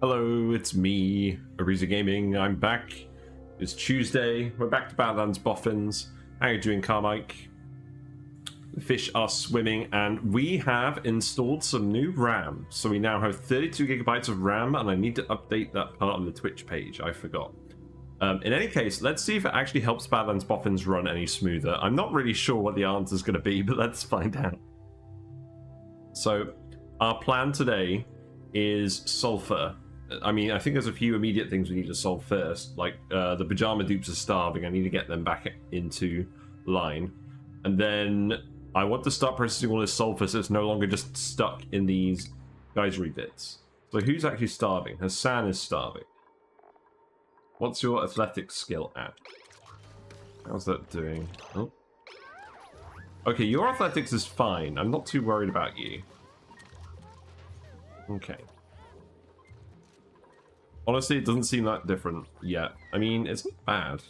Hello, it's me, Ariza Gaming. I'm back. It's Tuesday. We're back to Badlands Boffins. How are you doing, Carmike? The fish are swimming, and we have installed some new RAM. So we now have 32 gigabytes of RAM, and I need to update that part of the Twitch page. I forgot. In any case, let's see if it actually helps Badlands Boffins run any smoother. I'm not really sure what the answer is going to be, but let's find out. So our plan today is sulfur. I mean, I think there's a few immediate things we need to solve first, like the pajama dupes are starving. I need to get them back into line. And then I want to start processing all this sulfur so it's no longer just stuck in these geysery bits. So who's actually starving? Hassan is starving. What's your athletics skill at? How's that doing? Oh. Okay, your athletics is fine. I'm not too worried about you. Okay. Honestly, it doesn't seem that different yet. I mean, it's not bad.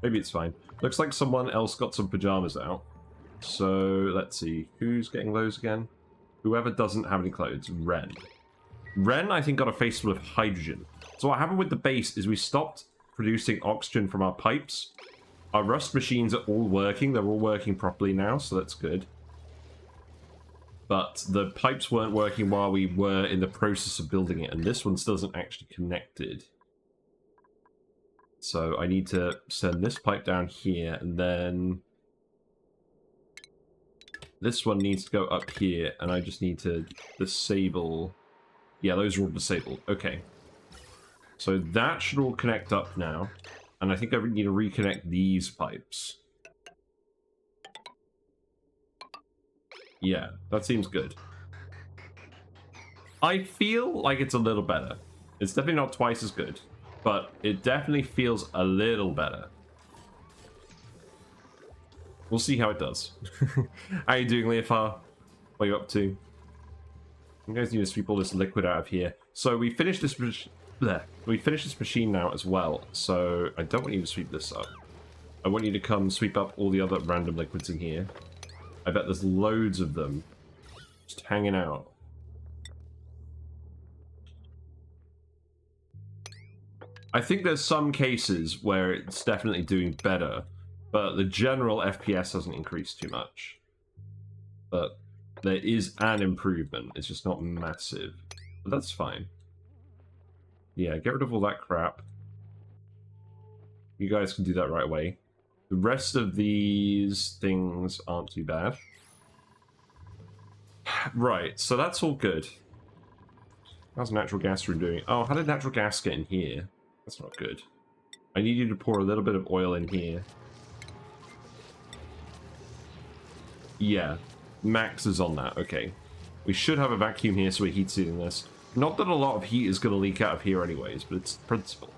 Maybe it's fine. Looks like someone else got some pajamas out. So, let's see. Who's getting those again? Whoever doesn't have any clothes. Ren. Ren, I think, got a face full of hydrogen. So what happened with the base is we stopped producing oxygen from our pipes. Our rust machines are all working. They're all working properly now, so that's good. But the pipes weren't working while we were in the process of building it, and this one still isn't actually connected. So I need to send this pipe down here, and then this one needs to go up here, and I just need to disable... Yeah, those are all disabled. Okay. So that should all connect up now, and I think I need to reconnect these pipes. Yeah, that seems good. I feel like it's a little better. It's definitely not twice as good, but it definitely feels a little better. We'll see how it does. How are you doing, Leofar? What are you up to? You guys need to sweep all this liquid out of here. So we finished this machine now as well, so I don't want you to sweep this up. I want you to come sweep up all the other random liquids in here. I bet there's loads of them just hanging out. I think there's some cases where it's definitely doing better, but the general FPS hasn't increased too much. But there is an improvement. It's just not massive. But that's fine. Yeah, get rid of all that crap. You guys can do that right away. The rest of these things aren't too bad. Right, so that's all good. How's natural gas room doing? Oh, how did natural gas get in here? That's not good. I need you to pour a little bit of oil in here. Yeah, max is on that. Okay. We should have a vacuum here so we're heat sealing this. Not that a lot of heat is going to leak out of here anyways, but it's the principle.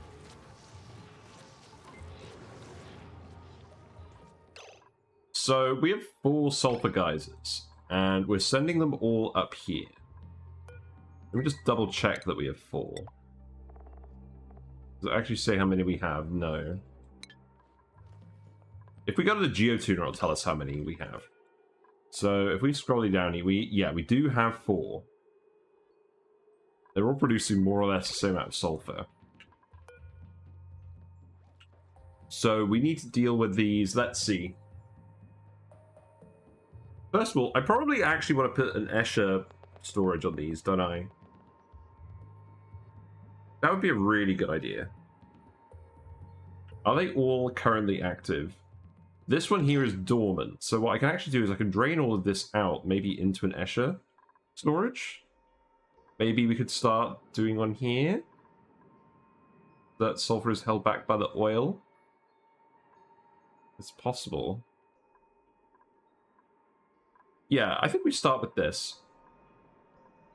So we have 4 sulfur geysers, and we're sending them all up here. Let me just double check that we have 4. Does it actually say how many we have? No. If we go to the Geotuner, it'll tell us how many we have. So if we scroll down here, we do have 4. They're all producing more or less the same amount of sulfur. So we need to deal with these. Let's see. First of all, I probably actually want to put an Escher storage on these, don't I? That would be a really good idea. Are they all currently active? This one here is dormant, so what I can actually do is I can drain all of this out, maybe into an Escher storage. Maybe we could start doing one here. That sulfur is held back by the oil. It's possible. Yeah, I think we start with this.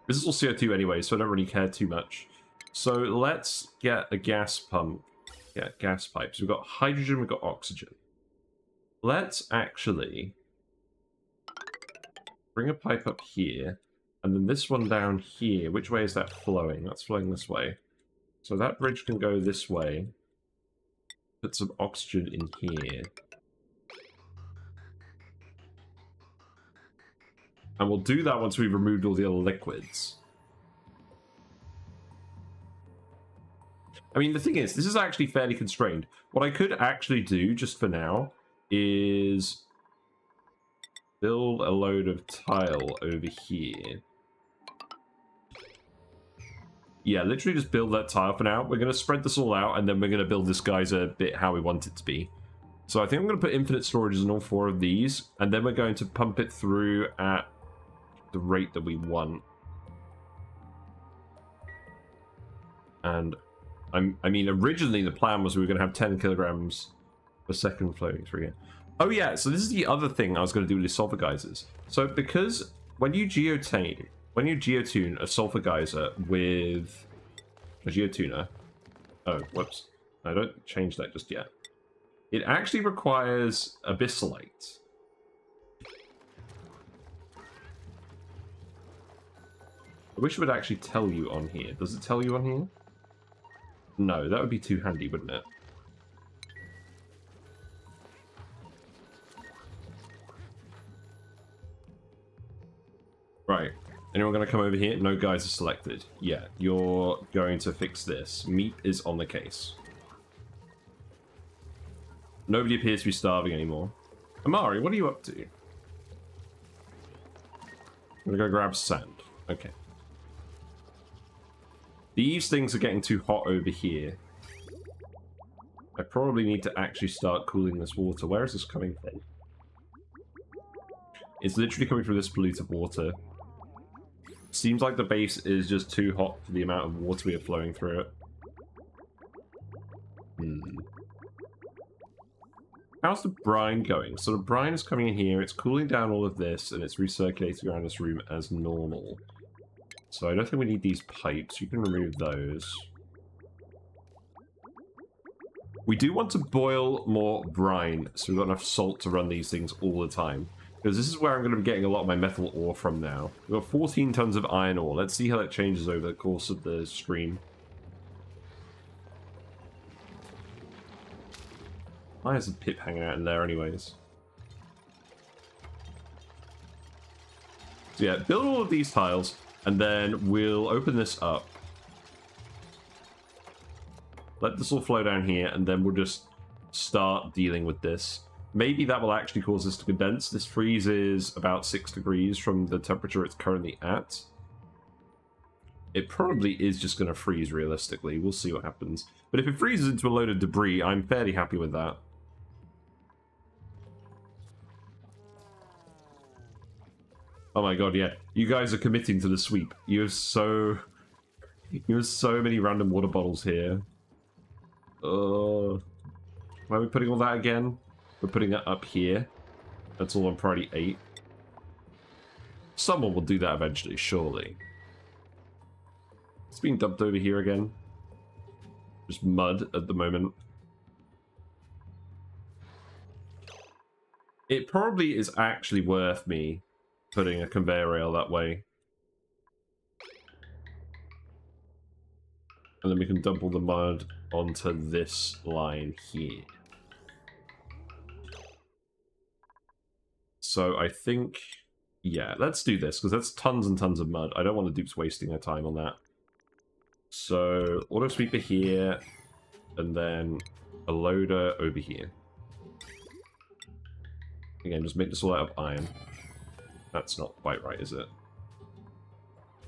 This is all CO2 anyway, so I don't really care too much. So let's get a gas pump. Yeah, gas pipes. We've got hydrogen, we've got oxygen. Let's actually bring a pipe up here, and then this one down here. Which way is that flowing? That's flowing this way. So that bridge can go this way. Put some oxygen in here. And we'll do that once we've removed all the other liquids. I mean, the thing is, this is actually fairly constrained. What I could actually do, just for now, is build a load of tile over here. Yeah, literally just build that tile for now. We're going to spread this all out, and then we're going to build this geyser bit how we want it to be. So I think I'm going to put infinite storages in all 4 of these, and then we're going to pump it through at the rate that we want. And I mean, originally the plan was we were going to have 10 kilograms per second flowing through here. Oh yeah, so this is the other thing I was going to do with the sulfur geysers. So because when you geotune a sulfur geyser with a geotuner, oh whoops, I don't change that just yet. It actually requires abyssalite. I wish it would actually tell you on here. Does it tell you on here? No, that would be too handy, wouldn't it? Right. Anyone going to come over here? No guys are selected. Yeah, you're going to fix this. Meat is on the case. Nobody appears to be starving anymore. Amari, what are you up to? I'm going to go grab sand. Okay. These things are getting too hot over here. I probably need to actually start cooling this water. Where is this coming from? It's literally coming through this polluted water. Seems like the base is just too hot for the amount of water we have flowing through it. How's the brine going? So the brine is coming in here, it's cooling down all of this, and it's recirculating around this room as normal. So I don't think we need these pipes. You can remove those. We do want to boil more brine, so we've got enough salt to run these things all the time. Because this is where I'm going to be getting a lot of my metal ore from now. We've got 14 tons of iron ore. Let's see how that changes over the course of the stream. Why has a pip hanging out in there anyways? So yeah, build all of these tiles, and then we'll open this up. Let this all flow down here, and then we'll just start dealing with this. Maybe that will actually cause this to condense. This freezes about 6 degrees from the temperature it's currently at. It probably is just going to freeze realistically. We'll see what happens. But if it freezes into a load of debris, I'm fairly happy with that. Oh my god, yeah. You guys are committing to the sweep. You have so many random water bottles here. Why are we putting all that again? We're putting that up here. That's all on priority 8. Someone will do that eventually, surely. It's being dumped over here again. Just mud at the moment. It probably is actually worth me putting a conveyor rail that way. And then we can dump all the mud onto this line here. So I think, yeah, let's do this, because that's tons and tons of mud. I don't want the dupes wasting their time on that. So, auto sweeper here, and then a loader over here. Again, just make this all out of iron. That's not quite right, is it?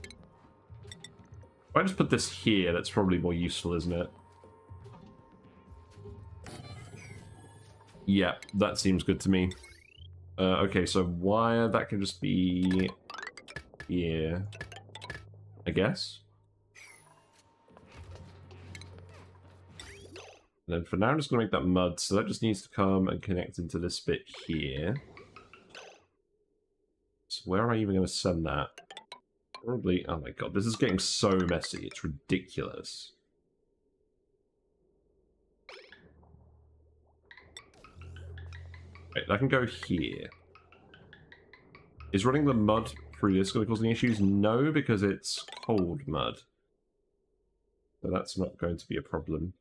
If I just put this here, that's probably more useful, isn't it? Yeah, that seems good to me. Okay, so wire, that can just be here, I guess. And then for now, I'm just going to make that mud, so that just needs to come and connect into this bit here. So where am I even going to send that? Probably, oh my god, this is getting so messy, it's ridiculous. Right, that can go here. Is running the mud through this going to cause any issues? No, because it's cold mud. So that's not going to be a problem.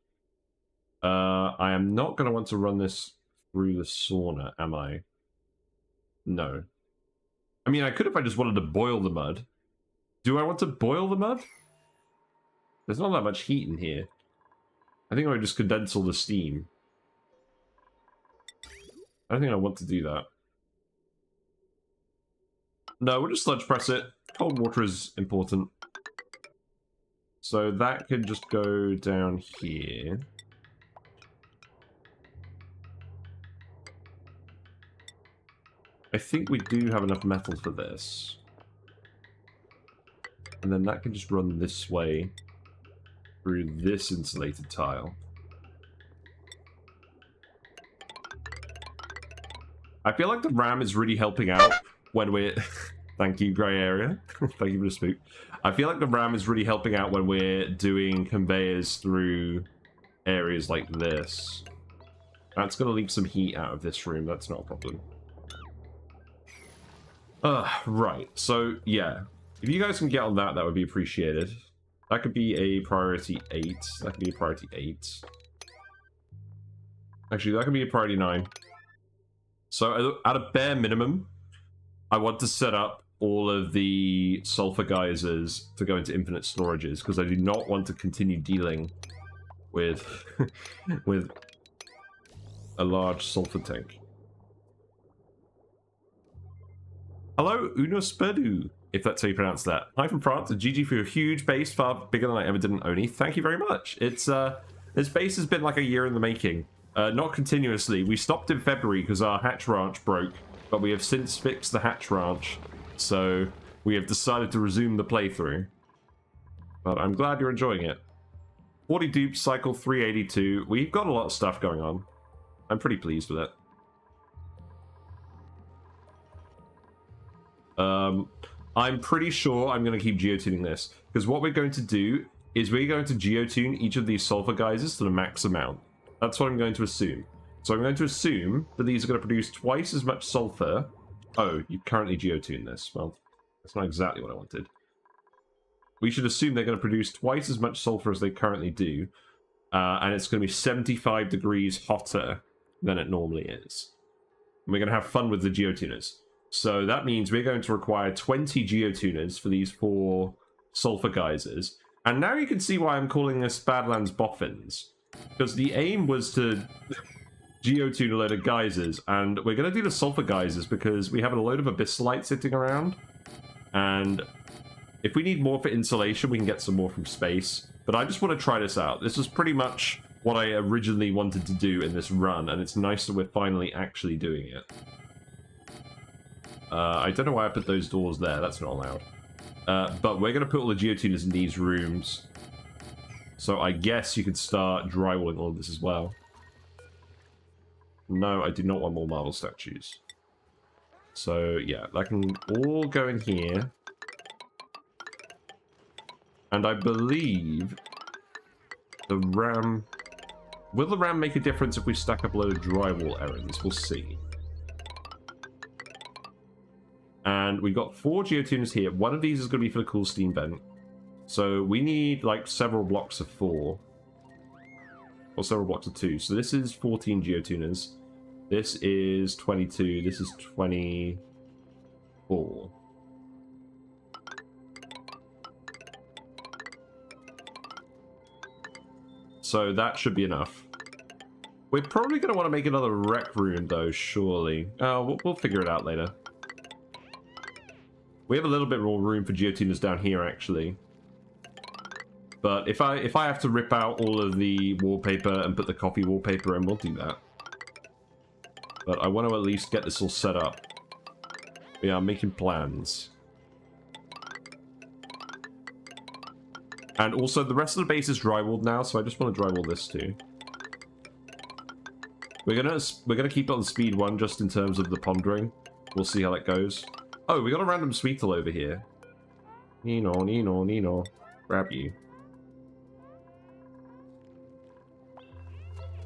I am not going to want to run this through the sauna, am I? No. I mean, I could if I just wanted to boil the mud. Do I want to boil the mud? There's not that much heat in here. I think I would just condense all the steam. I don't think I want to do that. No, we'll just sludge press it. Cold water is important. So that could just go down here. I think we do have enough metal for this. And then that can just run this way through this insulated tile. I feel like the RAM is really helping out when we're... Thank you, grey area. Thank you for the spook. I feel like the RAM is really helping out when we're doing conveyors through areas like this. That's going to leak some heat out of this room. That's not a problem. Right. So, yeah. If you guys can get on that, that would be appreciated. That could be a priority 8. That could be a priority 8. Actually, that could be a priority 9. So, at a bare minimum, I want to set up all of the Sulfur Geysers to go into infinite storages, because I do not want to continue dealing with, with a large sulfur tank. Hello, Unospedu, if that's how you pronounce that. Hi from France, and GG for your huge base, far bigger than I ever did in ONI. Thank you very much. It's this base has been like a year in the making. Not continuously. We stopped in February because our hatch ranch broke, but we have since fixed the hatch ranch, so we have decided to resume the playthrough. But I'm glad you're enjoying it. 40 dupes, cycle 382. We've got a lot of stuff going on. I'm pretty pleased with it. I'm pretty sure I'm going to keep geotuning this, because what we're going to do is we're going to geotune each of these sulfur geysers to the max amount. That's what I'm going to assume. So I'm going to assume that these are going to produce twice as much sulfur. Oh, you currently geotune this. Well, that's not exactly what I wanted. We should assume they're going to produce twice as much sulfur as they currently do, and it's going to be 75 degrees hotter than it normally is. And we're going to have fun with the geotuners. So that means we're going to require 20 geotuners for these 4 sulfur geysers. And now you can see why I'm calling this Badlands Boffins. Because the aim was to geotune a load of geysers, and we're going to do the sulfur geysers because we have a load of abyssalite sitting around. And if we need more for insulation, we can get some more from space. But I just want to try this out. This is pretty much what I originally wanted to do in this run, and it's nice that we're finally actually doing it. I don't know why I put those doors there. That's not allowed. But we're going to put all the geotuners in these rooms. So I guess you could start drywalling all of this as well. No, I do not want more marble statues. So, yeah, that can all go in here. And I believe the RAM... Will the RAM make a difference if we stack up a load of drywall errands? We'll see. And we got 4 geotuners here. One of these is going to be for the cool steam vent. So we need like several blocks of 4. Or several blocks of 2. So this is 14 geotuners. This is 22. This is 24. So that should be enough. We're probably going to want to make another rec room though, surely. We'll figure it out later. We have a little bit more room for geotuners down here, actually. But if I have to rip out all of the wallpaper and put the coffee wallpaper in, we'll do that. But I want to at least get this all set up. We are making plans. And also, the rest of the base is drywalled now, so I just want to drywall this too. We're gonna keep it on speed 1 just in terms of the pondering. We'll see how that goes. Oh, we got a random sweetle over here. Nino, Nino, Nino. Grab you.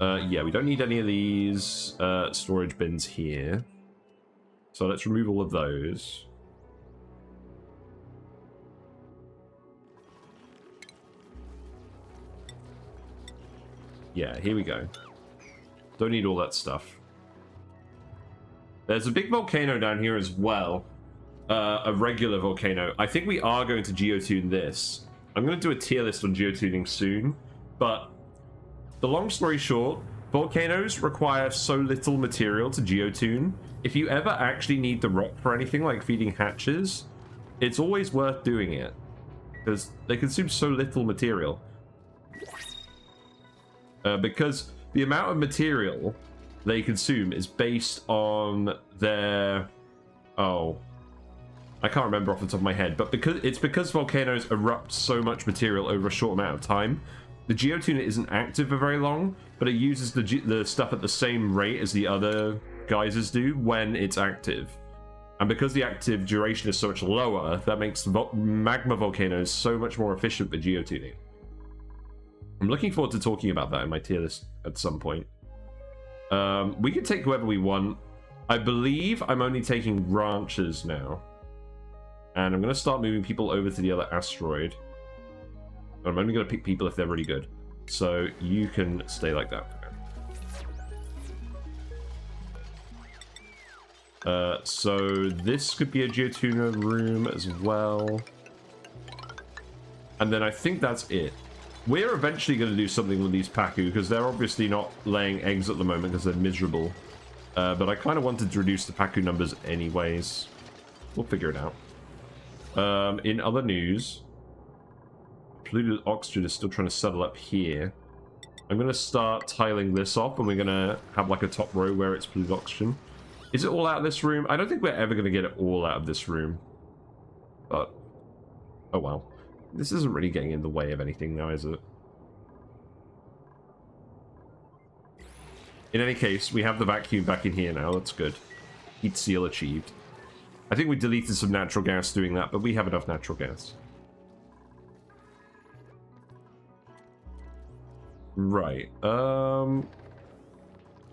Yeah, we don't need any of these storage bins here. So let's remove all of those. Yeah, here we go. Don't need all that stuff. There's a big volcano down here as well. A regular volcano. I think we are going to geotune this. I'm going to do a tier list on geotuning soon, but the long story short, volcanoes require so little material to geotune. If you ever actually need the rock for anything like feeding hatches, it's always worth doing it because they consume so little material. Because the amount of material they consume is based on their... Oh, I can't remember off the top of my head, but because volcanoes erupt so much material over a short amount of time, the Geotuner isn't active for very long, but it uses the stuff at the same rate as the other geysers do when it's active. And because the active duration is so much lower, that makes magma volcanoes so much more efficient for geotuning. I'm looking forward to talking about that in my tier list at some point. We can take whoever we want. I believe I'm only taking ranchers now. And I'm going to start moving people over to the other asteroid. I'm only going to pick people if they're really good. So you can stay like that. So this could be a Geotuner room as well. And then I think that's it. We're eventually going to do something with these Pacu because they're obviously not laying eggs at the moment because they're miserable. But I kind of wanted to reduce the Pacu numbers anyways. We'll figure it out. In other news, polluted oxygen is still trying to settle up here. I'm going to start tiling this off and we're going to have like a top row where it's polluted oxygen. Is it all out of this room? I don't think we're ever going to get it all out of this room. But, oh well. This isn't really getting in the way of anything now, is it? In any case, we have the vacuum back in here now. That's good. Heat seal achieved. I think we deleted some natural gas doing that, but we have enough natural gas. Right.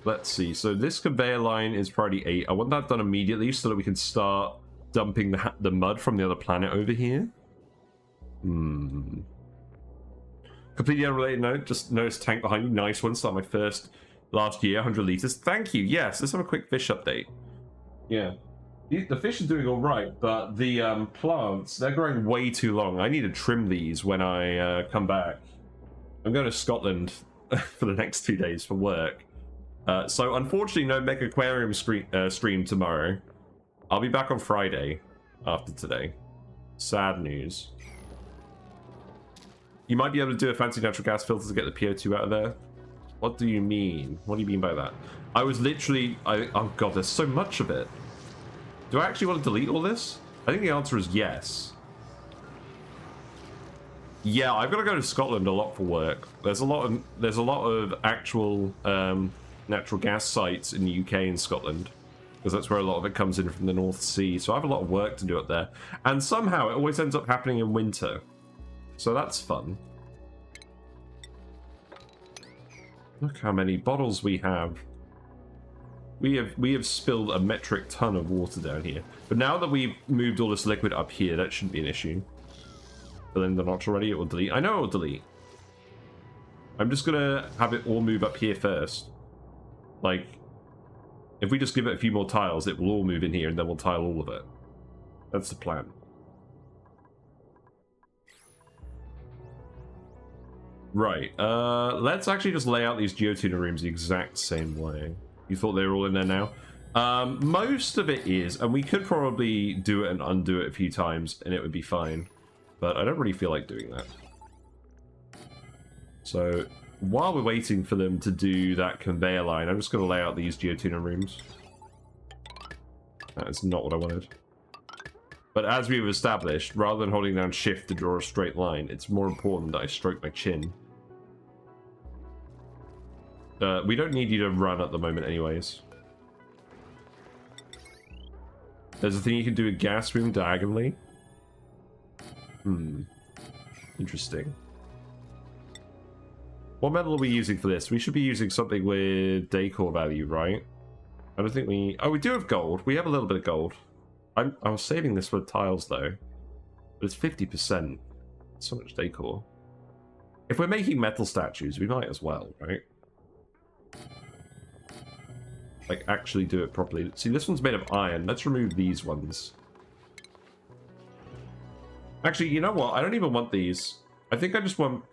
Let's see. So this conveyor line is priority 8. I want that done immediately so that we can start dumping the mud from the other planet over here. Completely unrelated note. Just noticed tank behind you. Nice one. Start my first last year. 100 liters. Thank you. Yes. Let's have a quick fish update. Yeah. The fish are doing all right, but the plants, they're growing way too long. I need to trim these when I come back. I'm going to Scotland for the next 2 days for work. So unfortunately, no Mega Aquarium stream tomorrow. I'll be back on Friday after today. Sad news. You might be able to do a fancy natural gas filter to get the PO2 out of there. What do you mean? What do you mean by that? I was literally... oh god, there's so much of it. Do I actually want to delete all this? I think the answer is yes. Yeah, I've got to go to Scotland a lot for work. There's a lot of actual natural gas sites in the UK and Scotland, because that's where a lot of it comes in from the North Sea. So I have a lot of work to do up there, and somehow it always ends up happening in winter. So that's fun. Look how many bottles we have. We have spilled a metric ton of water down here. But now that we've moved all this liquid up here, that shouldn't be an issue. Fill in the notch already, it will delete. I know it will delete. I'm just gonna have it all move up here first. Like, if we just give it a few more tiles, it will all move in here and then we'll tile all of it. That's the plan. Right, let's actually just lay out these Geotuner rooms the exact same way. You thought they were all in there now? Most of it is, and we could probably do it and undo it a few times and it would be fine. But I don't really feel like doing that. So, while we're waiting for them to do that conveyor line, I'm just going to lay out these Geotuner rooms. That is not what I wanted. But as we've established, rather than holding down shift to draw a straight line, it's more important that I stroke my chin. We don't need you to run at the moment anyways. There's a thing you can do with gas room diagonally. Interesting. What metal are we using for this? We should be using something with decor value, right? I don't think we... Oh, we do have gold. We have a little bit of gold. I was saving this for tiles, though. But it's 50%. So much decor. If we're making metal statues, we might as well, right? Like, actually do it properly. See, this one's made of iron. Let's remove these ones. Actually, you know what? I don't even want these. I think I just want...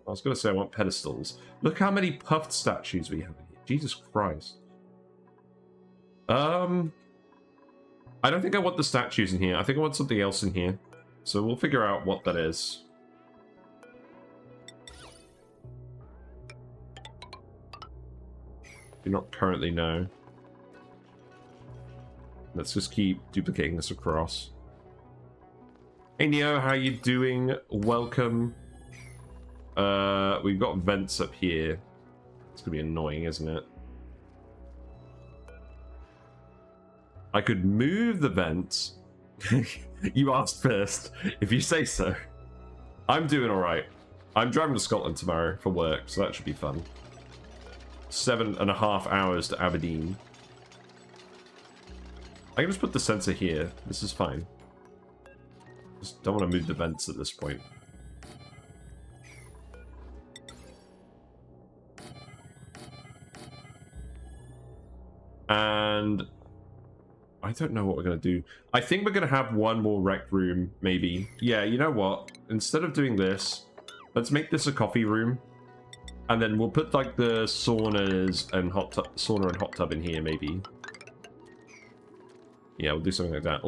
I was going to say I want pedestals. Look how many puffed statues we have here. Jesus Christ. I don't think I want the statues in here. I think I want something else in here. So we'll figure out what that is. Do not currently know. Let's just keep duplicating this across. Hey Neo, how you doing? Welcome. We've got vents up here. It's gonna be annoying, isn't it? I could move the vents. You asked first. If you say so. I'm doing alright. I'm driving to Scotland tomorrow for work, so that should be fun. 7.5 hours to Aberdeen. I can just put the sensor here. This is fine. Just don't want to move the vents at this point. And I don't know what we're going to do. I think we're going to have one more rec room, maybe. Yeah, you know what? Instead of doing this, let's make this a coffee room. And then we'll put like the saunas and sauna and hot tub in here, maybe. Yeah, we'll do something like that.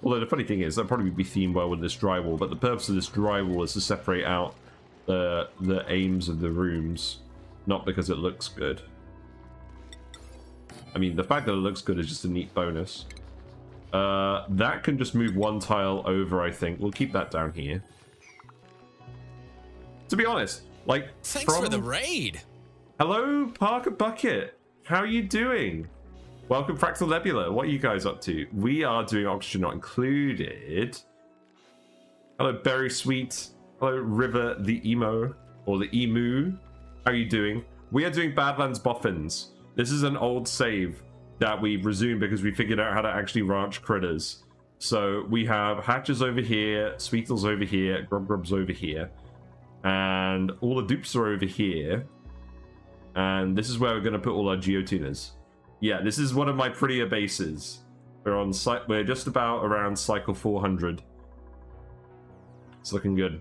Although the funny thing is, that'll probably be themed well with this drywall, but the purpose of this drywall is to separate out the aims of the rooms, not because it looks good. I mean, the fact that it looks good is just a neat bonus. That can just move one tile over, I think. We'll keep that down here. To be honest, like, thanks for the raid. Hello, Parker Bucket. How are you doing? Welcome, Fractal Nebula. What are you guys up to? We are doing Oxygen Not Included. Hello, Berry Sweet. Hello, River the Emo, or the Emu. How are you doing? We are doing Badlands Boffins. This is an old save that we resumed because we figured out how to actually ranch critters. So we have hatches over here, Sweetles over here, Grubs over here. And all the dupes are over here. And this is where we're going to put all our Geotuners. Yeah, this is one of my prettier bases. We're just about around cycle 400. It's looking good.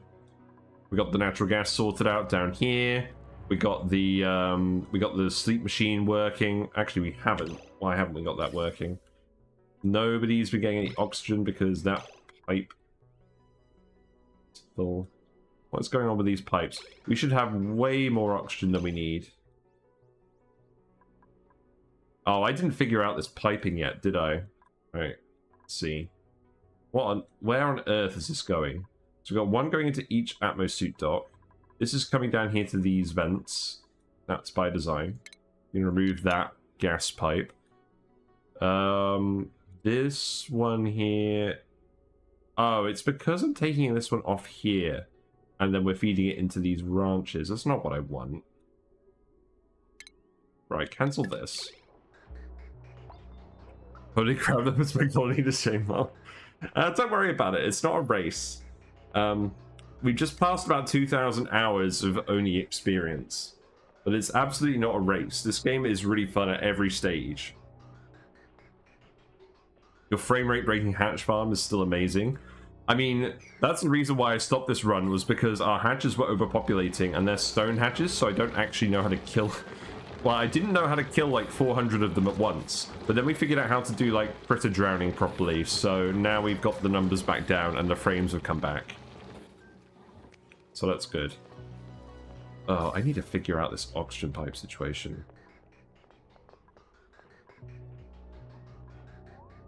We got the natural gas sorted out down here. We got the sleep machine working. Actually, we haven't. Why haven't we got that working? Nobody's been getting any oxygen because that pipe is full. What's going on with these pipes? We should have way more oxygen than we need. Oh, I didn't figure out this piping yet, did I? Right, let's see. Where on earth is this going? So we've got one going into each Atmos suit dock. This is coming down here to these vents. That's by design. You can remove that gas pipe. This one here. Oh, it's because I'm taking this one off here. And then we're feeding it into these ranches. That's not what I want. Right, cancel this. Holy crap, that was my colony to shame well. Don't worry about it. It's not a race. We just passed about 2,000 hours of ONI experience. But it's absolutely not a race. This game is really fun at every stage. Your frame rate breaking hatch farm is still amazing. I mean, that's the reason why I stopped this run, was because our hatches were overpopulating and they're stone hatches, so I don't actually know how to kill... Well, I didn't know how to kill like 400 of them at once, but then we figured out how to do like critter drowning properly, so now we've got the numbers back down and the frames have come back. So that's good. Oh, I need to figure out this oxygen pipe situation.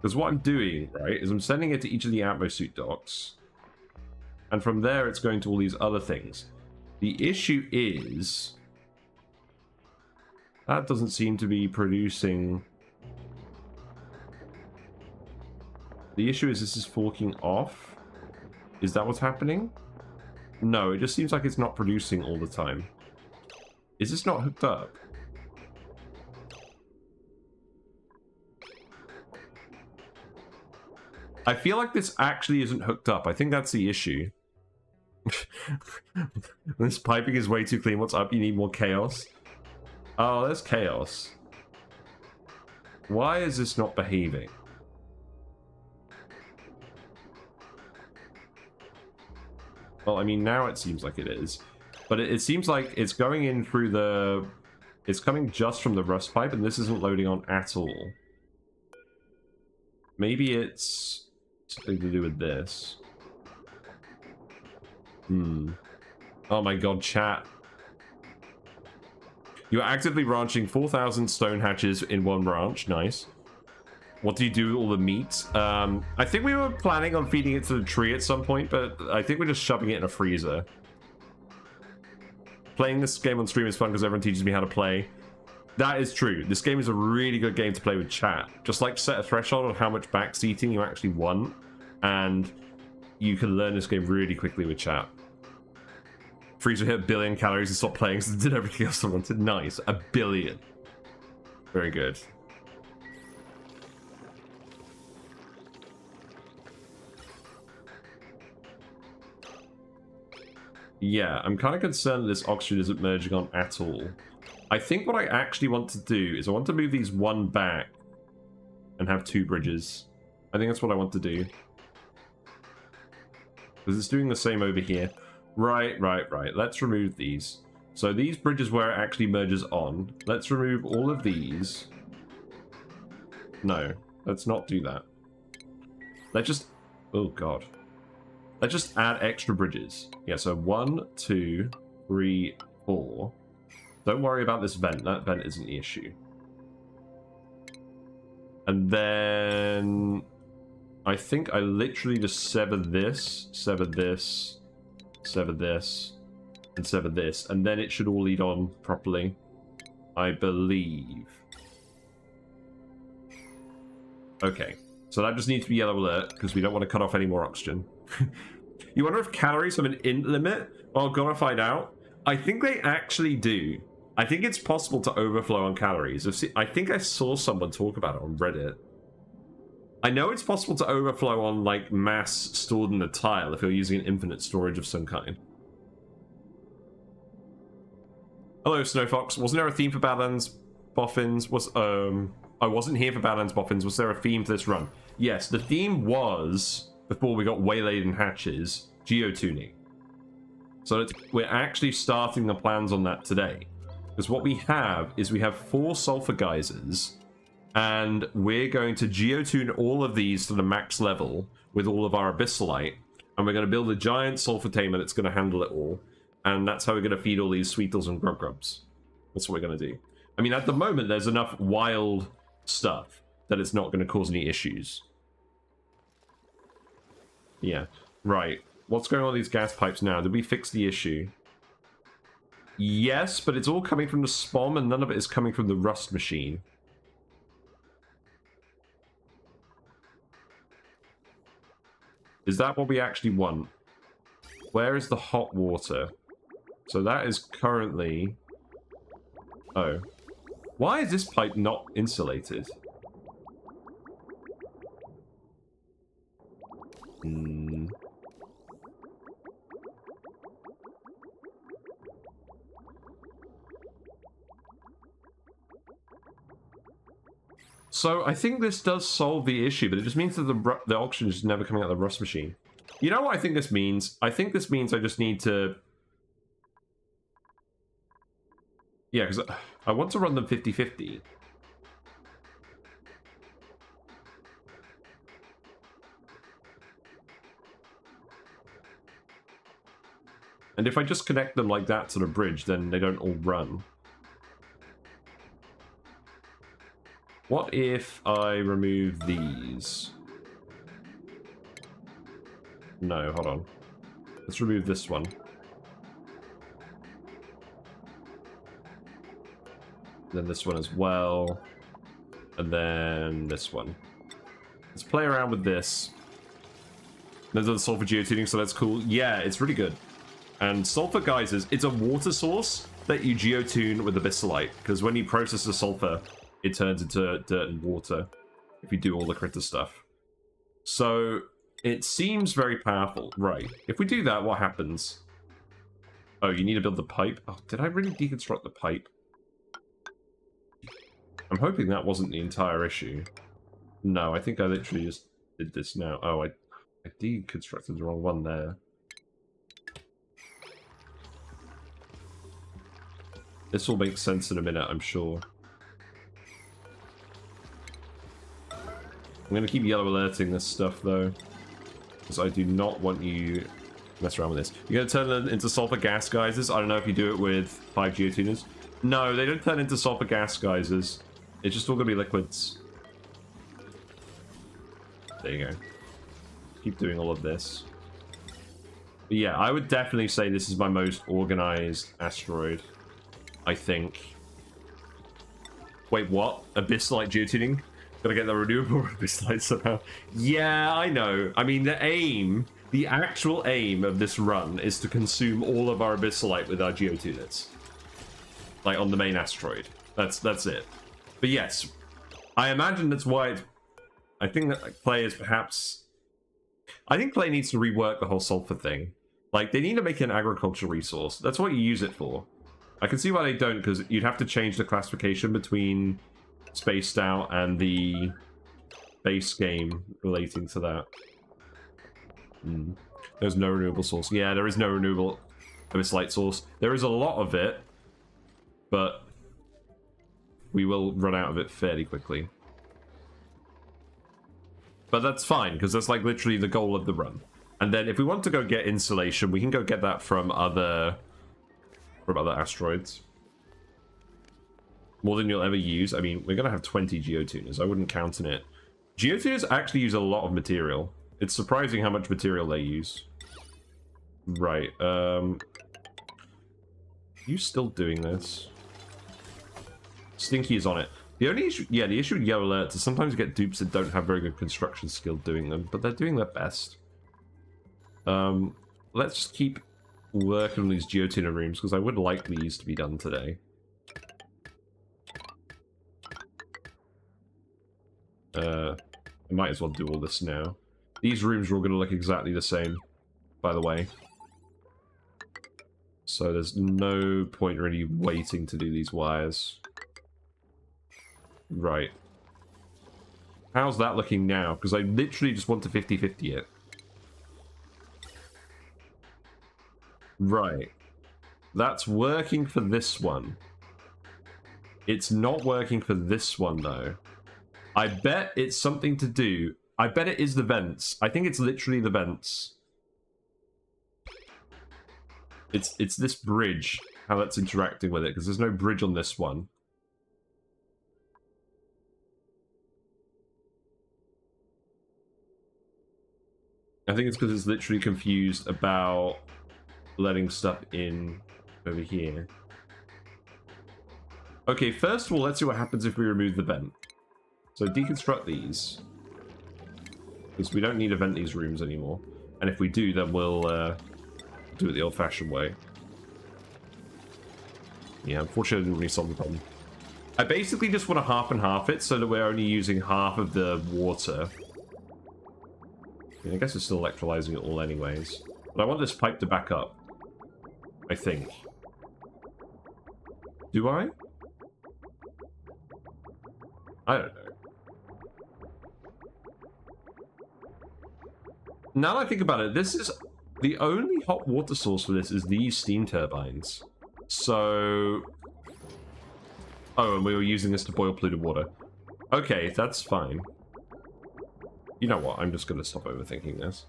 Because what I'm doing, right, is I'm sending it to each of the Atmosuit docks. And from there, it's going to all these other things. The issue is... that doesn't seem to be producing... The issue is this is forking off. Is that what's happening? No, it just seems like it's not producing all the time. Is this not hooked up? I feel like this actually isn't hooked up. I think that's the issue. This piping is way too clean. What's up? You need more chaos? Oh, there's chaos. Why is this not behaving? Well, I mean, now it seems like it is. But it seems like it's going in through the... It's coming just from the rust pipe, and this isn't loading on at all. Maybe it's something to do with this. Oh my god, chat. You're actively ranching 4,000 stone hatches in one ranch. Nice. What do you do with all the meat? I think we were planning on feeding it to the tree at some point, but I think we're just shoving it in a freezer. Playing this game on stream is fun because everyone teaches me how to play. That is true. This game is a really good game to play with chat. Just like set a threshold on how much backseating you actually want, and you can learn this game really quickly with chat. Freezer hit 1 billion calories and stopped playing, so it did everything else I wanted. Nice. 1 billion. Very good. Yeah, I'm kind of concerned that this oxygen isn't merging on at all. I think what I actually want to do is I want to move these one back and have 2 bridges. I think that's what I want to do. Because it's doing the same over here. Right. Let's remove these. So these bridges where it actually merges on. Let's remove all of these. No, let's not do that. Let's just... Oh, God. Let's just add extra bridges. Yeah, so 1, 2, 3, 4. Don't worry about this vent. That vent isn't the issue. And then... I think I literally just sever this, sever this, sever this, and sever this. And then it should all lead on properly. I believe. Okay. So that just needs to be yellow alert, because we don't want to cut off any more oxygen. You wonder if calories have an int limit? Well, gonna find out. I think they actually do. I think it's possible to overflow on calories. I think I saw someone talk about it on Reddit. I know it's possible to overflow on, like, mass stored in the tile if you're using an infinite storage of some kind. Hello, Snowfox. Wasn't there a theme for Badlands Boffins? I wasn't here for Badlands Boffins. Was there a theme for this run? Yes, the theme was, before we got waylaid in hatches, geotuning. So we're actually starting the plans on that today. Because what we have is we have 4 sulfur geysers, and we're going to geotune all of these to the max level with all of our abyssalite, and we're going to build a giant sulfur tamer that's going to handle it all, and that's how we're going to feed all these sweetles and grubs. That's what we're going to do. I mean, at the moment, there's enough wild stuff that it's not going to cause any issues. Yeah, right. What's going on with these gas pipes now? Did we fix the issue? Yes, but it's all coming from the SPOM, and none of it is coming from the rust machine. Is that what we actually want? Where is the hot water? So that is currently... Oh. Why is this pipe not insulated? So I think this does solve the issue, but it just means that the oxygen is never coming out of the rust machine. You know what I think this means? I think this means I just need to... Yeah, because I want to run them 50-50. And if I just connect them like that to the bridge, then they don't all run. What if I remove these? No, hold on. Let's remove this one. Then this one as well. And then this one. Let's play around with this. There's the sulfur geotuning, so that's cool. Yeah, it's really good. And sulfur geysers, it's a water source that you geotune with abyssalite, because when you process the sulfur, it turns into dirt and water if you do all the critter stuff. So it seems very powerful. Right. If we do that, what happens? Oh, you need to build the pipe. Oh, did I really deconstruct the pipe? I'm hoping that wasn't the entire issue. No, I think I literally just did this now. Oh, I deconstructed the wrong one there. This will make sense in a minute, I'm sure. I'm going to keep yellow alerting this stuff, though. Because I do not want you to mess around with this. You're going to turn them into sulfur gas geysers? I don't know if you do it with 5 geotuners. No, they don't turn into sulfur gas geysers. It's just all going to be liquids. There you go. Keep doing all of this. But yeah, I would definitely say this is my most organized asteroid. I think. Wait, what? Abyssite geotuning? Gotta get the renewable abyssite somehow. Yeah, I know. I mean, the actual aim of this run is to consume all of our abyssalite with our geotuners. Like, on the main asteroid. That's it. But yes, I imagine that's why I think that Play is perhaps... I think Play needs to rework the whole sulfur thing. Like, they need to make an agriculture resource. That's what you use it for. I can see why they don't, because you'd have to change the classification between Spaced Out and the base game relating to that. There's no renewable source. Yeah, there is no renewable abyssite source. There is a lot of it, but we will run out of it fairly quickly. But that's fine, because that's like literally the goal of the run. And then if we want to go get insulation, we can go get that from other asteroids. More than you'll ever use. I mean, we're going to have 20 geotuners. I wouldn't count in it. Geotuners actually use a lot of material. It's surprising how much material they use. Right. You still doing this? Stinky is on it. The only issue, yeah, the issue with yellow alerts is sometimes you get dupes that don't have very good construction skill doing them, but they're doing their best. Let's just keep working on these geotuner rooms, because I would like these to be done today. I might as well do all this now. These rooms are all going to look exactly the same, by the way. So there's no point really waiting to do these wires. Right. How's that looking now? Because I literally just want to 50-50 it. Right. That's working for this one. It's not working for this one, though. I bet it's something to do... I bet it is the vents. I think it's literally the vents. It's this bridge, how that's interacting with it, because there's no bridge on this one. I think it's because it's literally confused about letting stuff in over here. Okay, first of all, let's see what happens if we remove the vent. So deconstruct these. Because we don't need to vent these rooms anymore. And if we do, then we'll do it the old-fashioned way. Yeah, unfortunately I didn't really solve the problem. I basically just want to half and half it so that we're only using half of the water. I mean, I guess it's still electrolyzing it all anyways. But I want this pipe to back up. I think. Do I? I don't know. Now that I think about it, this is... The only hot water source for this is these steam turbines. So... Oh, and we were using this to boil polluted water. Okay, that's fine. You know what? I'm just going to stop overthinking this.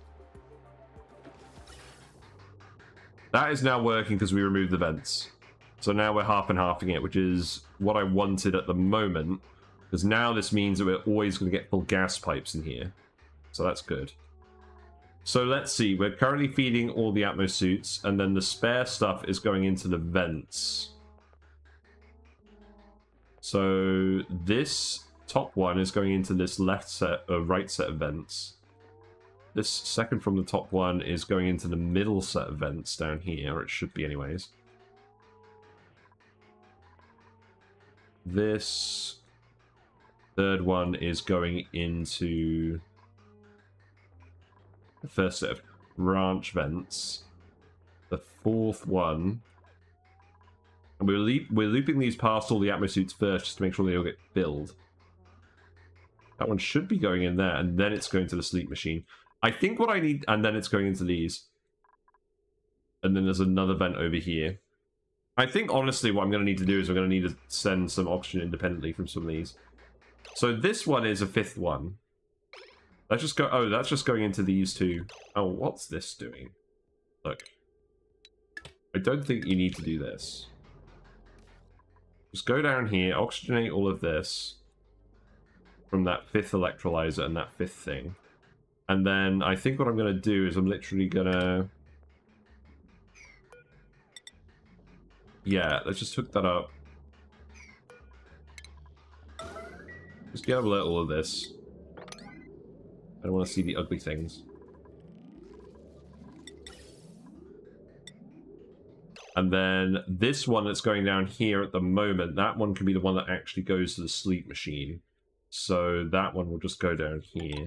That is now working because we removed the vents. So now we're half and halving it, which is what I wanted at the moment. Because now this means that we're always going to get full gas pipes in here. So that's good. So let's see. We're currently feeding all the Atmos suits, and then the spare stuff is going into the vents. So this top one is going into this right set of vents. This second from the top one is going into the middle set of vents down here, or it should be anyways. This third one is going into the first set of branch vents. The fourth one... And we're looping these past all the atmosuits first just to make sure they all get filled. That one should be going in there, and then it's going to the sleep machine. I think what I need... And then it's going into these. And then there's another vent over here. I think, honestly, what I'm going to need to do is I'm going to need to send some oxygen independently from some of these. So this one is a 5th one. Let's just go... Oh, that's just going into these two. Oh, what's this doing? Look. I don't think you need to do this. Just go down here, oxygenate all of this from that 5th electrolyzer and that 5th thing. And then I think what I'm going to do is I'm literally going to... Yeah, let's just hook that up. Just get all of this. I don't want to see the ugly things. And then this one that's going down here at the moment, that one can be the one that actually goes to the sleep machine. So that one will just go down here.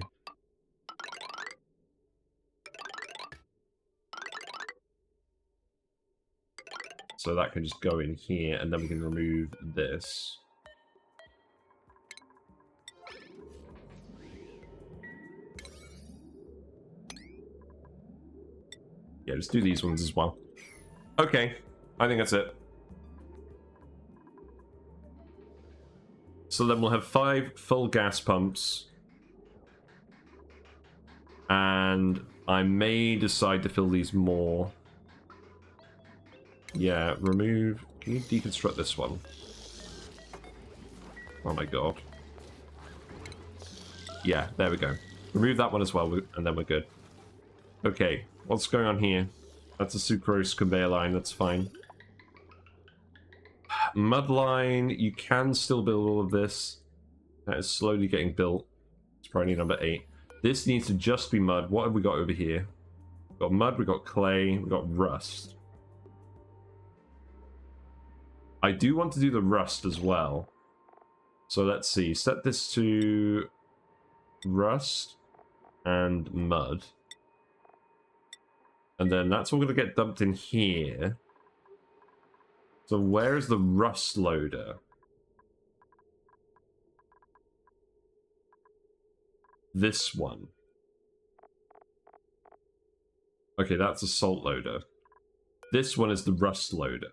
So that can just go in here, and then we can remove this. Yeah, just do these ones as well. Okay, I think that's it. So then we'll have 5 full gas pumps. And I may decide to fill these more. Yeah, remove... Can you deconstruct this one? Oh my god. Yeah, there we go. Remove that one as well, and then we're good. Okay, what's going on here? That's a sucrose conveyor line, that's fine. Mud line, you can still build all of this. That is slowly getting built. It's probably number 8. This needs to just be mud. What have we got over here? We've got mud, we've got clay, we've got rust. I do want to do the rust as well. So let's see. Set this to rust and mud. And then that's all going to get dumped in here. So where is the rust loader? This one. Okay, that's a salt loader. This one is the rust loader.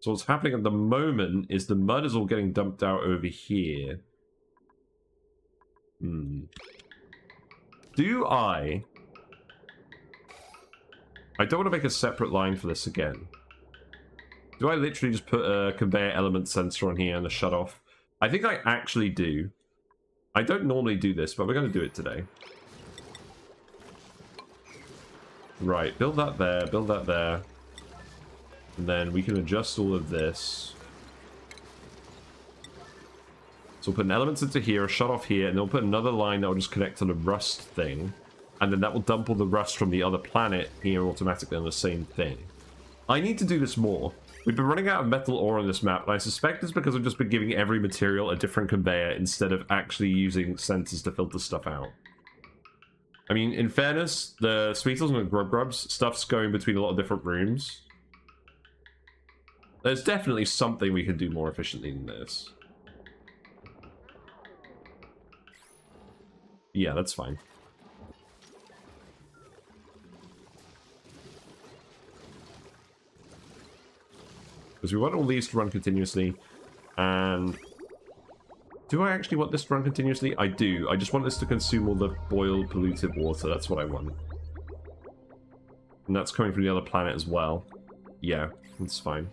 So what's happening at the moment is the mud is all getting dumped out over here. Do I don't want to make a separate line for this again. Do I literally just put a conveyor element sensor on here and a shut-off? I think I actually do. I don't normally do this, but we're going to do it today. Right, build that there, build that there. And then we can adjust all of this. So we'll put an element into here, a shut off here, and then we'll put another line that will just connect to the rust thing. And then that will dump all the rust from the other planet here automatically on the same thing. I need to do this more. We've been running out of metal ore on this map, and I suspect it's because I've just been giving every material a different conveyor instead of actually using sensors to filter stuff out. I mean, in fairness, the Sweetles and the Grubs stuff's going between a lot of different rooms. There's definitely something we can do more efficiently than this. Yeah, that's fine. Because we want all these to run continuously. And... do I actually want this to run continuously? I do. I just want this to consume all the boiled, polluted water. That's what I want. And that's coming from the other planet as well. Yeah, that's fine.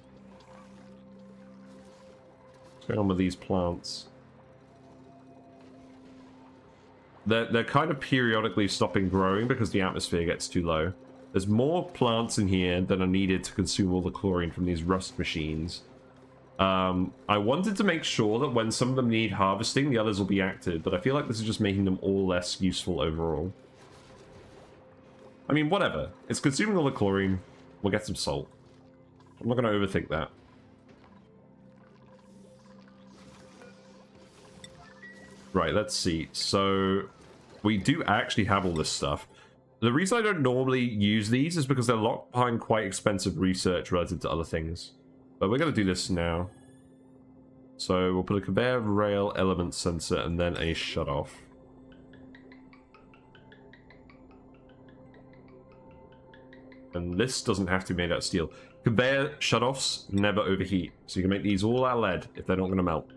What's going on with these plants? They're kind of periodically stopping growing because the atmosphere gets too low. There's more plants in here than are needed to consume all the chlorine from these rust machines. I wanted to make sure that when some of them need harvesting, the others will be active, but I feel like this is just making them all less useful overall. I mean, whatever. It's consuming all the chlorine. We'll get some salt. I'm not going to overthink that. Right, let's see. So, we do actually have all this stuff. The reason I don't normally use these is because they're locked behind quite expensive research relative to other things. But we're going to do this now. So we'll put a conveyor rail element sensor and then a shut-off. And this doesn't have to be made out of steel. Conveyor shutoffs never overheat. So you can make these all out of lead if they're not going to melt.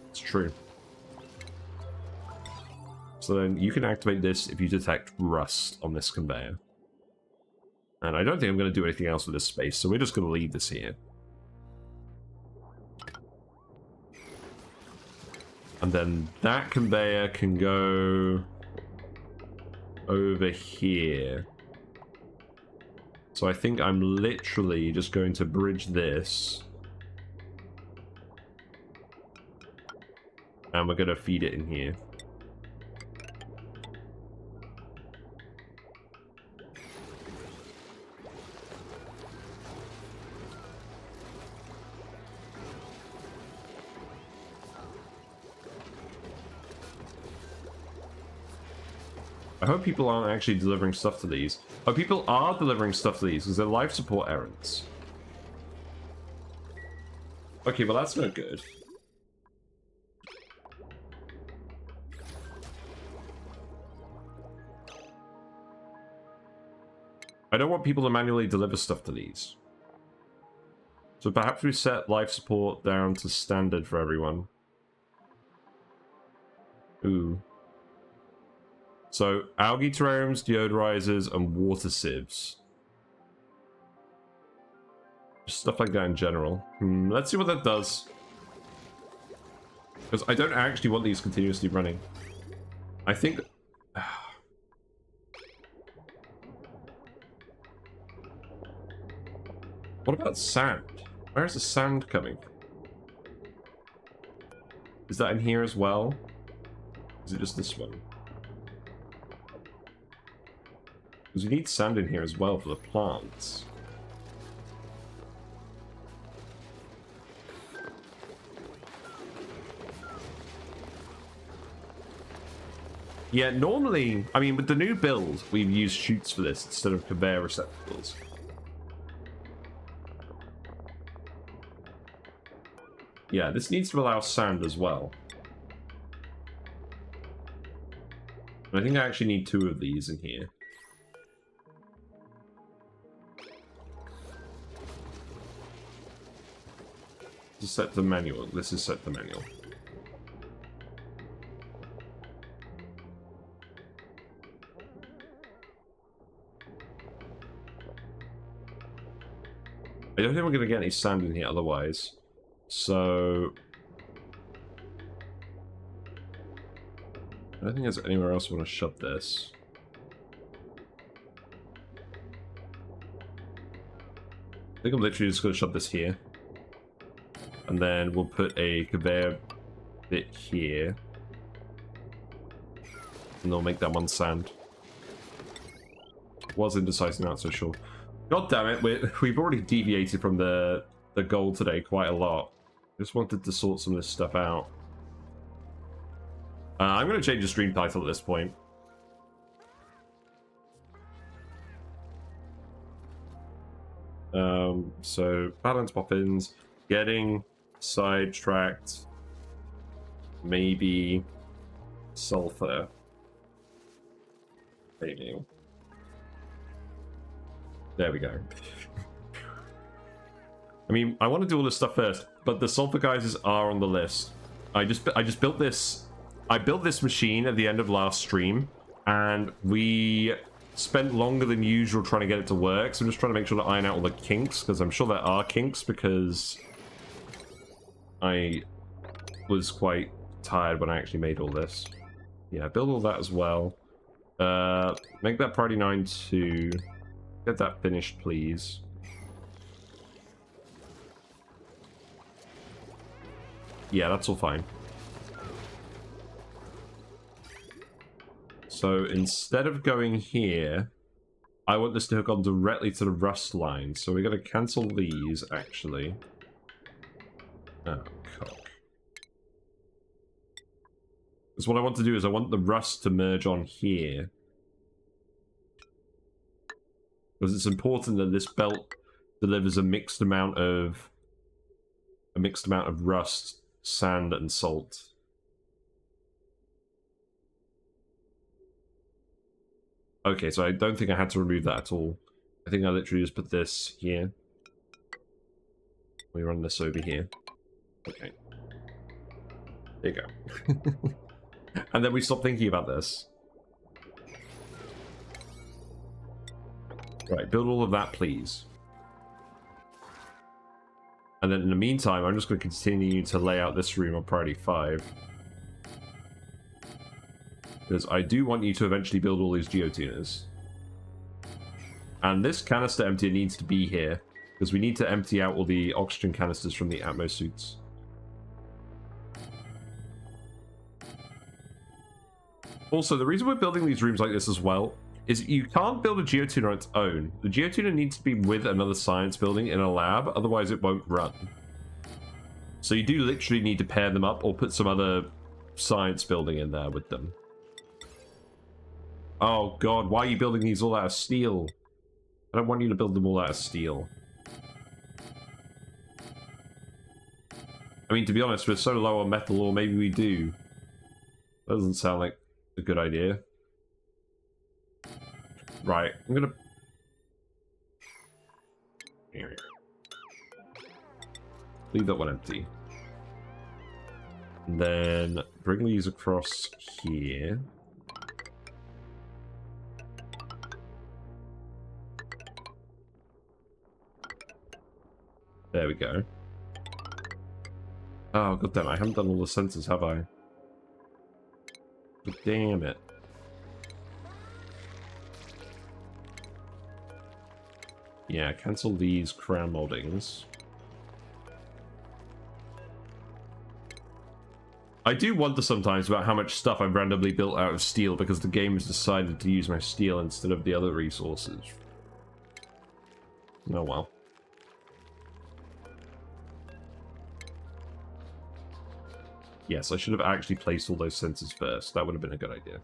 It's true. So then you can activate this if you detect rust on this conveyor. And I don't think I'm going to do anything else with this space, so we're just going to leave this here. And then that conveyor can go over here. So I think I'm literally just going to bridge this. And we're going to feed it in here. I hope people aren't actually delivering stuff to these. Oh, people are delivering stuff to these because they're life support errands. Okay, well that's no good. I don't want people to manually deliver stuff to these. So perhaps we set life support down to standard for everyone. Ooh. So, algae terrariums, deodorizers, and water sieves. Just stuff like that in general. Let's see what that does. Because I don't actually want these continuously running. I think... What about sand? Where is the sand coming? Is that in here as well? Is it just this one? Because we need sand in here as well for the plants. Yeah, normally, I mean, with the new build, we've used chutes for this instead of conveyor receptacles. Yeah, this needs to allow sand as well. And I think I actually need 2 of these in here. This is set to manual. This is set to manual. I don't think we're going to get any sand in here otherwise. So... I don't think there's anywhere else I want to shove this. I think I'm literally just going to shove this here. And then we'll put a conveyor bit here. And they'll make that one sand. Was indecisive, not so sure. God damn it, we've already deviated from the goal today quite a lot. Just wanted to sort some of this stuff out. I'm going to change the stream title at this point. So, Badlands Boffins, getting sidetracked, maybe sulfur. Maybe. There we go. I mean, I want to do all this stuff first, but the Sulfur Geysers are on the list. I just built this. I built this machine at the end of last stream, and we spent longer than usual trying to get it to work. So I'm just trying to make sure to iron out all the kinks, because I'm sure there are kinks, because I was quite tired when I actually made all this. Yeah, build all that as well. Make that priority 9 too. Get that finished, please. Yeah, that's all fine. So instead of going here, I want this to hook on directly to the rust line. So we're going to cancel these, actually. Oh, cock. Because what I want to do is I want the rust to merge on here. Because it's important that this belt delivers a mixed amount of rust, sand, and salt. Okay, so I don't think I had to remove that at all. I think I literally just put this here. We run this over here. Okay. There you go. And then we stop thinking about this. Right, build all of that, please. And then in the meantime, I'm just going to continue to lay out this room on priority 5. Because I do want you to eventually build all these geotuners. And this canister emptier needs to be here, because we need to empty out all the oxygen canisters from the Atmos suits. Also, the reason we're building these rooms like this as well is you can't build a geotuner on its own. The geotuner needs to be with another science building in a lab, otherwise it won't run. So you do literally need to pair them up or put some other science building in there with them. Oh god, why are you building these all out of steel? I don't want you to build them all out of steel. I mean, to be honest, we're so low on metal, or maybe we do. That doesn't sound like a good idea. Right, I'm gonna... Here. Leave that one empty. And then bring these across here. There we go. Oh, goddamn, I haven't done all the sensors, have I? But damn it. Yeah, cancel these crown moldings. I do wonder sometimes about how much stuff I've randomly built out of steel because the game has decided to use my steel instead of the other resources. Oh well. Yes, I should have actually placed all those sensors first. That would have been a good idea.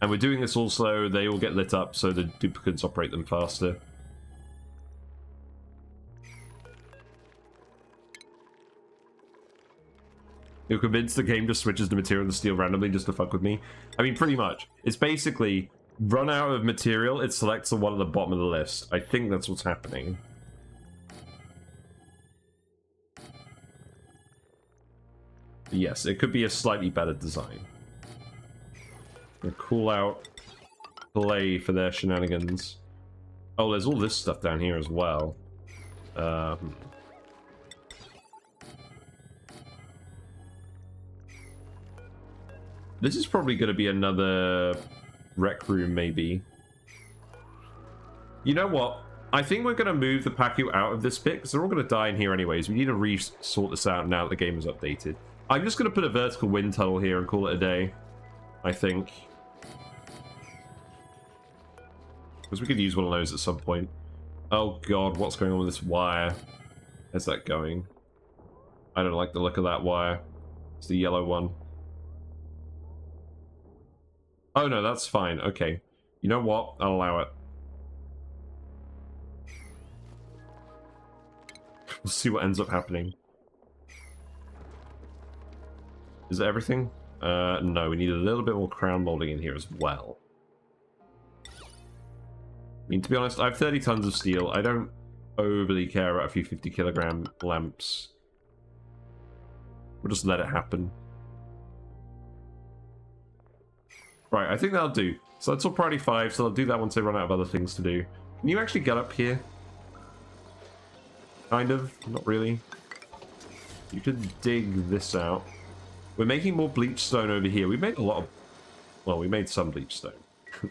And we're doing this also, they all get lit up so the duplicates operate them faster. You're convinced the game just switches the material to steel randomly just to fuck with me? I mean, pretty much. It's basically, run out of material, it selects the one at the bottom of the list. I think that's what's happening. Yes, it could be a slightly better design. Gonna call out Play for their shenanigans. Oh, there's all this stuff down here as well. This is probably going to be another rec room, maybe. You know what? I think we're going to move the Pacu out of this bit, because they're all going to die in here anyways. We need to re-sort this out now that the game is updated. I'm just going to put a vertical wind tunnel here and call it a day, I think. Because we could use one of those at some point. Oh god, what's going on with this wire? How's that going? I don't like the look of that wire. It's the yellow one. Oh no, that's fine. Okay. You know what? I'll allow it. We'll see what ends up happening. Is that everything? No, we need a little bit more crown molding in here as well. I mean, to be honest, I have 30 tons of steel. I don't overly care about a few 50-kilogram lamps. We'll just let it happen. Right, I think that'll do. So that's all priority 5, so I'll do that once they run out of other things to do. Can you actually get up here? Kind of, not really. You could dig this out. We're making more bleach stone over here. We made a lot of... Well, we made some bleach stone.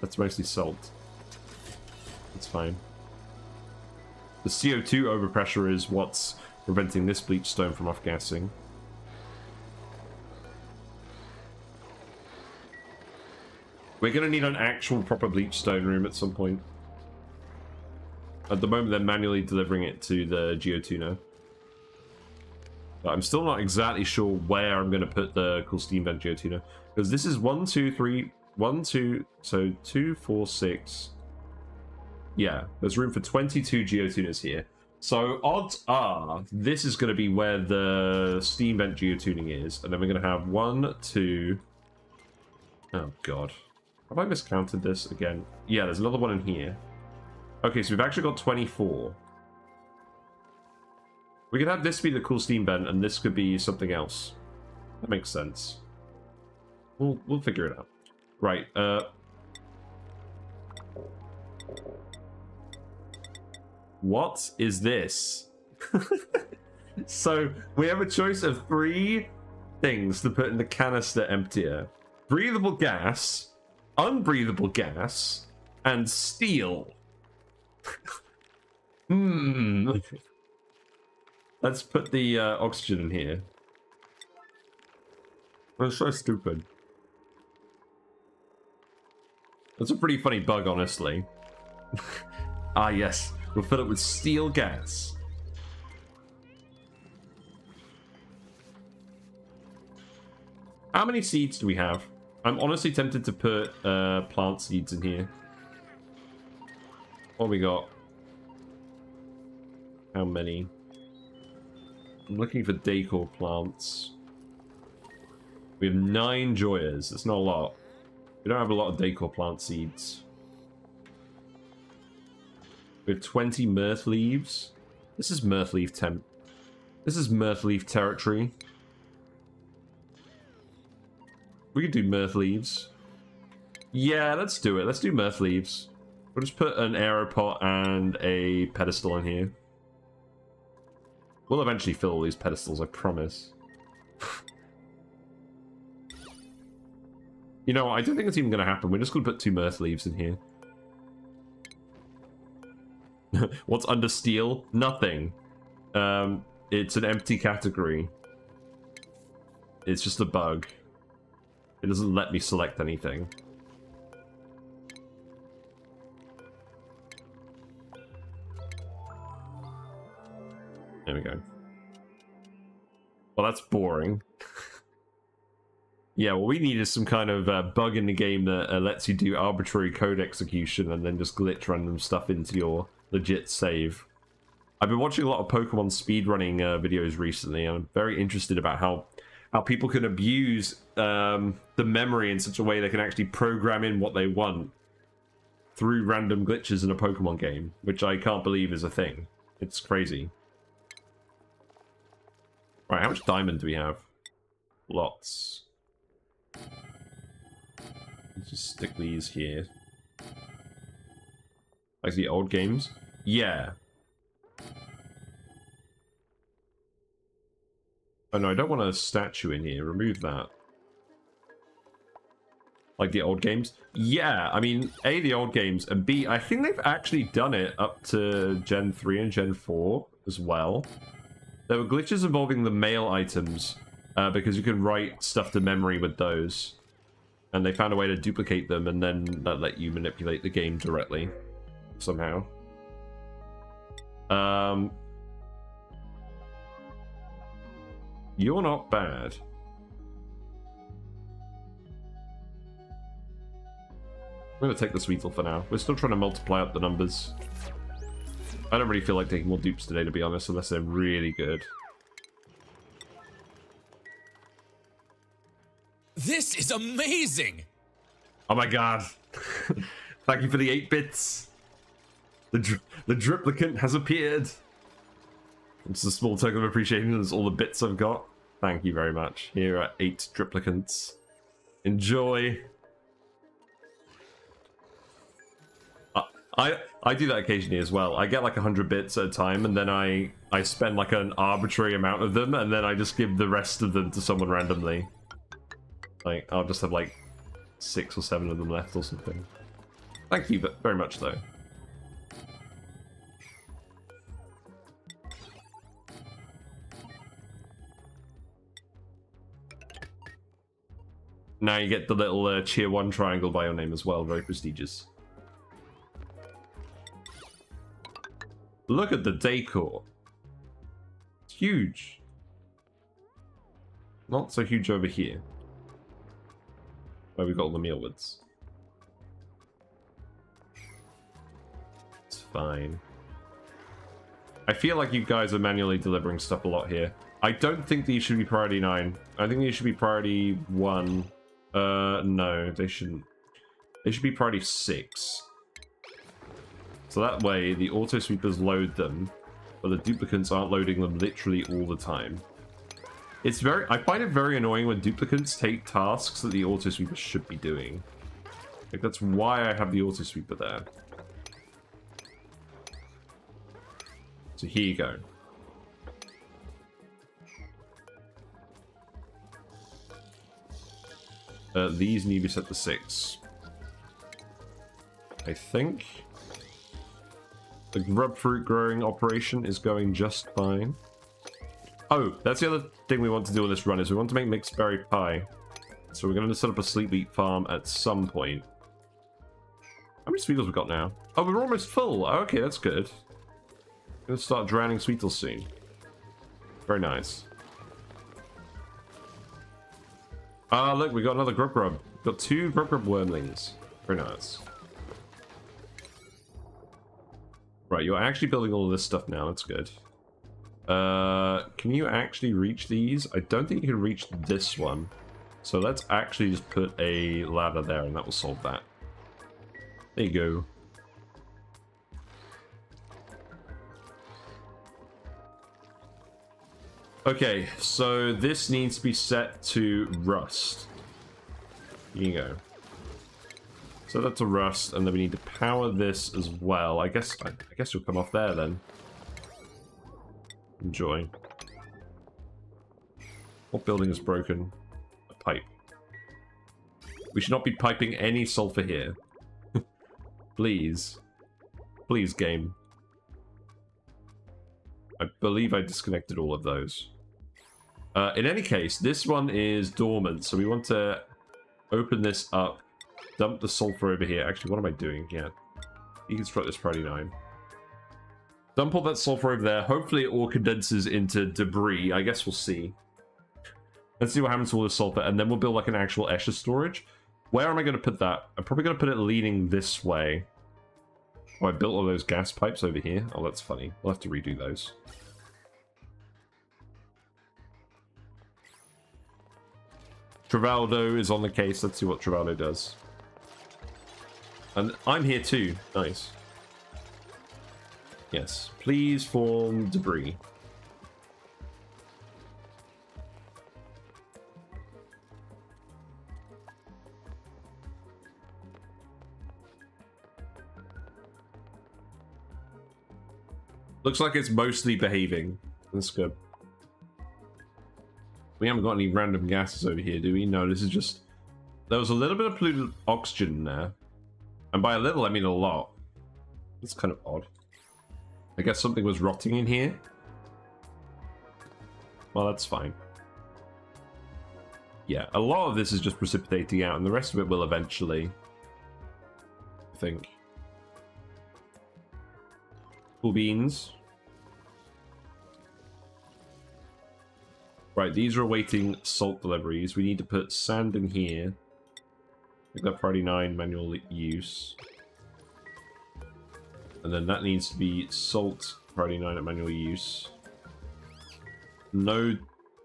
That's mostly salt. It's fine. The CO2 overpressure is what's preventing this bleach stone from off-gassing. We're going to need an actual proper bleach stone room at some point. At the moment, they're manually delivering it to the Geotuner. But I'm still not exactly sure where I'm going to put the cool steam vent Geotuner. Because this is 1, 2, 3... 1, 2... So 2, 4, 6... Yeah, there's room for 22 Geotuners here. So odds are this is going to be where the steam vent Geotuning is. And then we're going to have 1, 2... Oh, God. Have I miscounted this again? Yeah, there's another one in here. Okay, so we've actually got 24. We could have this be the cool steam vent, and this could be something else. That makes sense. We'll figure it out. Right, what is this? So, we have a choice of 3 things to put in the canister emptier. Breathable gas, unbreathable gas, and steel. Let's put the oxygen in here. That's so stupid. That's a pretty funny bug, honestly. Ah, yes. We'll fill it with steel gas. How many seeds do we have? I'm honestly tempted to put plant seeds in here. What we got? How many? I'm looking for decor plants. We have 9 joyas. That's not a lot. We don't have a lot of decor plant seeds. We have 20 mirth leaves. This is mirth leaf This is mirth leaf territory. We could do mirth leaves. Yeah, let's do it. Let's do mirth leaves. We'll just put an aeropod and a pedestal in here. We'll eventually fill all these pedestals, I promise. You know, I don't think it's even going to happen. We're just going to put 2 mirth leaves in here. What's under steel? Nothing. It's an empty category. It's just a bug. It doesn't let me select anything. There we go. Well, that's boring. Yeah, what we need is some kind of bug in the game that lets you do arbitrary code execution and then just glitch random stuff into your legit save. I've been watching a lot of Pokemon speedrunning videos recently, and I'm very interested about how people can abuse the memory in such a way they can actually program in what they want through random glitches in a Pokemon game, which I can't believe is a thing. It's crazy. Right, how much diamond do we have? Lots. Let's just stick these here. Like the old games? Yeah. Oh no, I don't want a statue in here. Remove that. Like the old games? Yeah, I mean, A, the old games, and B, I think they've actually done it up to Gen 3 and Gen 4 as well. There were glitches involving the mail items, because you can write stuff to memory with those. And they found a way to duplicate them and then let you manipulate the game directly. Somehow. You're not bad. I'm going to take the Sweetle for now. We're still trying to multiply up the numbers. I don't really feel like taking more dupes today, to be honest, unless they're really good. This is amazing! Oh my god. Thank you for the 8 bits. The Driplicant has appeared. It's a small token of appreciation. That's all the bits I've got. Thank you very much. Here are 8 Driplicants. Enjoy. I do that occasionally as well. I get like 100 bits at a time, and then I spend like an arbitrary amount of them, and then I just give the rest of them to someone randomly. Like, I'll just have like 6 or 7 of them left or something. Thank you very much, though. Now you get the little Tier 1 triangle by your name as well. Very prestigious. Look at the decor. It's huge. Not so huge over here. Where we got all the mealwoods. It's fine. I feel like you guys are manually delivering stuff a lot here. I don't think these should be priority 9. I think these should be priority 1. No, they shouldn't. They should be priority 6. So that way, the auto sweepers load them, but the duplicates aren't loading them literally all the time. It's I find it very annoying when duplicates take tasks that the auto sweeper should be doing. Like, that's why I have the auto sweeper there. So here you go. These need to be set to 6. I think. The grub fruit growing operation is going just fine. Oh, that's the other thing we want to do on this run, is we want to make mixed berry pie. So we're going to set up a sleep wheat farm at some point. How many sweetles we got now? Oh, we're almost full. Oh, okay, that's good. We're going to start drowning sweetles soon. Very nice. Ah, look, we got another grub. We've got 2 grub wormlings. Very nice. Right, you're actually building all of this stuff now. That's good. Can you actually reach these? I don't think you can reach this one. So let's actually just put a ladder there and that will solve that. There you go. Okay, so this needs to be set to rust. Here you go. So that's a rust, and then we need to power this as well. I guess you'll come off there then. Enjoy. What building is broken? A pipe. We should not be piping any sulfur here. Please. Please, game. I believe I disconnected all of those. In any case, this one is dormant, so we want to open this up, dump the sulfur over here. Actually, what am I doing? Yeah. Deconstruct this priority 9. Dump all that sulfur over there. Hopefully it all condenses into debris. I guess we'll see. Let's see what happens to all this sulfur, and then we'll build like an actual Escher storage. Where am I going to put that? I'm probably going to put it leaning this way. Oh, I built all those gas pipes over here. Oh, that's funny. We'll have to redo those. Travaldo is on the case. Let's see what Travaldo does. And I'm here too. Nice. Yes. Please form debris. Looks like it's mostly behaving. That's good. We haven't got any random gases over here, do we? No, this is just... There was a little bit of polluted oxygen in there. And by a little, I mean a lot. It's kind of odd. I guess something was rotting in here. Well, that's fine. Yeah, a lot of this is just precipitating out, and the rest of it will eventually. I think. Cool beans. Right, these are awaiting salt deliveries. We need to put sand in here. Make that priority 9 manual use. And then that needs to be salt priority 9 at manual use. No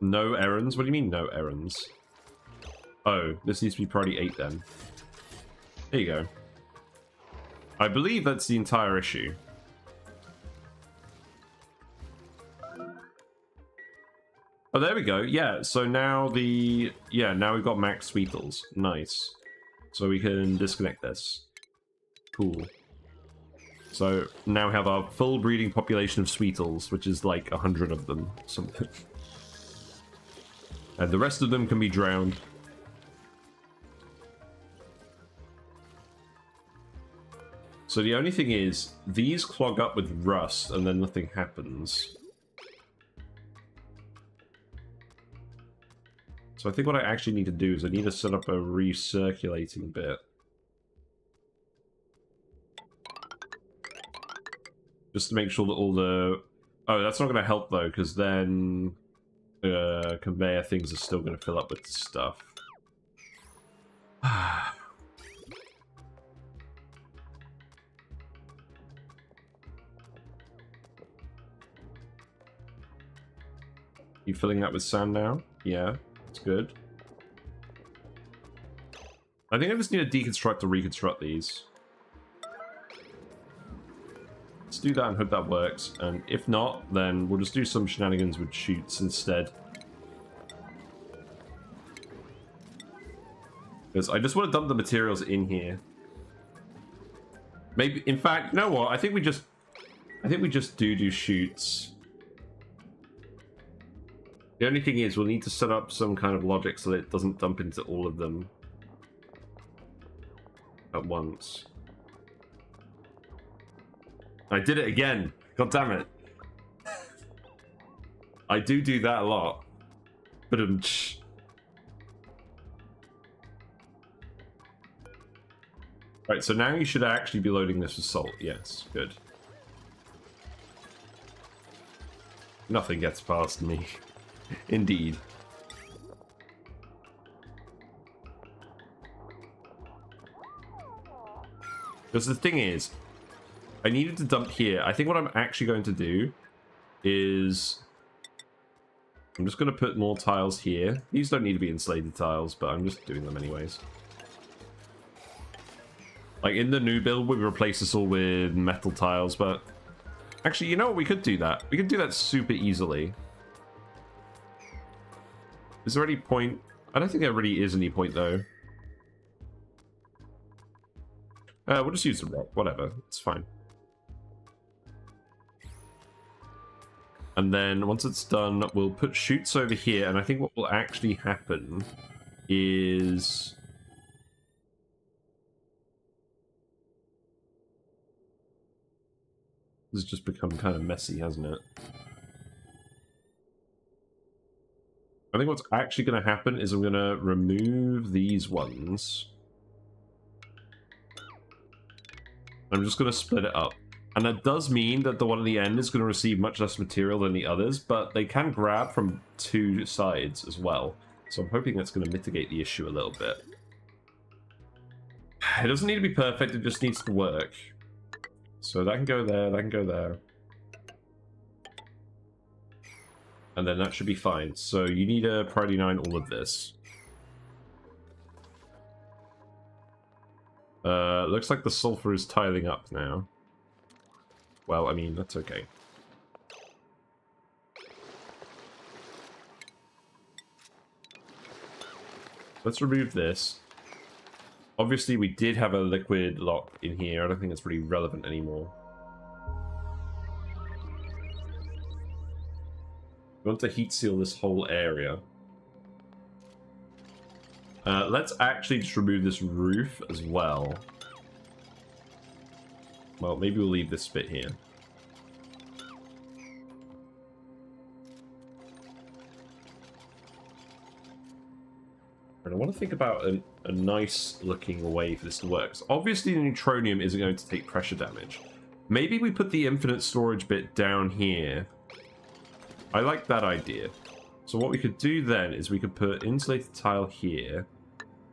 errands? What do you mean no errands? Oh, this needs to be priority 8 then. There you go. I believe that's the entire issue. Oh, there we go. Yeah, so now now we've got max sweetles. Nice. So we can disconnect this. Cool. So now we have our full breeding population of sweetles, which is like 100 of them. Something. And the rest of them can be drowned. So the only thing is, these clog up with rust and then nothing happens. So I think what I actually need to do is I need to set up a recirculating bit. Just to make sure that all the... Oh, that's not going to help though, because then conveyor things are still going to fill up with stuff. You filling that with sand now? Yeah. Good. I think I just need to deconstruct to reconstruct these. Let's do that and hope that works. And if not, then we'll just do some shenanigans with chutes instead. Because I just want to dump the materials in here. Maybe, in fact, you know what? I think we just do chutes. The only thing is we'll need to set up some kind of logic so that it doesn't dump into all of them at once. I did it again. God damn it. I do that a lot. But right, so now you should actually be loading this with salt. Yes, good. Nothing gets past me. Indeed. Because the thing is, I needed to dump here. I think what I'm actually going to do is I'm just going to put more tiles here. These don't need to be insulated tiles, but I'm just doing them anyways. Like in the new build, we replace this all with metal tiles, but actually, you know what? We could do that. We could do that super easily. Is there any point? I don't think there really is any point, though. We'll just use the rock. Whatever. It's fine. And then once it's done, we'll put chutes over here. And I think what will actually happen is... This has just become kind of messy, hasn't it? I think what's actually going to happen is I'm going to remove these ones. I'm just going to split it up. And that does mean that the one at the end is going to receive much less material than the others, but they can grab from two sides as well. So I'm hoping that's going to mitigate the issue a little bit. It doesn't need to be perfect, it just needs to work. So that can go there, that can go there. And then that should be fine. So you need a priority 9 all of this. Looks like the sulfur is tiling up now. Well, I mean, that's okay. Let's remove this. Obviously, we did have a liquid lock in here. I don't think it's really relevant anymore. We want to heat seal this whole area. Let's actually just remove this roof as well. Well, maybe we'll leave this bit here. And I want to think about a nice looking way for this to work. So obviously the neutronium isn't going to take pressure damage. Maybe we put the infinite storage bit down here. I like that idea. So what we could do then is we could put insulated tile here.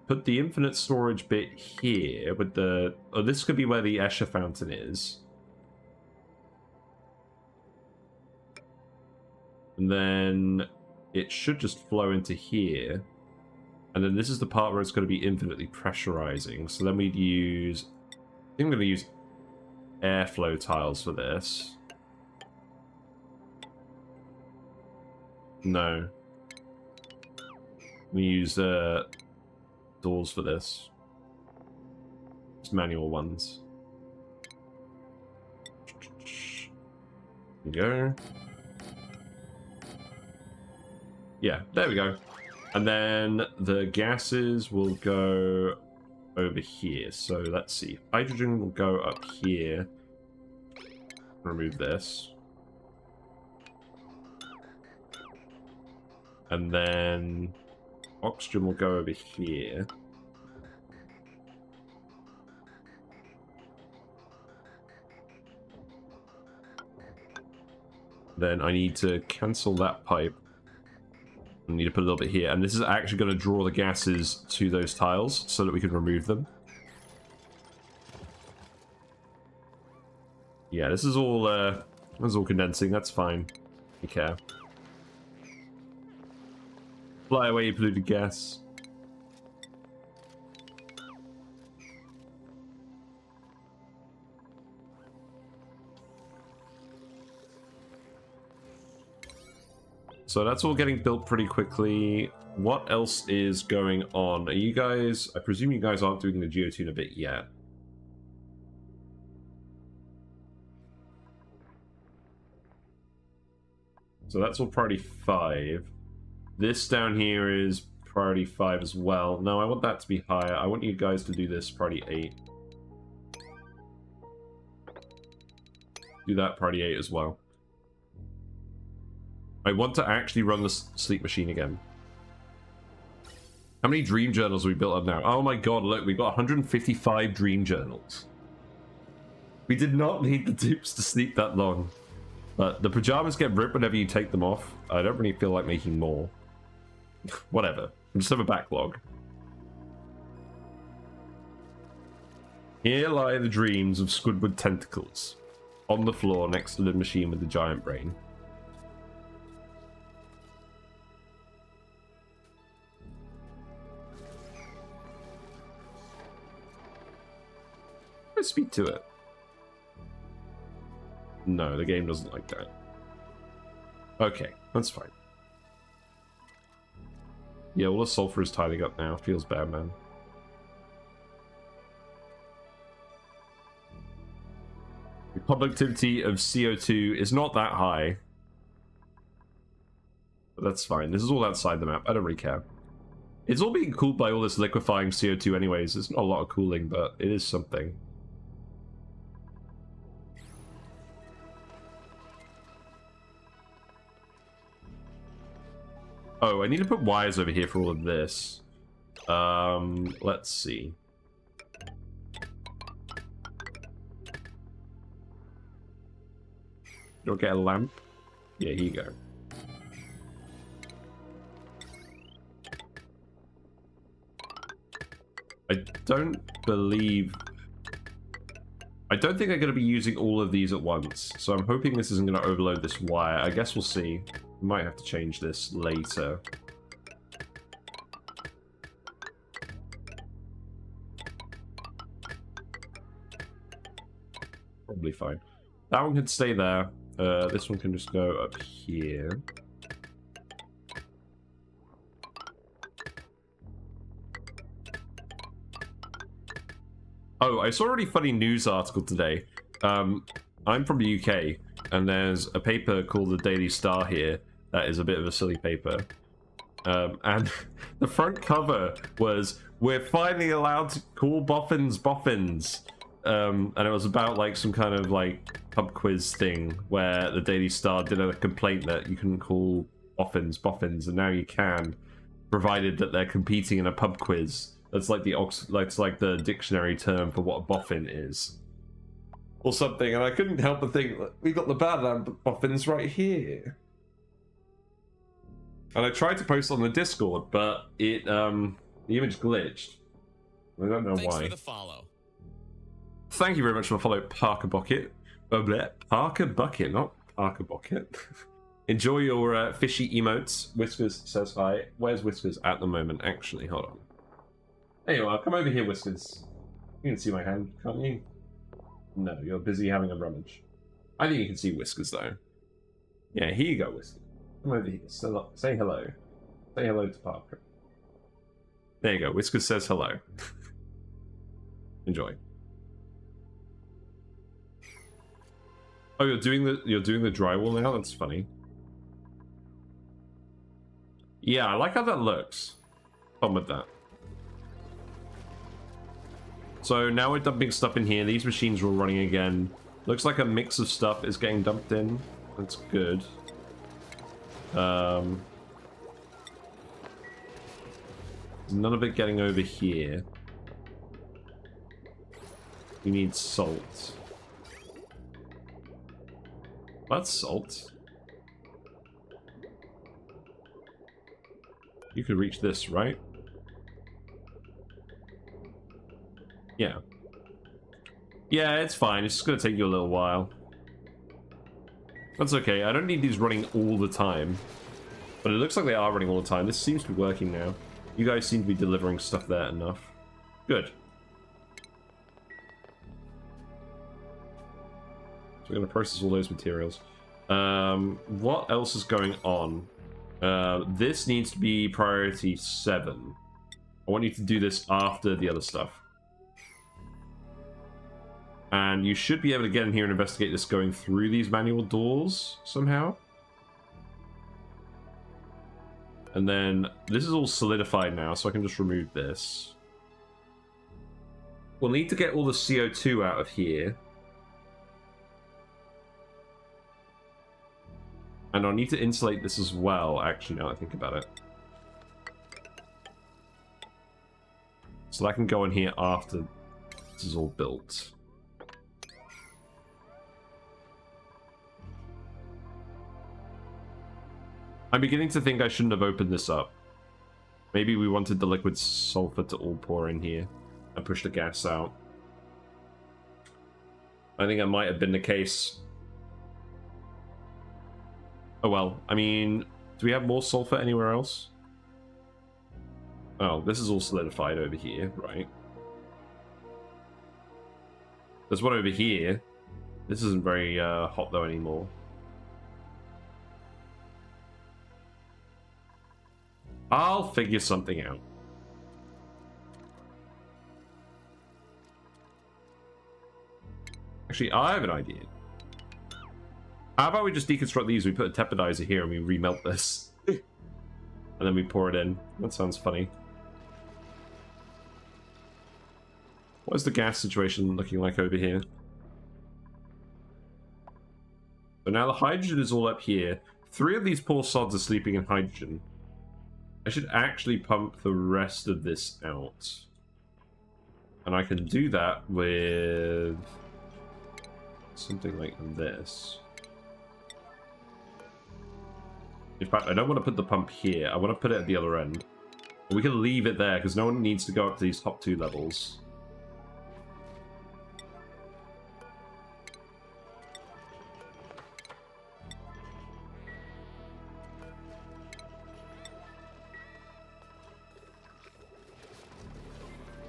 Put the infinite storage bit here with the... Oh, this could be where the Escher fountain is. And then it should just flow into here. And then this is the part where it's going to be infinitely pressurizing. So then we'd use... I think I'm going to use airflow tiles for this. No. We use doors for this. Just manual ones. There we go. Yeah, there we go. And then the gases will go over here. So let's see. Hydrogen will go up here. Remove this. And then oxygen will go over here. Then I need to cancel that pipe. I need to put a little bit here. And this is actually going to draw the gases to those tiles so that we can remove them. Yeah, this is all condensing. That's fine. Okay. Fly away, you polluted gas. So that's all getting built pretty quickly. What else is going on? Are you guys... I presume you guys aren't doing the Geotuner bit yet. So that's all priority 5. This down here is priority 5 as well. No, I want that to be higher. I want you guys to do this priority 8. Do that priority 8 as well. I want to actually run the sleep machine again. How many dream journals have we built up now? Oh my god, look, we've got 155 dream journals. We did not need the dupes to sleep that long. But the pajamas get ripped whenever you take them off. I don't really feel like making more. Whatever. We just have a backlog. Here lie the dreams of Squidward tentacles. On the floor next to the machine with the giant brain. Let's speak to it. No, the game doesn't like that. Okay, that's fine. Yeah, all the sulfur is tidying up now. Feels bad, man. The conductivity of CO2 is not that high. But that's fine. This is all outside the map. I don't really care. It's all being cooled by all this liquefying CO2 anyways. There's not a lot of cooling, but it is something. Oh, I need to put wires over here for all of this. Let's see. You'll get a lamp. Yeah, here you go. I don't think I'm going to be using all of these at once, so I'm hoping this isn't going to overload this wire. I guess we'll see. We might have to change this later. Probably fine. That one can stay there. This one can just go up here. Oh, I saw a really funny news article today. I'm from the UK, and there's a paper called the Daily Star here that is a bit of a silly paper. And the front cover was, "We're finally allowed to call boffins boffins." And it was about like some kind of like pub quiz thing where the Daily Star did a complaint that you couldn't call boffins boffins, and now you can, provided that they're competing in a pub quiz. That's like the dictionary term for what a boffin is, or something. And I couldn't help but think, we got the Badlands Boffins right here. And I tried to post on the Discord, but it the image glitched. I don't know why. Thanks for the follow. Thank you very much for the follow, Parker Bucket. Parker Bucket, not Parker Bucket. Enjoy your fishy emotes. Whiskers says hi. Where's Whiskers at the moment? Actually, hold on. There you are. Come over here, Whiskers. You can see my hand, can't you? No, you're busy having a rummage. I think you can see Whiskers, though. Yeah, here you go, Whiskers. Come over here. Say hello. Say hello to Parker. There you go. Whiskers says hello. Enjoy. Oh, you're doing the drywall now? That's funny. Yeah, I like how that looks. Fun with that. So now we're dumping stuff in here. These machines are all running again. Looks like a mix of stuff is getting dumped in. That's good. There's none of it getting over here. We need salt. That's salt. You could reach this, right? Yeah. Yeah, it's fine. It's just gonna take you a little while. That's okay. I don't need these running all the time. But it looks like they are running all the time. This seems to be working now. You guys seem to be delivering stuff there enough. Good. So we're gonna process all those materials. What else is going on? This needs to be priority 7. I want you to do this after the other stuff. And you should be able to get in here and investigate this going through these manual doors somehow. And then this is all solidified now, so I can just remove this. We'll need to get all the CO2 out of here. And I'll need to insulate this as well, actually, now that I think about it. So that can go in here after this is all built. I'm beginning to think I shouldn't have opened this up. Maybe we wanted the liquid sulfur to all pour in here and push the gas out. I think that might have been the case. Oh well, I mean, do we have more sulfur anywhere else? Oh, this is all solidified over here, right? There's one over here. This isn't very hot though anymore. I'll figure something out. Actually, I have an idea. How about we just deconstruct these, we put a tepidizer here and we remelt this. And then we pour it in. That sounds funny. What is the gas situation looking like over here? So now the hydrogen is all up here. 3 of these poor sods are sleeping in hydrogen. I should actually pump the rest of this out. And I can do that with something like this. In fact, I don't want to put the pump here. I want to put it at the other end. But we can leave it there because no one needs to go up to these top 2 levels.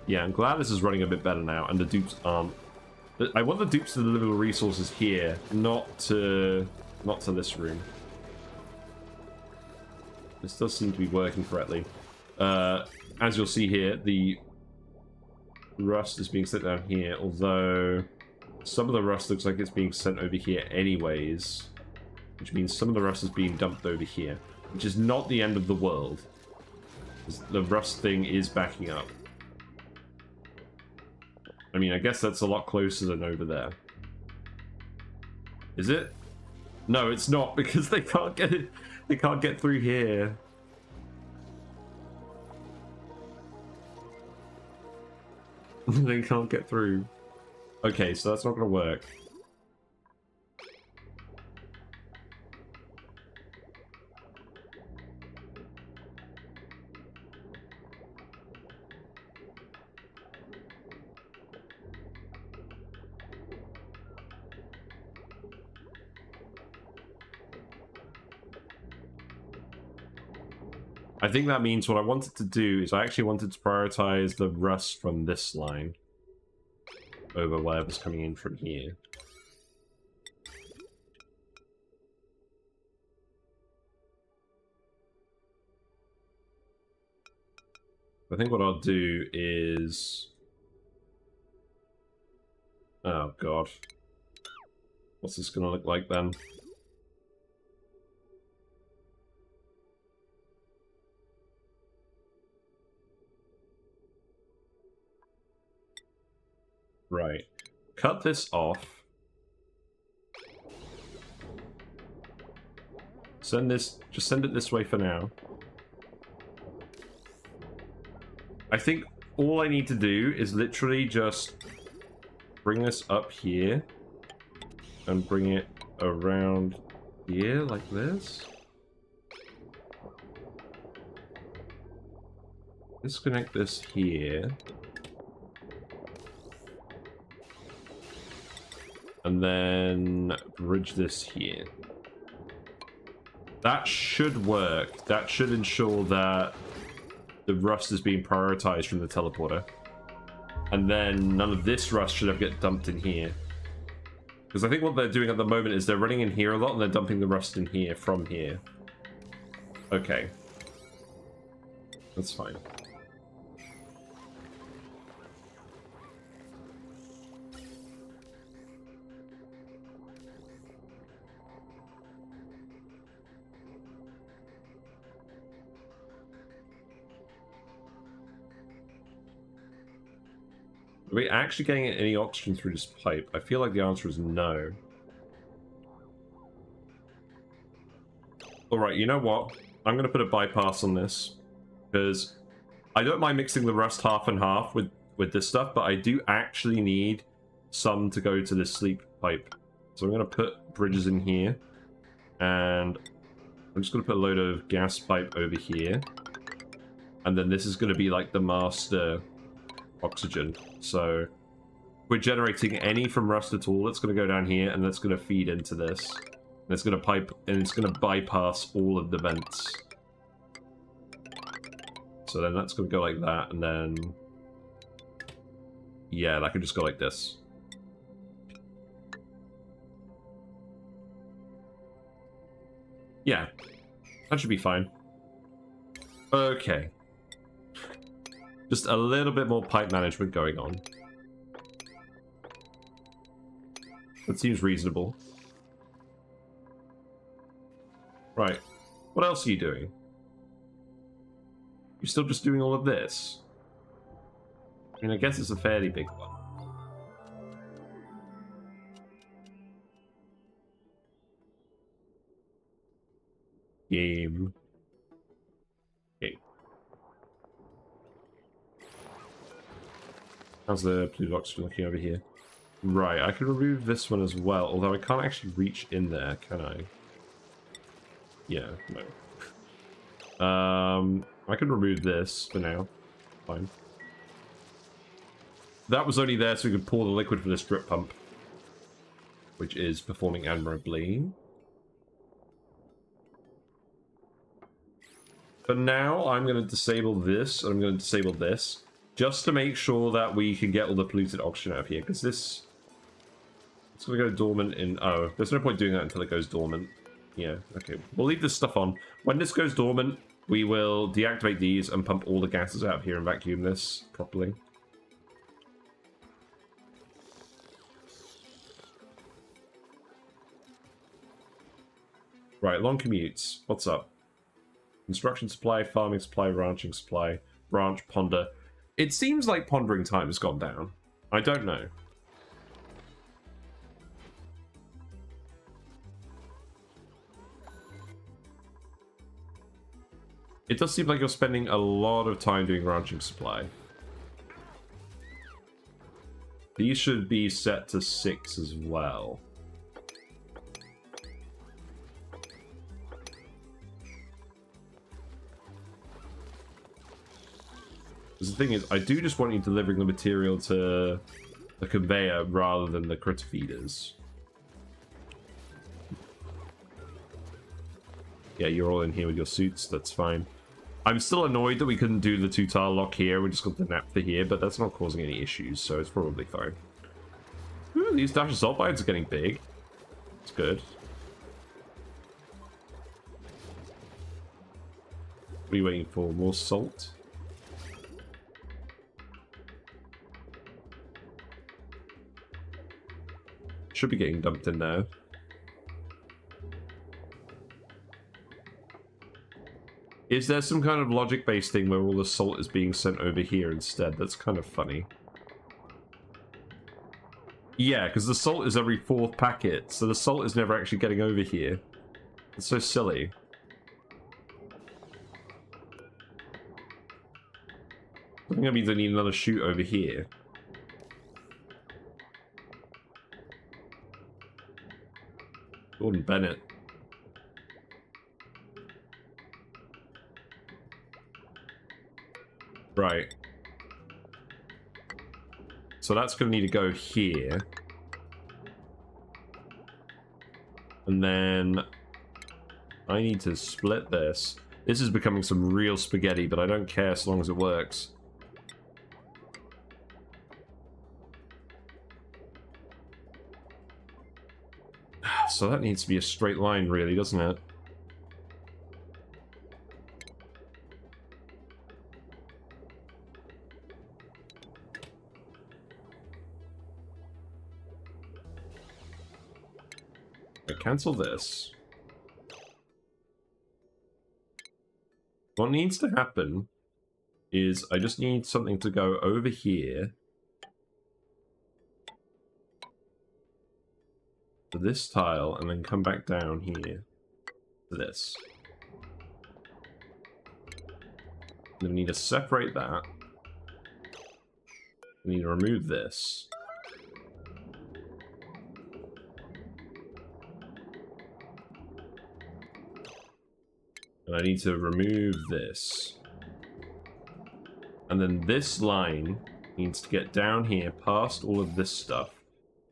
Yeah, I'm glad this is running a bit better now, and the dupes aren't. I want the dupes to deliver the resources here, not to this room. This does seem to be working correctly. As you'll see here, the rust is being sent down here, although some of the rust looks like it's being sent over here anyways, which means some of the rust is being dumped over here, which is not the end of the world. The rust thing is backing up. I mean, I guess that's a lot closer than over there. Is it? No, it's not, because they can't get it. They can't get through here. They can't get through. Okay, so that's not going to work. I think that means what I wanted to do is I actually wanted to prioritize the rust from this line over whatever's coming in from here. I think what I'll do is... Oh god. What's this gonna look like then? Right. Cut this off. Send this, just send it this way for now. I think all I need to do is literally just bring this up here and bring it around here like this. Disconnect this here. And then bridge this here. That should work. That should ensure that the rust is being prioritized from the teleporter. And then none of this rust should ever get dumped in here. Because I think what they're doing at the moment is they're running in here a lot and they're dumping the rust in here from here. Okay. That's fine. Are we actually getting any oxygen through this pipe? I feel like the answer is no. Alright, you know what? I'm going to put a bypass on this. Because I don't mind mixing the rust half and half with this stuff, but I do actually need some to go to this sleep pipe. So I'm going to put bridges in here. And I'm just going to put a load of gas pipe over here. And then this is going to be like the master oxygen. So if we're generating any from rust at all, it's going to go down here and that's going to feed into this. And it's going to pipe and it's going to bypass all of the vents. So then that's going to go like that, and then yeah, that could just go like this. Yeah, that should be fine. Okay. Just a little bit more pipe management going on. That seems reasonable. Right. What else are you doing? You're still just doing all of this? I mean, I guess it's a fairly big one. Game. Okay. How's the blue oxygen looking over here? Right, I can remove this one as well, although I can't actually reach in there, can I? Yeah, no. I can remove this for now. Fine. That was only there so we could pour the liquid for this drip pump, which is performing admirably. For now, I'm going to disable this, and I'm going to disable this, just to make sure that we can get all the polluted oxygen out of here, because this... It's going to go dormant in... Oh, there's no point doing that until it goes dormant. Yeah, okay. We'll leave this stuff on. When this goes dormant, we will deactivate these and pump all the gases out here and vacuum this properly. Right, long commutes. What's up? Construction supply, farming supply, ranching supply, branch, ponder. It seems like pondering time has gone down. I don't know. It does seem like you're spending a lot of time doing ranching supply. These should be set to 6 as well. Because the thing is, I do just want you delivering the material to the conveyor rather than the critter feeders. Yeah, you're all in here with your suits, that's fine. I'm still annoyed that we couldn't do the 2-tile lock here, we just got the naphtha here, but that's not causing any issues, so it's probably fine. Ooh, these dash sulfides are getting big. It's good. What are you waiting for? More salt? Should be getting dumped in now. Is there some kind of logic-based thing where all the salt is being sent over here instead? That's kind of funny. Yeah, because the salt is every 4th packet, so the salt is never actually getting over here. It's so silly. I think that means I need another chute over here. Gordon Bennett. Right. So that's going to need to go here. And then I need to split this. This is becoming some real spaghetti, but I don't care as long as it works. So that needs to be a straight line, really, doesn't it? I cancel this. What needs to happen is I just need something to go over here to this tile and then come back down here to this. Then we need to separate that. We need to remove this. And I need to remove this. And then this line needs to get down here past all of this stuff.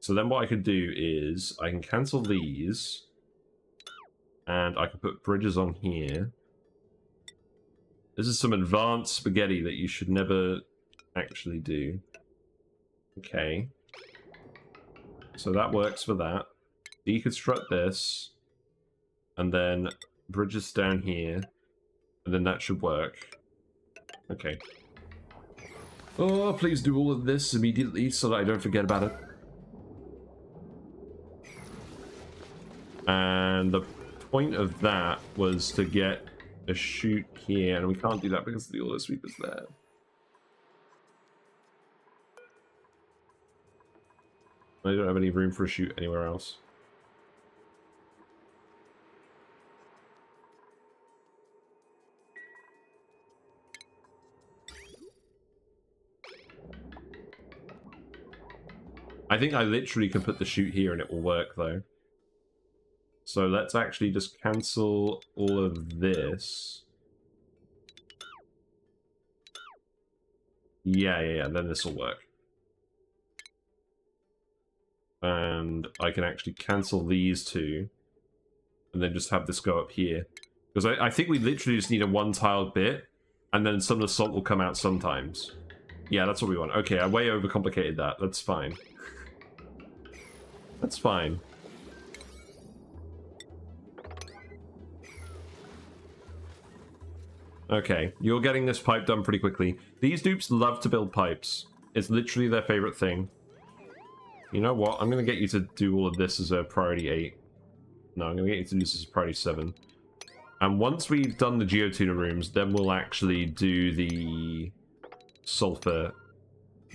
So then what I could do is I can cancel these. And I can put bridges on here. This is some advanced spaghetti that you should never actually do. Okay. So that works for that. Deconstruct this. And then bridges down here. And then that should work. Okay. Oh, please do all of this immediately so that I don't forget about it. And the point of that was to get a chute here, and we can't do that because the auto sweep is there. I don't have any room for a chute anywhere else. I think I literally can put the chute here and it will work though. So let's actually just cancel all of this. Yeah, then this will work. And I can actually cancel these two. And then just have this go up here. Because I think we literally just need a one-tiled bit. And then some of the salt will come out sometimes. Yeah, that's what we want. Okay, I way overcomplicated that. That's fine. That's fine. Okay, you're getting this pipe done pretty quickly. These dupes love to build pipes. It's literally their favorite thing. You know what? I'm going to get you to do all of this as a priority 8. No, I'm going to get you to do this as a priority 7. And once we've done the Geotuner rooms, then we'll actually do the sulfur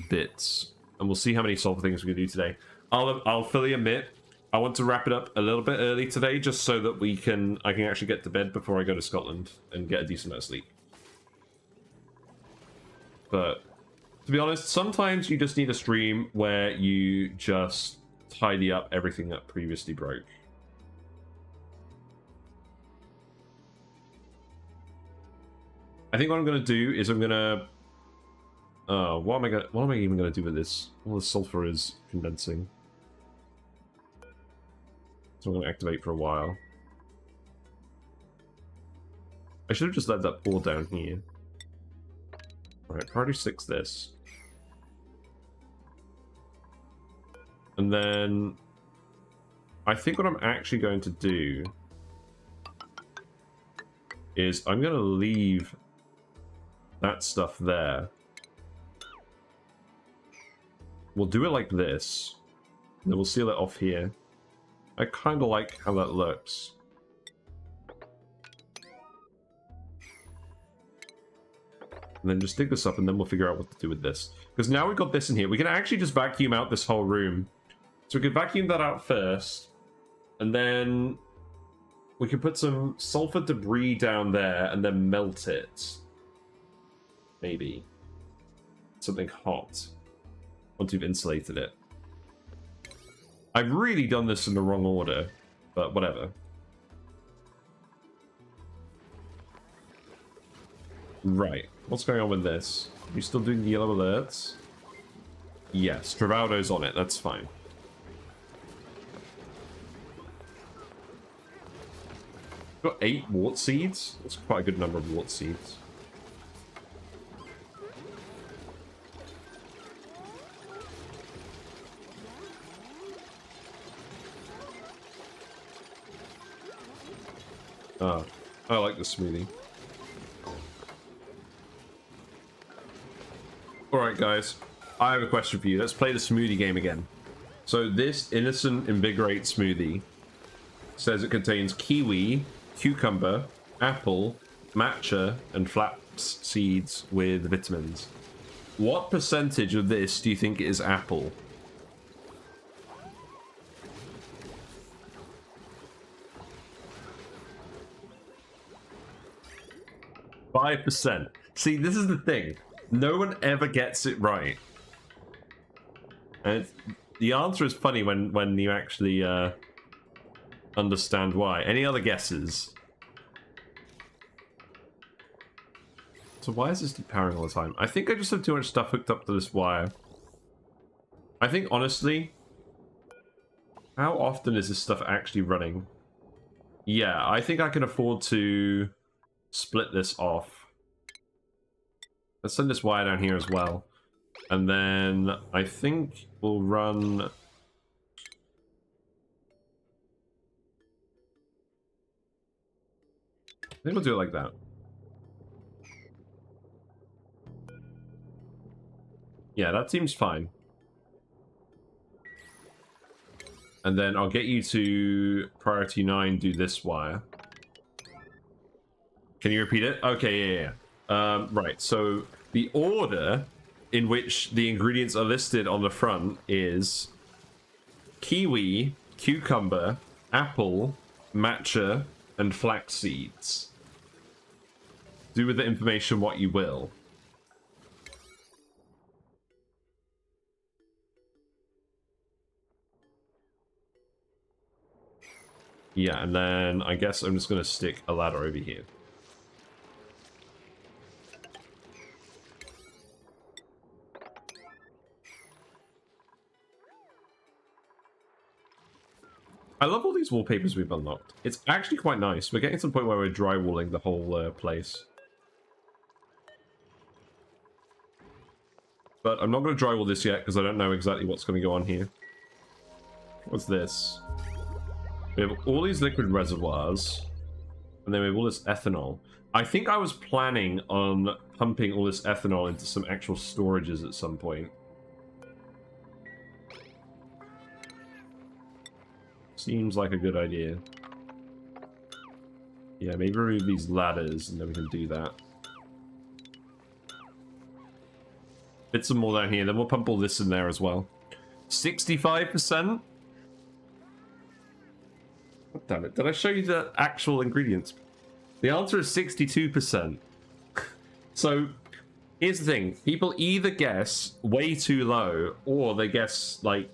bits. And we'll see how many sulfur things we can do today. I'll fully admit, I want to wrap it up a little bit early today, just so that I can actually get to bed before I go to Scotland and get a decent amount of sleep. But to be honest, sometimes you just need a stream where you just tidy up everything that previously broke. I think what I'm gonna do is I'm gonna what am I even gonna do with this? All the sulfur is condensing. So I'm going to activate for a while. I should have just let that pour down here. Alright, priority 6 this. And then I think what I'm actually going to do is I'm going to leave that stuff there. We'll do it like this. And then we'll seal it off here. I kind of like how that looks. And then just dig this up and then we'll figure out what to do with this. Because now we've got this in here. We can actually just vacuum out this whole room. So we can vacuum that out first. And then we can put some sulfur debris down there and then melt it. Maybe. Something hot. Once you've insulated it. I've really done this in the wrong order, but whatever. Right. What's going on with this? Are you still doing the yellow alerts? Yes, Travaudo's on it. That's fine. Got 8 wart seeds. That's quite a good number of wart seeds. Oh, I like the smoothie. Alright guys, I have a question for you. Let's play the smoothie game again. So this Innocent Invigorate smoothie says it contains kiwi, cucumber, apple, matcha, and flax seeds with vitamins. What percentage of this do you think is apple? %. See, this is the thing. No one ever gets it right. And the answer is funny when you actually understand why. Any other guesses? So why is this depowering all the time? I think I just have too much stuff hooked up to this wire. I think, honestly, how often is this stuff actually running? Yeah, I think I can afford to split this off. Let's send this wire down here as well. And then I think we'll run... I think we'll do it like that. Yeah, that seems fine. And then I'll get you to priority 9, do this wire. Can you repeat it? Okay, yeah. Right, so the order in which the ingredients are listed on the front is kiwi, cucumber, apple, matcha, and flax seeds. Do with the information what you will. Yeah, and then I guess I'm just going to stick a ladder over here. I love all these wallpapers we've unlocked. It's actually quite nice. We're getting to the point where we're drywalling the whole place. But I'm not going to drywall this yet because I don't know exactly what's going to go on here. What's this? We have all these liquid reservoirs, and then we have all this ethanol. I think I was planning on pumping all this ethanol into some actual storages at some point. Seems like a good idea. Yeah, maybe remove these ladders, and then we can do that. Fit some more down here, then we'll pump all this in there as well. 65%? Damn it, did I show you the actual ingredients? The answer is 62%. So, here's the thing. People either guess way too low, or they guess, like,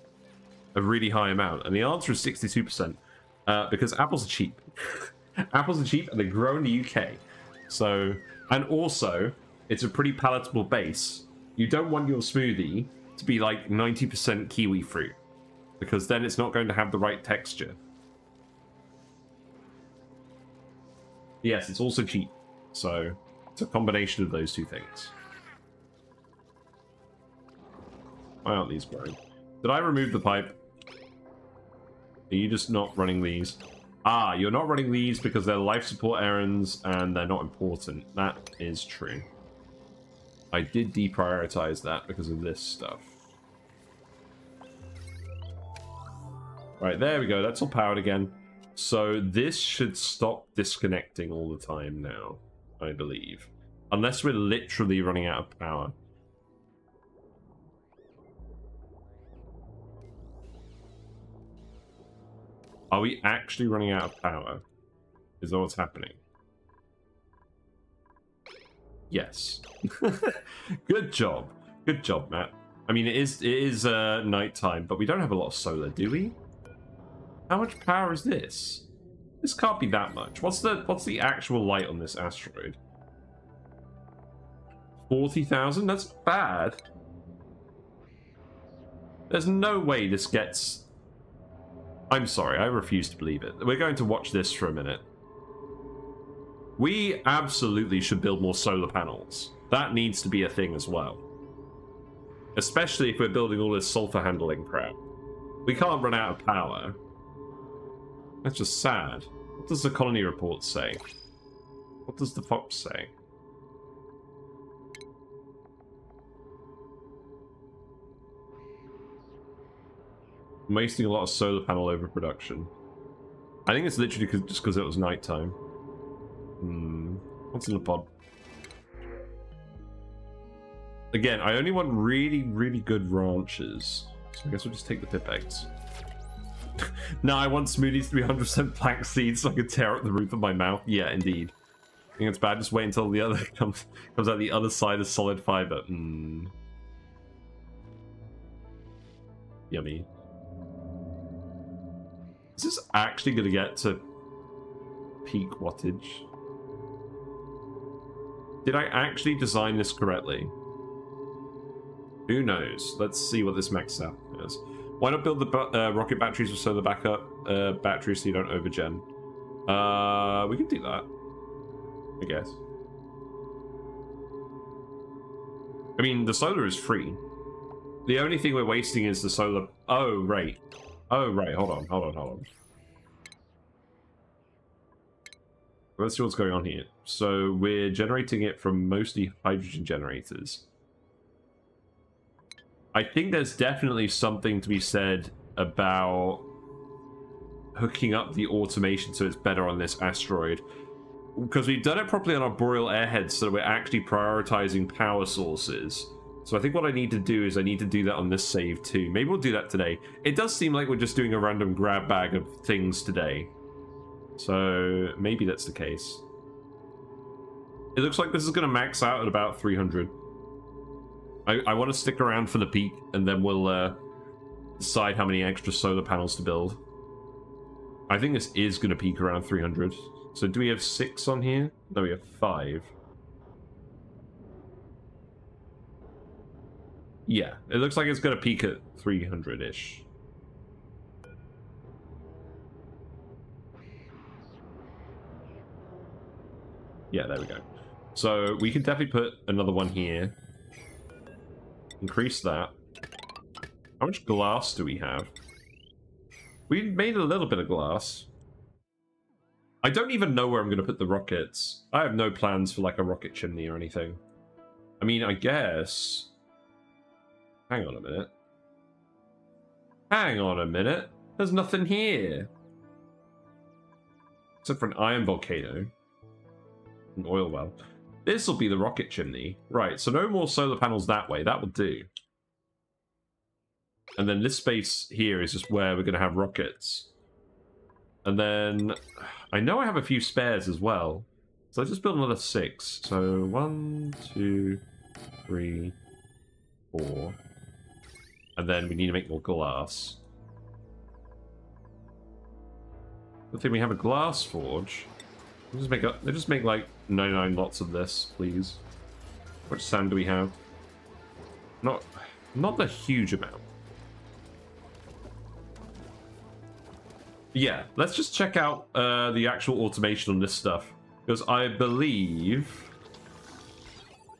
a really high amount. And the answer is 62%. Because apples are cheap. Apples are cheap, and they grow in the UK. So, and also, it's a pretty palatable base. You don't want your smoothie to be, like, 90% kiwi fruit. Because then it's not going to have the right texture. Yes, it's also cheap, so it's a combination of those two things. Why aren't these growing? Did I remove the pipe? Are you just not running these? Ah, you're not running these because they're life support errands and they're not important. That is true. I did deprioritize that because of this stuff. Right, there we go. That's all powered again. So this should stop disconnecting all the time now, I believe. Unless we're literally running out of power. Are we actually running out of power? Is that what's happening? Yes. Good job. Good job, Matt. I mean, it is nighttime, but we don't have a lot of solar, do we? How much power is this? This can't be that much. What's the actual light on this asteroid? 40,000? That's bad. There's no way this gets... I'm sorry, I refuse to believe it. We're going to watch this for a minute. We absolutely should build more solar panels. That needs to be a thing as well. Especially if we're building all this sulfur handling crap. We can't run out of power. That's just sad. What does the colony report say? What does the fox say? I'm wasting a lot of solar panel overproduction. I think it's literally just because it was nighttime. What's in the pod? Again, I only want really, really good ranches. So I guess we'll just take the pip eggs. No, I want smoothies to be 100% black seeds so I can tear up the roof of my mouth. Yeah, indeed. I think it's bad. Just wait until the other comes out the other side of solid fiber. Yummy. Is this actually going to get to peak wattage? Did I actually design this correctly? Who knows? Let's see what this maxes out as. Why not build the rocket batteries with solar backup batteries so you don't overgen? We can do that, I guess. I mean, the solar is free. The only thing we're wasting is the solar... Oh, right. Oh, right. Hold on. Let's see what's going on here. So we're generating it from mostly hydrogen generators. I think there's definitely something to be said about hooking up the automation so it's better on this asteroid. Because we've done it properly on Arboreal Airheads, so we're actually prioritizing power sources. So I think what I need to do is I need to do that on this save too. Maybe we'll do that today. It does seem like we're just doing a random grab bag of things today. So maybe that's the case. It looks like this is going to max out at about 300. I want to stick around for the peak, and then we'll decide how many extra solar panels to build. I think this is going to peak around 300. So do we have 6 on here? No, we have 5. Yeah, it looks like it's going to peak at 300-ish. Yeah, there we go. So we can definitely put another one here. Increase that. How much glass do we have? We made a little bit of glass. I don't even know where I'm going to put the rockets. I have no plans for like a rocket chimney or anything. I mean, I guess... Hang on a minute. Hang on a minute. There's nothing here. Except for an iron volcano. An oil well. This will be the rocket chimney. Right, so no more solar panels that way. That will do. And then this space here is just where we're going to have rockets. And then... I know I have a few spares as well. So I just built another 6. So 1, 2, 3, 4. And then we need to make more glass. Good thing we have a glass forge. Just make like 99 lots of this, please. How much sand do we have? Not a huge amount. Yeah, let's just check out the actual automation on this stuff. Because I believe...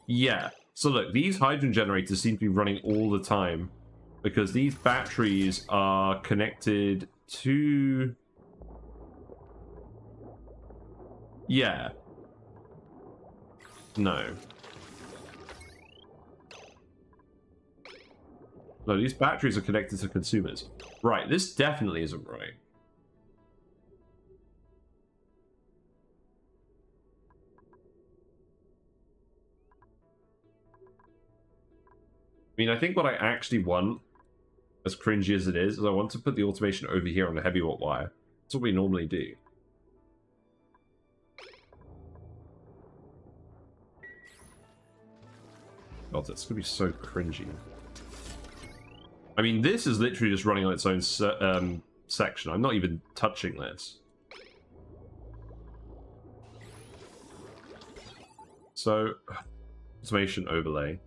Yeah. So look, these hydrogen generators seem to be running all the time. Because these batteries are connected to... Yeah. No. No, these batteries are connected to consumers. Right, this definitely isn't right. I mean, I think what I actually want, as cringy as it is I want to put the automation over here on the heavy watt wire. That's what we normally do. God, that's gonna be so cringy. I mean, this is literally just running on its own section. I'm not even touching this. So, automation overlay.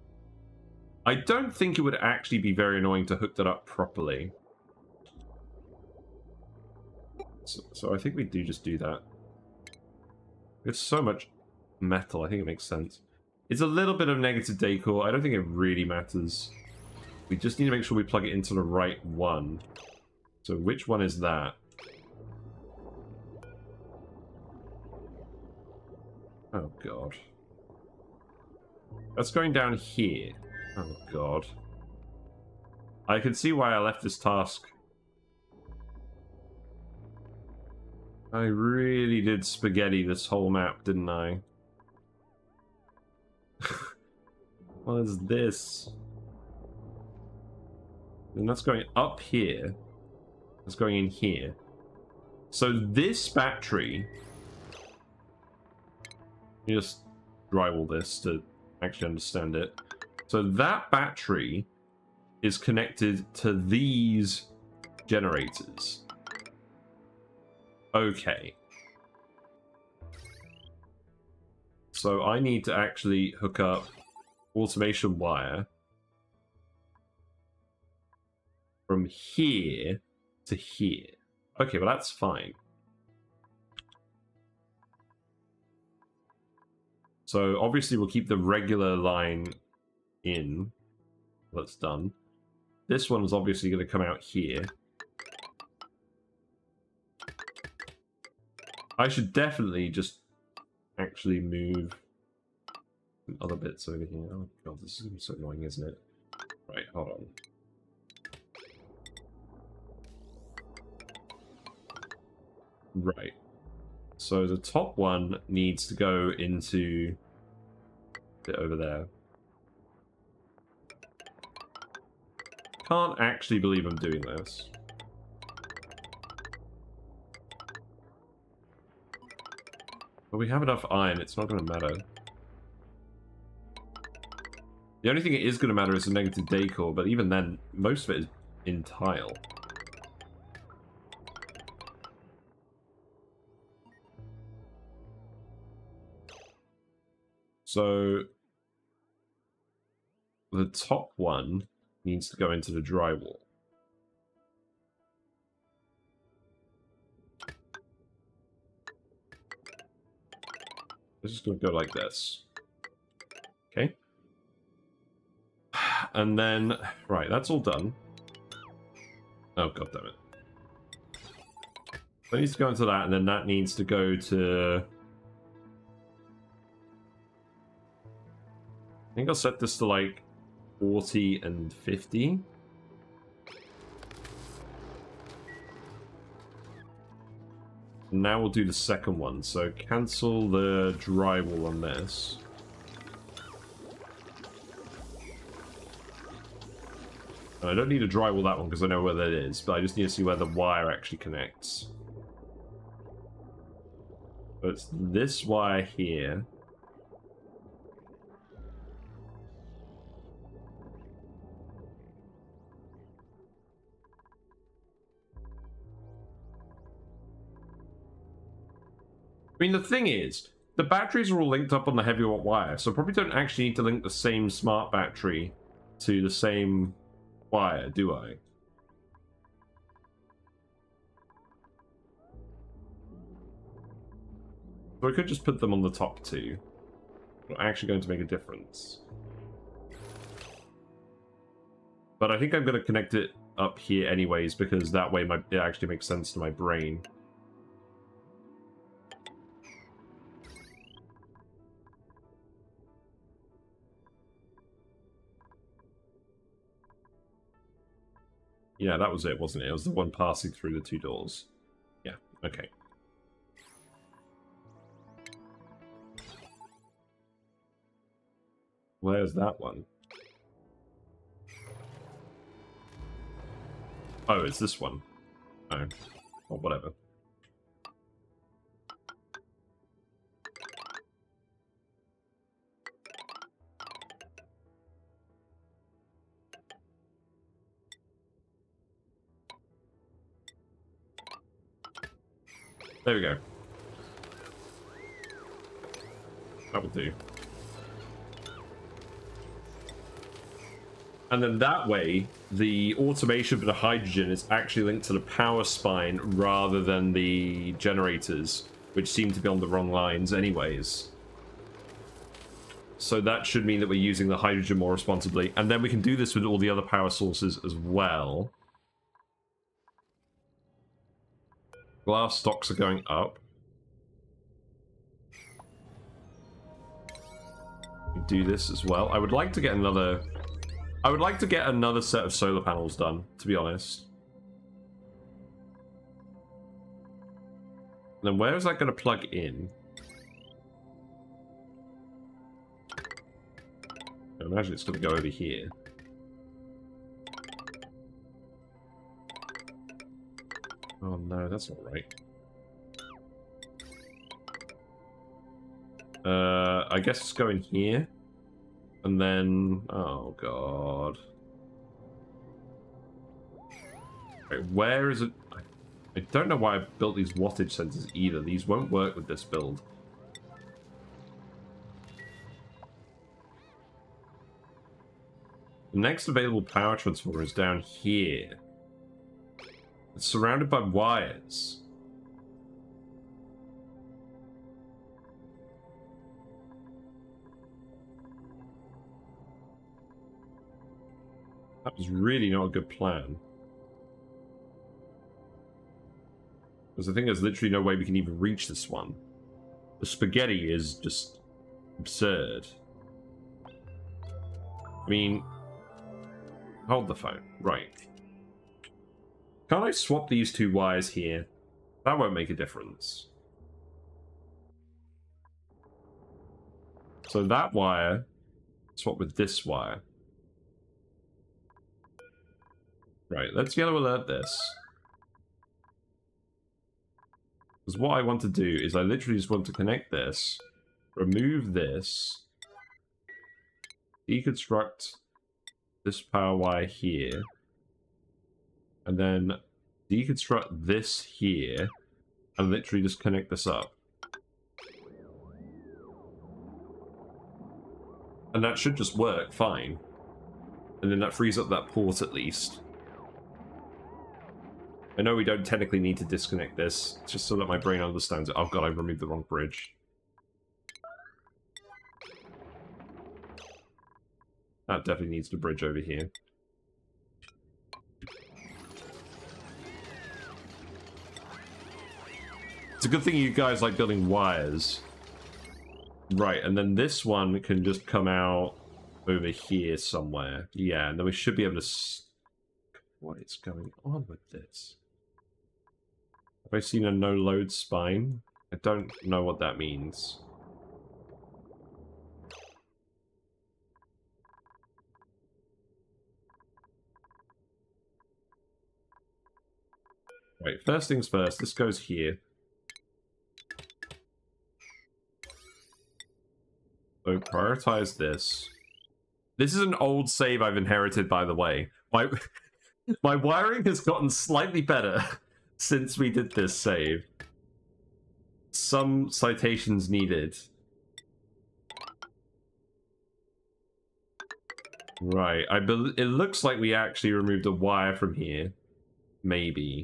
I don't think it would actually be very annoying to hook that up properly. So I think we do just do that. It's so much metal, I think it makes sense. It's a little bit of negative decor. I don't think it really matters. We just need to make sure we plug it into the right one. So which one is that? Oh god. That's going down here. Oh god. I can see why I left this task. I really did spaghetti this whole map, didn't I? What is this? And that's going up here. That's going in here. So this battery... You just drywall this to actually understand it. So that battery is connected to these generators. Okay. So I need to actually hook up automation wire from here to here. Okay, well that's fine. So obviously we'll keep the regular line in. That's done. This one is obviously going to come out here. I should definitely just actually move other bits over here. Oh god, this is going to be so annoying, isn't it? Right, hold on. Right. So the top one needs to go into it over there. Can't actually believe I'm doing this. But we have enough iron, it's not going to matter. The only thing it is going to matter is the negative decor, but even then, most of it is in tile. So the top one needs to go into the drywall. It's just going to go like this. Okay. And then, right, that's all done. Oh, god damn it. That needs to go into that, and then that needs to go to... I think I'll set this to like 40 and 50. Now we'll do the second one. So cancel the drywall on this. And I don't need to drywall that one because I know where that is, but I just need to see where the wire actually connects. So it's this wire here. I mean, the thing is, the batteries are all linked up on the heavy wire, so I probably don't actually need to link the same smart battery to the same wire, do I? So I could just put them on the top two. Not actually going to make a difference. But I think I'm going to connect it up here anyways, because that way it actually makes sense to my brain. Yeah, that was it, wasn't it? It was the one passing through the two doors. Yeah, okay. Where's that one? Oh, it's this one. Oh, or whatever. There we go. That will do. And then that way, the automation for the hydrogen is actually linked to the power spine rather than the generators, which seem to be on the wrong lines anyways. So that should mean that we're using the hydrogen more responsibly. And then we can do this with all the other power sources as well. Glass stocks are going up. We do this as well. I would like to get another set of solar panels done, to be honest. Then where is that going to plug in? I imagine it's going to go over here. Oh no, that's not right. I guess it's going here. And then... oh god. Right, where is it? I don't know why I built these wattage sensors either. These won't work with this build. The next available power transformer is down here. It's surrounded by wires. That was really not a good plan. Because I think there's literally no way we can even reach this one. The spaghetti is just absurd. I mean... hold the phone. Right. Can't I swap these two wires here? That won't make a difference. So that wire, swap with this wire. Right, let's yellow alert this. Because what I want to do is I literally just want to connect this, remove this, deconstruct this power wire here, and then deconstruct this here, and literally just connect this up. And that should just work fine. And then that frees up that port at least. I know we don't technically need to disconnect this, just so that my brain understands it. Oh god, I removed the wrong bridge. That definitely needs to bridge over here. It's a good thing you guys like building wires. Right, and then this one can just come out over here somewhere. Yeah, and then we should be able to... what is going on with this? Have I seen a no-load spine? I don't know what that means. Right, first things first, this goes here. So prioritize this. This is an old save I've inherited, by the way. My wiring has gotten slightly better since we did this save. Some citations needed. Right, it looks like we actually removed a wire from here. Maybe.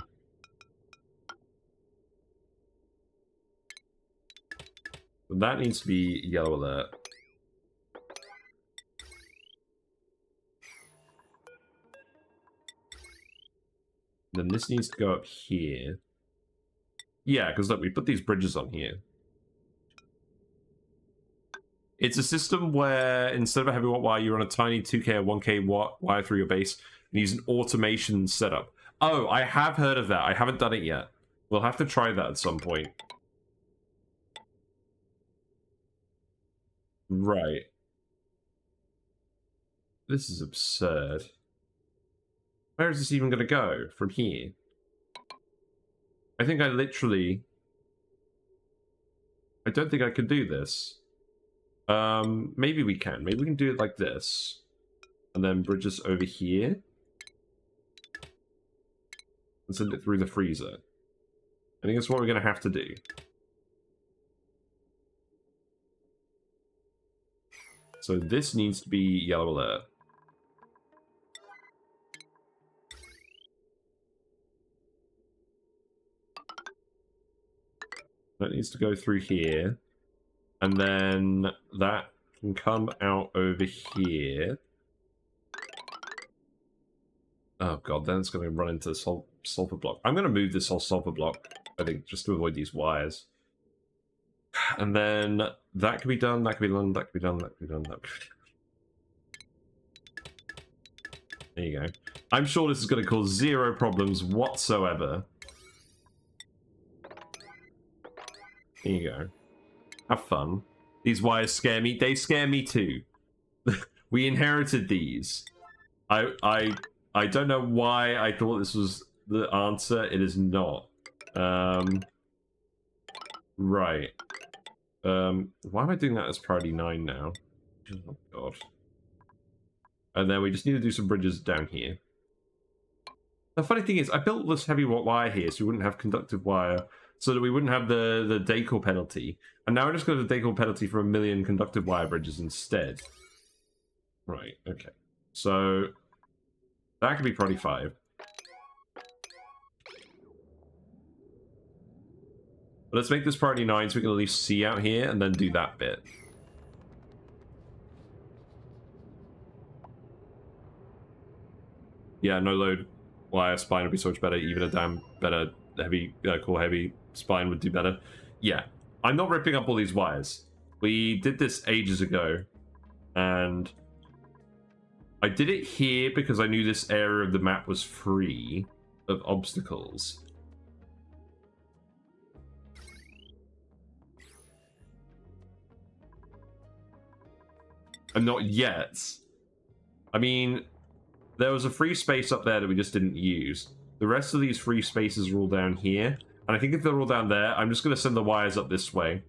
But that needs to be yellow alert. Then this needs to go up here. Yeah, because look, we put these bridges on here. It's a system where instead of a heavy watt wire, you run a tiny 2K or 1K watt wire through your base and use an automation setup. Oh, I have heard of that. I haven't done it yet. We'll have to try that at some point. Right. This is absurd. Where is this even going to go? From here? I think I literally... I don't think I can do this. Maybe we can. Maybe we can do it like this. And then bridge this over here. And send it through the freezer. I think that's what we're going to have to do. So this needs to be yellow alert. That needs to go through here. And then that can come out over here. Oh god, then it's going to run into the sulfur block. I'm going to move this whole sulfur block, I think, just to avoid these wires. And then that can be done, that can be done, that can be done, that can be done, that can be done. There you go. I'm sure this is going to cause zero problems whatsoever. There you go. Have fun. These wires scare me. They scare me too. We inherited these. I don't know why I thought this was the answer. It is not. Right. Why am I doing that as priority 9 now? Oh god. And then we just need to do some bridges down here. The funny thing is, I built this heavy wire here so we wouldn't have conductive wire, so that we wouldn't have the decor penalty. And now we're just going to decor penalty for 1,000,000 conductive wire bridges instead. Right, okay. So that could be priority 5. But let's make this priority 9 so we can at least see out here and then do that bit. Yeah, no load wire spine would be so much better. Even a damn better heavy core heavy spine would do better. Yeah, I'm not ripping up all these wires. We did this ages ago, and I did it here because I knew this area of the map was free of obstacles. And not yet. I mean, there was a free space up there that we just didn't use. The rest of these free spaces are all down here. And I think if they're all down there, I'm just going to send the wires up this way.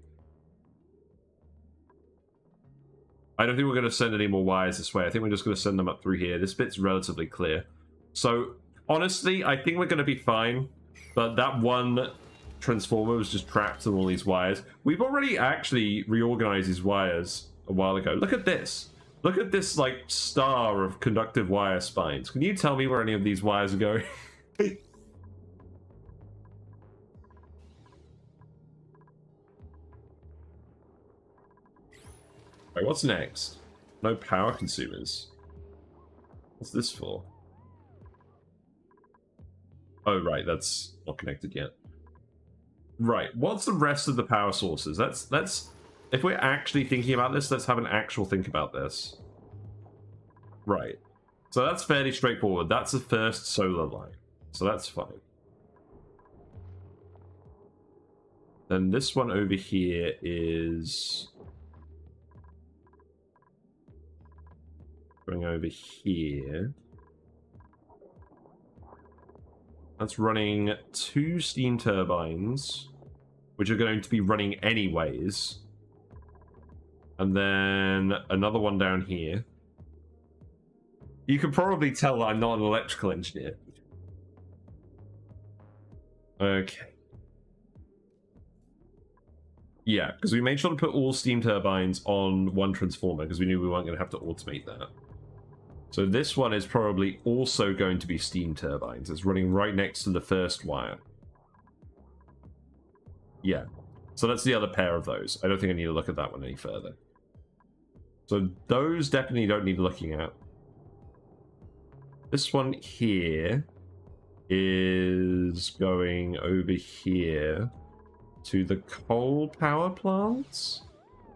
I don't think we're going to send any more wires this way. I think we're just going to send them up through here. This bit's relatively clear. So, honestly, I think we're going to be fine. But that one transformer was just trapped in all these wires. We've already actually reorganized these wires a while ago. Look at this. Look at this, like, star of conductive wire spines. Can you tell me where any of these wires are going? Right, what's next? No power consumers. What's this for? Oh, right, that's not connected yet. Right, what's the rest of the power sources? Let's if we're actually thinking about this, let's have an actual think about this. Right. So that's fairly straightforward. That's the first solar line. So that's fine. Then this one over here is going over here. That's running 2 steam turbines, which are going to be running anyways. And then another one down here. You can probably tell that I'm not an electrical engineer. Okay. Yeah, because we made sure to put all steam turbines on one transformer because we knew we weren't going to have to automate that. So this one is probably also going to be steam turbines. It's running right next to the first wire. Yeah. So that's the other pair of those. I don't think I need to look at that one any further. So those definitely don't need looking at. This one here is going over here to the coal power plants.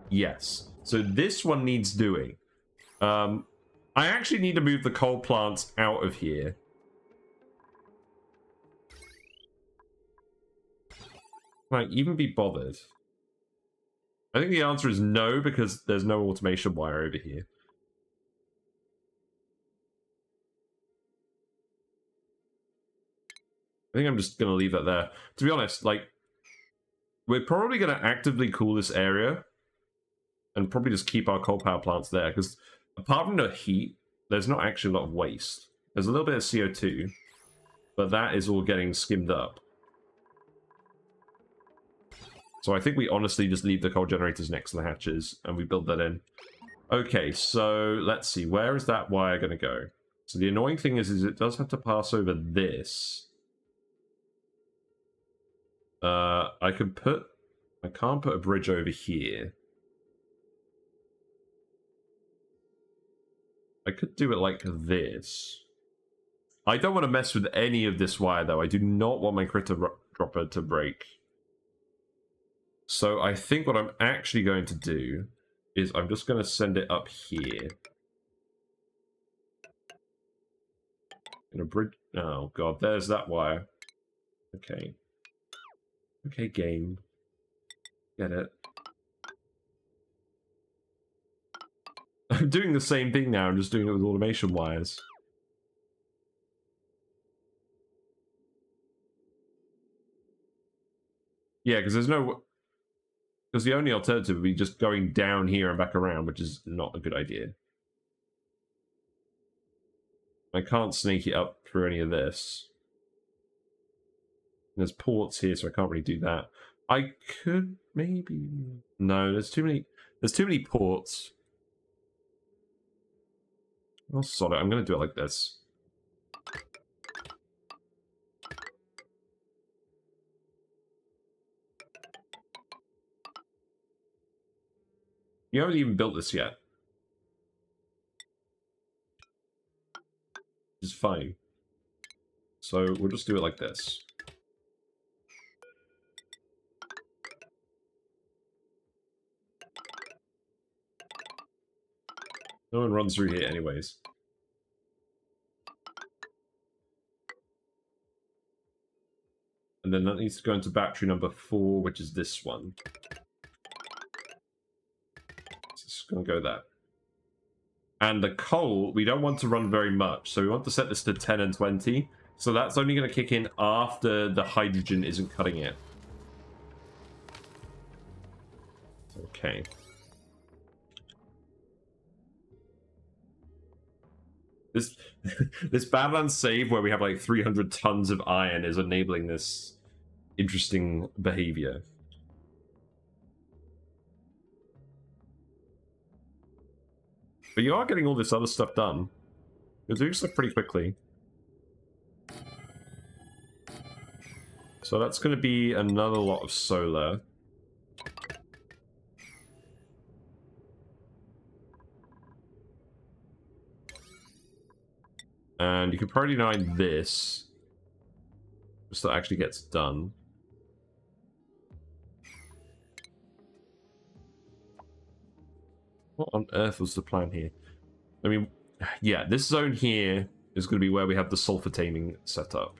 Yes. So this one needs doing. I actually need to move the coal plants out of here. Might even be bothered. I think the answer is no, because there's no automation wire over here. I think I'm just going to leave that there. To be honest, like, we're probably going to actively cool this area and probably just keep our coal power plants there, because apart from the heat, there's not actually a lot of waste. There's a little bit of CO2, but that is all getting skimmed up. So I think we honestly just leave the coal generators next to the hatches, and we build that in. Okay, so let's see. Where is that wire going to go? So the annoying thing is it does have to pass over this. I can't put a bridge over here. I could do it like this. I don't want to mess with any of this wire, though. I do not want my critter dropper to break. So I think what I'm actually going to do is I'm just going to send it up here. In a bridge. Oh, God. There's that wire. Okay. Okay, game. Get it? I'm doing the same thing now. I'm just doing it with automation wires. Yeah, because there's no... Because the only alternative would be just going down here and back around, which is not a good idea. I can't snake it up through any of this. There's ports here, so I can't really do that. I could maybe... No, there's too many... There's too many ports. I'll sod it. I'm going to do it like this. You haven't even built this yet. Which is fine. So we'll just do it like this. No one runs through here anyways. And then that needs to go into battery number 4, which is this one. So it's going to go there. And the coal, we don't want to run very much, so we want to set this to 10 and 20. So that's only going to kick in after the hydrogen isn't cutting it. Okay. This Badlands save where we have like 300 tons of iron is enabling this interesting behavior. But you are getting all this other stuff done. You're doing stuff pretty quickly. So that's going to be another lot of solar. And you can probably deny this. Just so it actually gets done. What on earth was the plan here? I mean, yeah, this zone here is going to be where we have the sulfur taming set up.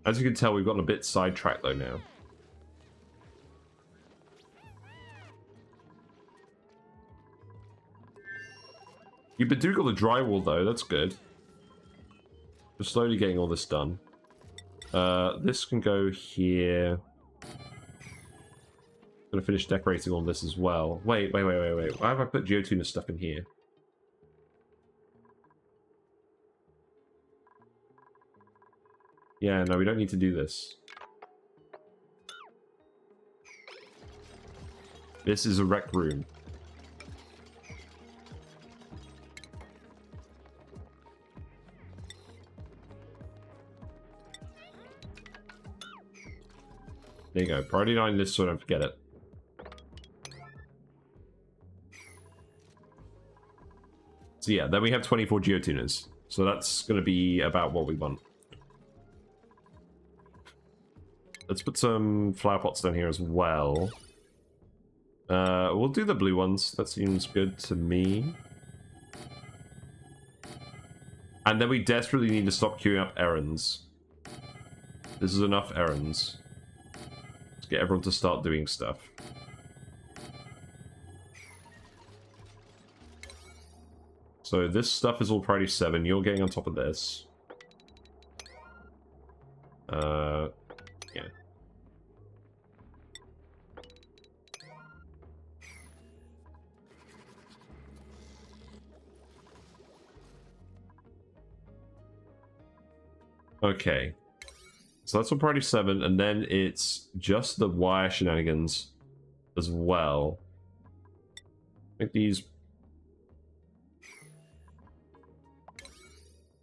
As you can tell, we've gotten a bit sidetracked though now. You've been doing all the drywall though, that's good. We're slowly getting all this done. This can go here. I'm gonna finish decorating all this as well. Wait. Why have I put Geotuner stuff in here? Yeah, no, we don't need to do this. This is a rec room. There you go. Priority 9 this, so don't forget it. So yeah, then we have 24 Geotuners. So that's going to be about what we want. Let's put some flower pots down here as well. We'll do the blue ones. That seems good to me. And then we desperately need to stop queuing up errands. This is enough errands. Let's get everyone to start doing stuff. So this stuff is all priority 7. You're getting on top of this. Yeah. Okay. So that's on priority 7, and then it's just the wire shenanigans as well. Make these...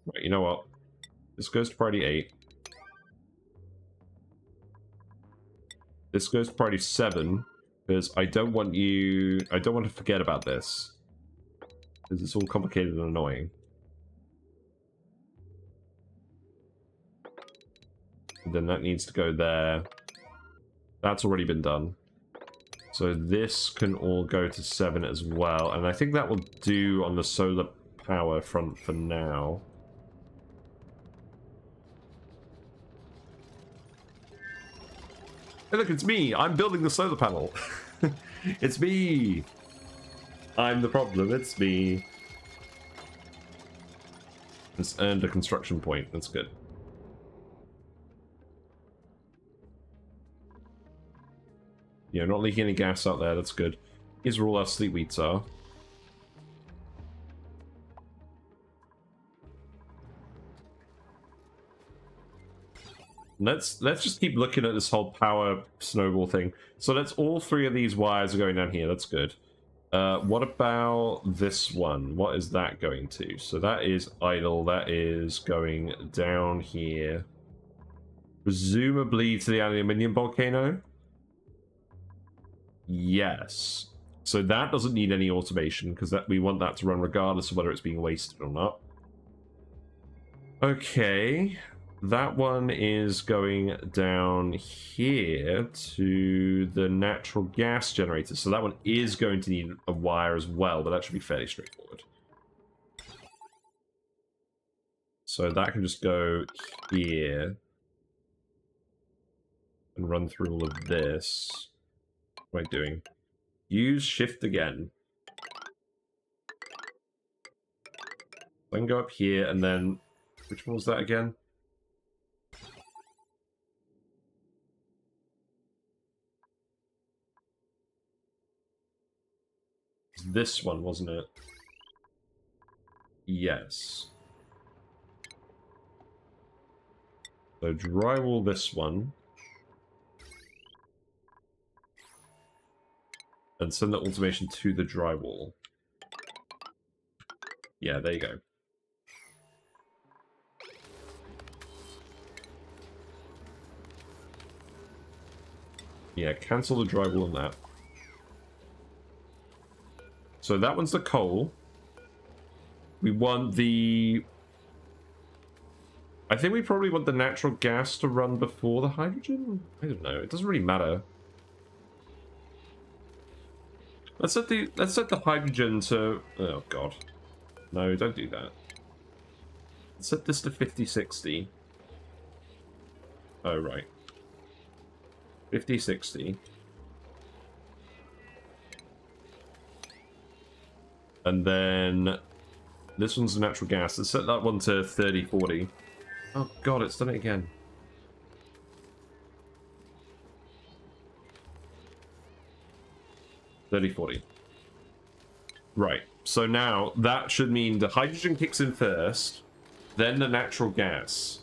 Right, you know what? This goes to priority 8. This goes to priority 7, because I don't want to forget about this. Because it's all complicated and annoying. And then that needs to go there. That's already been done. So this can all go to 7 as well. And I think that will do on the solar power front for now. Hey, look, it's me. I'm building the solar panel. It's me. I'm the problem. It's me. It's earned a construction point. That's good. Yeah, not leaking any gas out there. That's good. Here's where all our sleep wheats are. Let's just keep looking at this whole power snowball thing. So that's all three of these wires are going down here. That's good. What about this one? What is that going to? So that is idle. That is going down here. Presumably to the aluminium volcano. Yes. So that doesn't need any automation because we want that to run regardless of whether it's being wasted or not. Okay. That one is going down here to the natural gas generator. So that one is going to need a wire as well, but that should be fairly straightforward. So that can just go here and run through all of this. What am I doing? Use shift again. I can go up here and then... Which one was that again? This one, wasn't it? Yes. So drywall this one. And send the automation to the drywall. Yeah, there you go. Yeah, cancel the drywall on that. So that one's the coal. We want the... I think we probably want the natural gas to run before the hydrogen? I don't know. It doesn't really matter. Let's set the hydrogen to... Oh, God. No, don't do that. Let's set this to 50-60. Oh, right. 50-60. And then this one's the natural gas. Let's set that one to 30-40. Oh god, it's done it again. $30-40. Right. So now that should mean the hydrogen kicks in first, then the natural gas.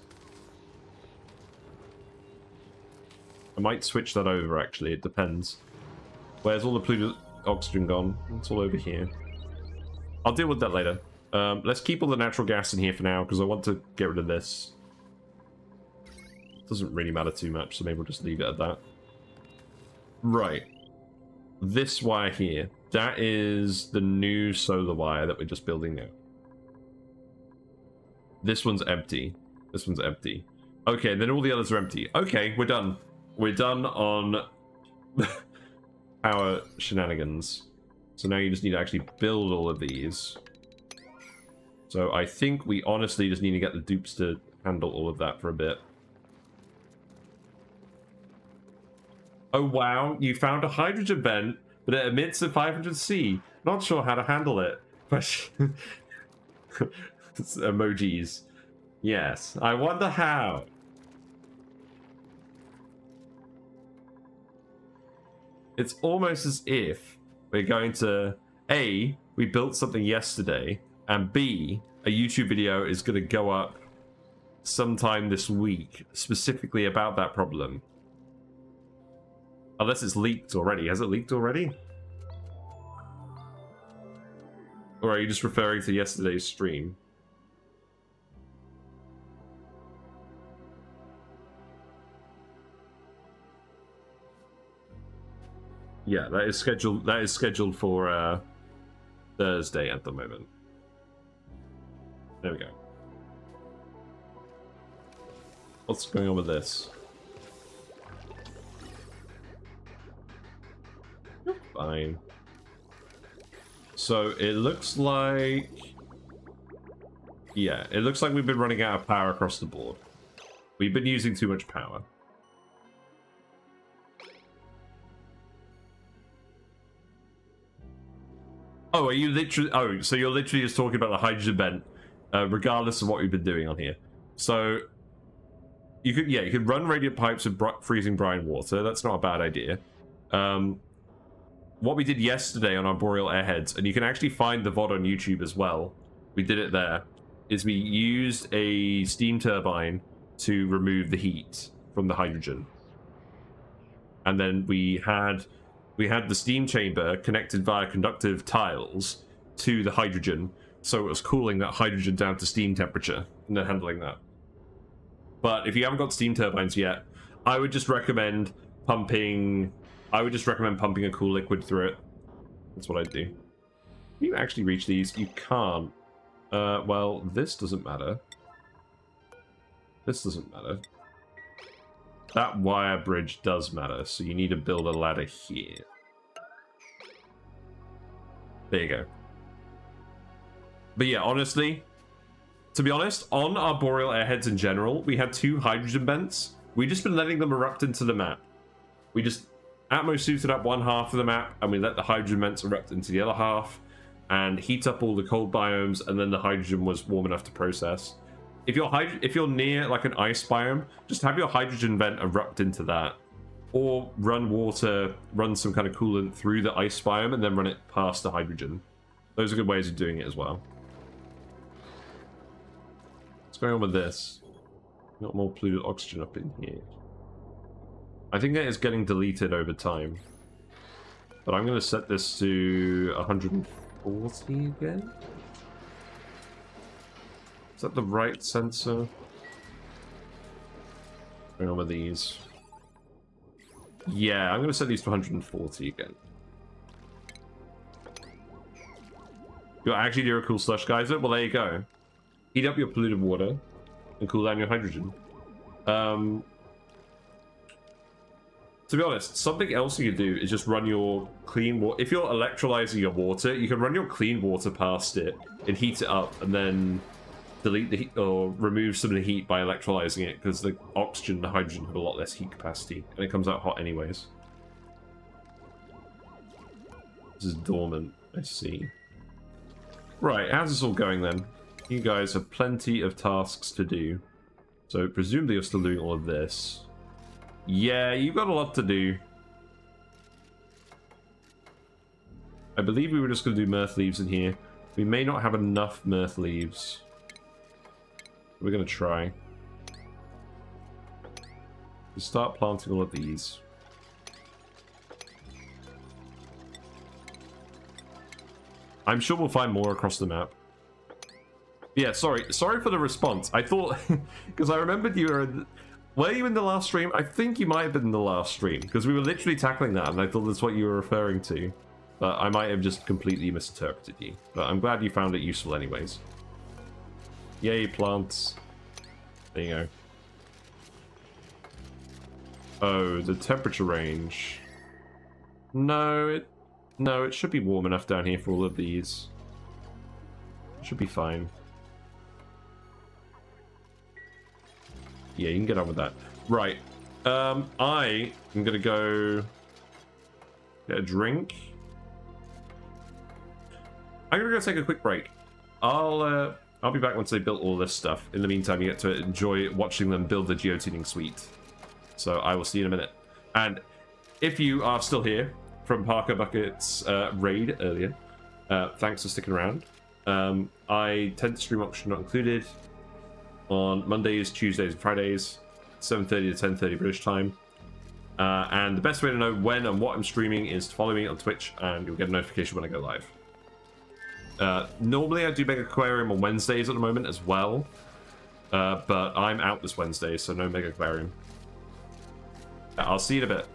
I might switch that over actually, it depends. Where's all the polluted oxygen gone? It's all over here. I'll deal with that later. Let's keep all the natural gas in here for now, because I want to get rid of this. Doesn't really matter too much, so maybe we'll just leave it at that. Right. This wire here. That is the new solar wire that we're just building now. This one's empty. This one's empty. Okay, then all the others are empty. Okay, we're done. We're done on power shenanigans. So now you just need to actually build all of these. So I think we honestly just need to get the dupes to handle all of that for a bit. Oh wow, you found a hydrogen vent, but it emits a 500C. Not sure how to handle it. But emojis. Yes, I wonder how. It's almost as if we're going to, A, we built something yesterday, and B, a YouTube video is going to go up sometime this week, specifically about that problem. Unless it's leaked already. Has it leaked already? Or are you just referring to yesterday's stream? Yeah, that is scheduled for Thursday at the moment. There we go. What's going on with this? Fine. So it looks like... Yeah, it looks like we've been running out of power across the board. We've been using too much power. Oh, are you literally... Oh, so you're literally just talking about the hydrogen vent, regardless of what we've been doing on here. So, you could run radiant pipes with freezing brine water. That's not a bad idea. What we did yesterday on Arboreal Airheads, and you can actually find the VOD on YouTube as well, we did it there, is we used a steam turbine to remove the heat from the hydrogen. And then we had the steam chamber connected via conductive tiles to the hydrogen, so it was cooling that hydrogen down to steam temperature and then handling that. But if you haven't got steam turbines yet, I would just recommend pumping a cool liquid through it. That's what I'd do. Can you actually reach these? You can't. Well, this doesn't matter. This doesn't matter. That wire bridge does matter, so you need to build a ladder here. There you go. But yeah, honestly, to be honest, on Arboreal Airheads in general, we had 2 hydrogen vents. We've just been letting them erupt into the map. We just atmo-suited up one half of the map, and we let the hydrogen vents erupt into the other half, and heat up all the cold biomes, and then the hydrogen was warm enough to process. If you're near like an ice biome, just have your hydrogen vent erupt into that, or run some kind of coolant through the ice biome, and then run it past the hydrogen. Those are good ways of doing it as well. What's going on with this? Got more polluted oxygen up in here. I think that is getting deleted over time. But I'm going to set this to 140 again. Is that the right sensor? What's going on with these? Yeah, I'm going to set these to 140 again. You'll actually do a cool slush geyser? Well, there you go. Heat up your polluted water and cool down your hydrogen. To be honest, something else you can do is just run your clean water. If you're electrolyzing your water, you can run your clean water past it and heat it up, and then delete the heat or remove some of the heat by electrolyzing it, because the oxygen and the hydrogen have a lot less heat capacity, and it comes out hot anyways. This is dormant, I see. Right, how's this all going then? You guys have plenty of tasks to do. So presumably you're still doing all of this. Yeah, you've got a lot to do. I believe we were just going to do mirth leaves in here. We may not have enough mirth leaves. We're going to try. We'll start planting all of these. I'm sure we'll find more across the map. Yeah, sorry for the response. I thought, because I remembered you were you in the last stream? I think you might have been in the last stream, because we were literally tackling that, and I thought that's what you were referring to. But I might have just completely misinterpreted you. But I'm glad you found it useful anyways. Yay, plants. There you go. Oh, the temperature range. No, it should be warm enough down here for all of these. It should be fine. Yeah, you can get on with that. Right. I am gonna go get a drink. I'm gonna go take a quick break. I'll be back once they built all this stuff. In the meantime, you get to enjoy watching them build the Geotuning suite. So I will see you in a minute. And if you are still here from Parker Bucket's raid earlier, thanks for sticking around. I tend to stream Option Not Included on Mondays, Tuesdays, and Fridays, 7:30 to 10:30 British time. And the best way to know when and what I'm streaming is to follow me on Twitch, and you'll get a notification when I go live. Normally I do Mega Aquarium on Wednesdays at the moment as well, but I'm out this Wednesday, so no Mega Aquarium. I'll see you in a bit.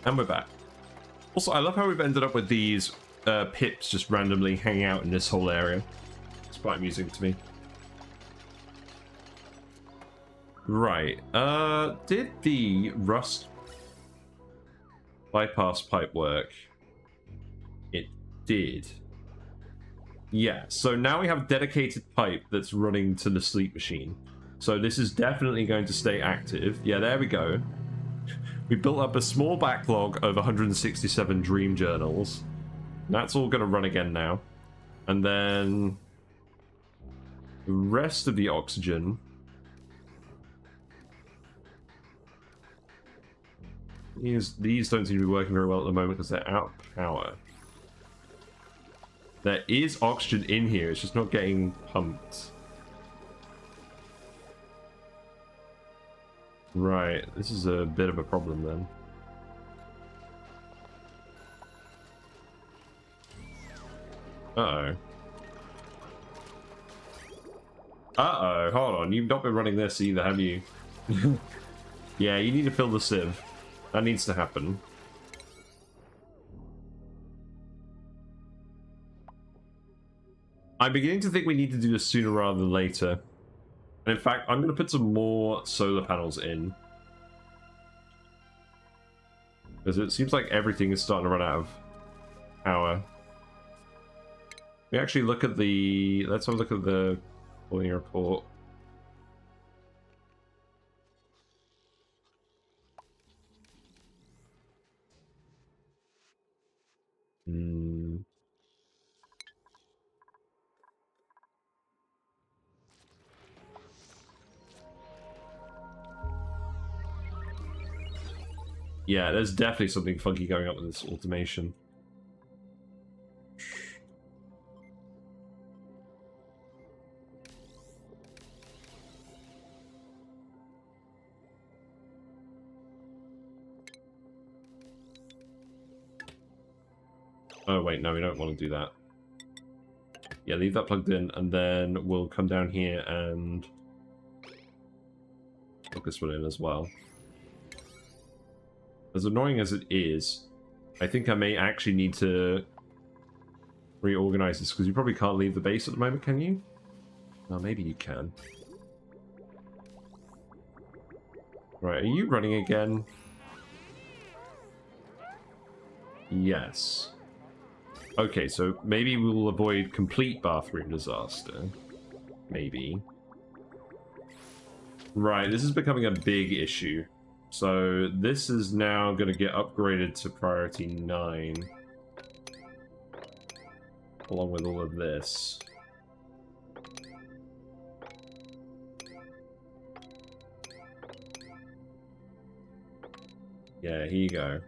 And we're back. Also, I love how we've ended up with these pips just randomly hanging out in this whole area. It's quite amusing to me. Right. Did the rust bypass pipe work? It did. Yeah, so now we have a dedicated pipe that's running to the sleep machine. So this is definitely going to stay active. Yeah, there we go. We built up a small backlog of 167 dream journals. That's all going to run again now. And then the rest of the oxygen. These don't seem to be working very well at the moment because they're out of power. There is oxygen in here, it's just not getting pumped. Right, this is a bit of a problem then. Uh-oh. Uh-oh, hold on, you've not been running this either, have you? Yeah, you need to fill the sieve. That needs to happen. I'm beginning to think we need to do this sooner rather than later. And in fact, I'm going to put some more solar panels in. Because it seems like everything is starting to run out of power. We actually look at the... Let's have a look at the ONI report. Yeah, there's definitely something funky going on with this automation. Oh wait, no, we don't want to do that. Yeah, leave that plugged in, and then we'll come down here and plug this one in as well. As annoying as it is, I think I may actually need to reorganize this, because you probably can't leave the base at the moment, can you? Oh, maybe you can. Right, are you running again? Yes. Okay, so maybe we will avoid complete bathroom disaster. Maybe. Right, this is becoming a big issue. So this is now going to get upgraded to priority 9. Along with all of this. Yeah, here you go.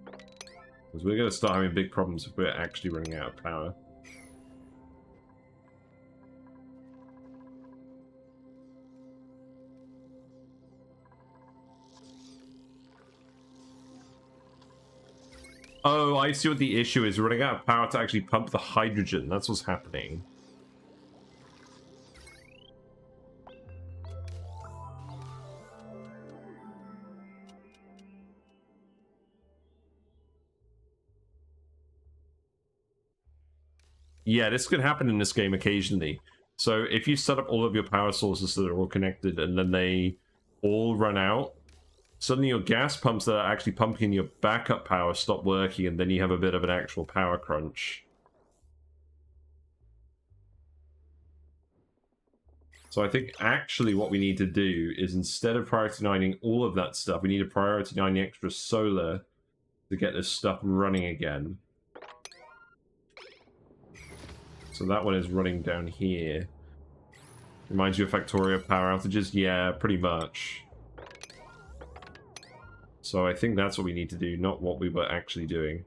Because we're going to start having big problems if we're actually running out of power. Oh, I see what the issue is. We're running out of power to actually pump the hydrogen. That's what's happening. Yeah, this could happen in this game occasionally. So if you set up all of your power sources that are all connected and then they all run out, suddenly your gas pumps that are actually pumping your backup power stop working, and then you have a bit of an actual power crunch. So I think actually what we need to do is, instead of priority 9ing all of that stuff, we need to priority 9 the extra solar to get this stuff running again. So that one is running down here. Reminds you of Factorio power outages? Yeah, pretty much. So I think that's what we need to do, not what we were actually doing.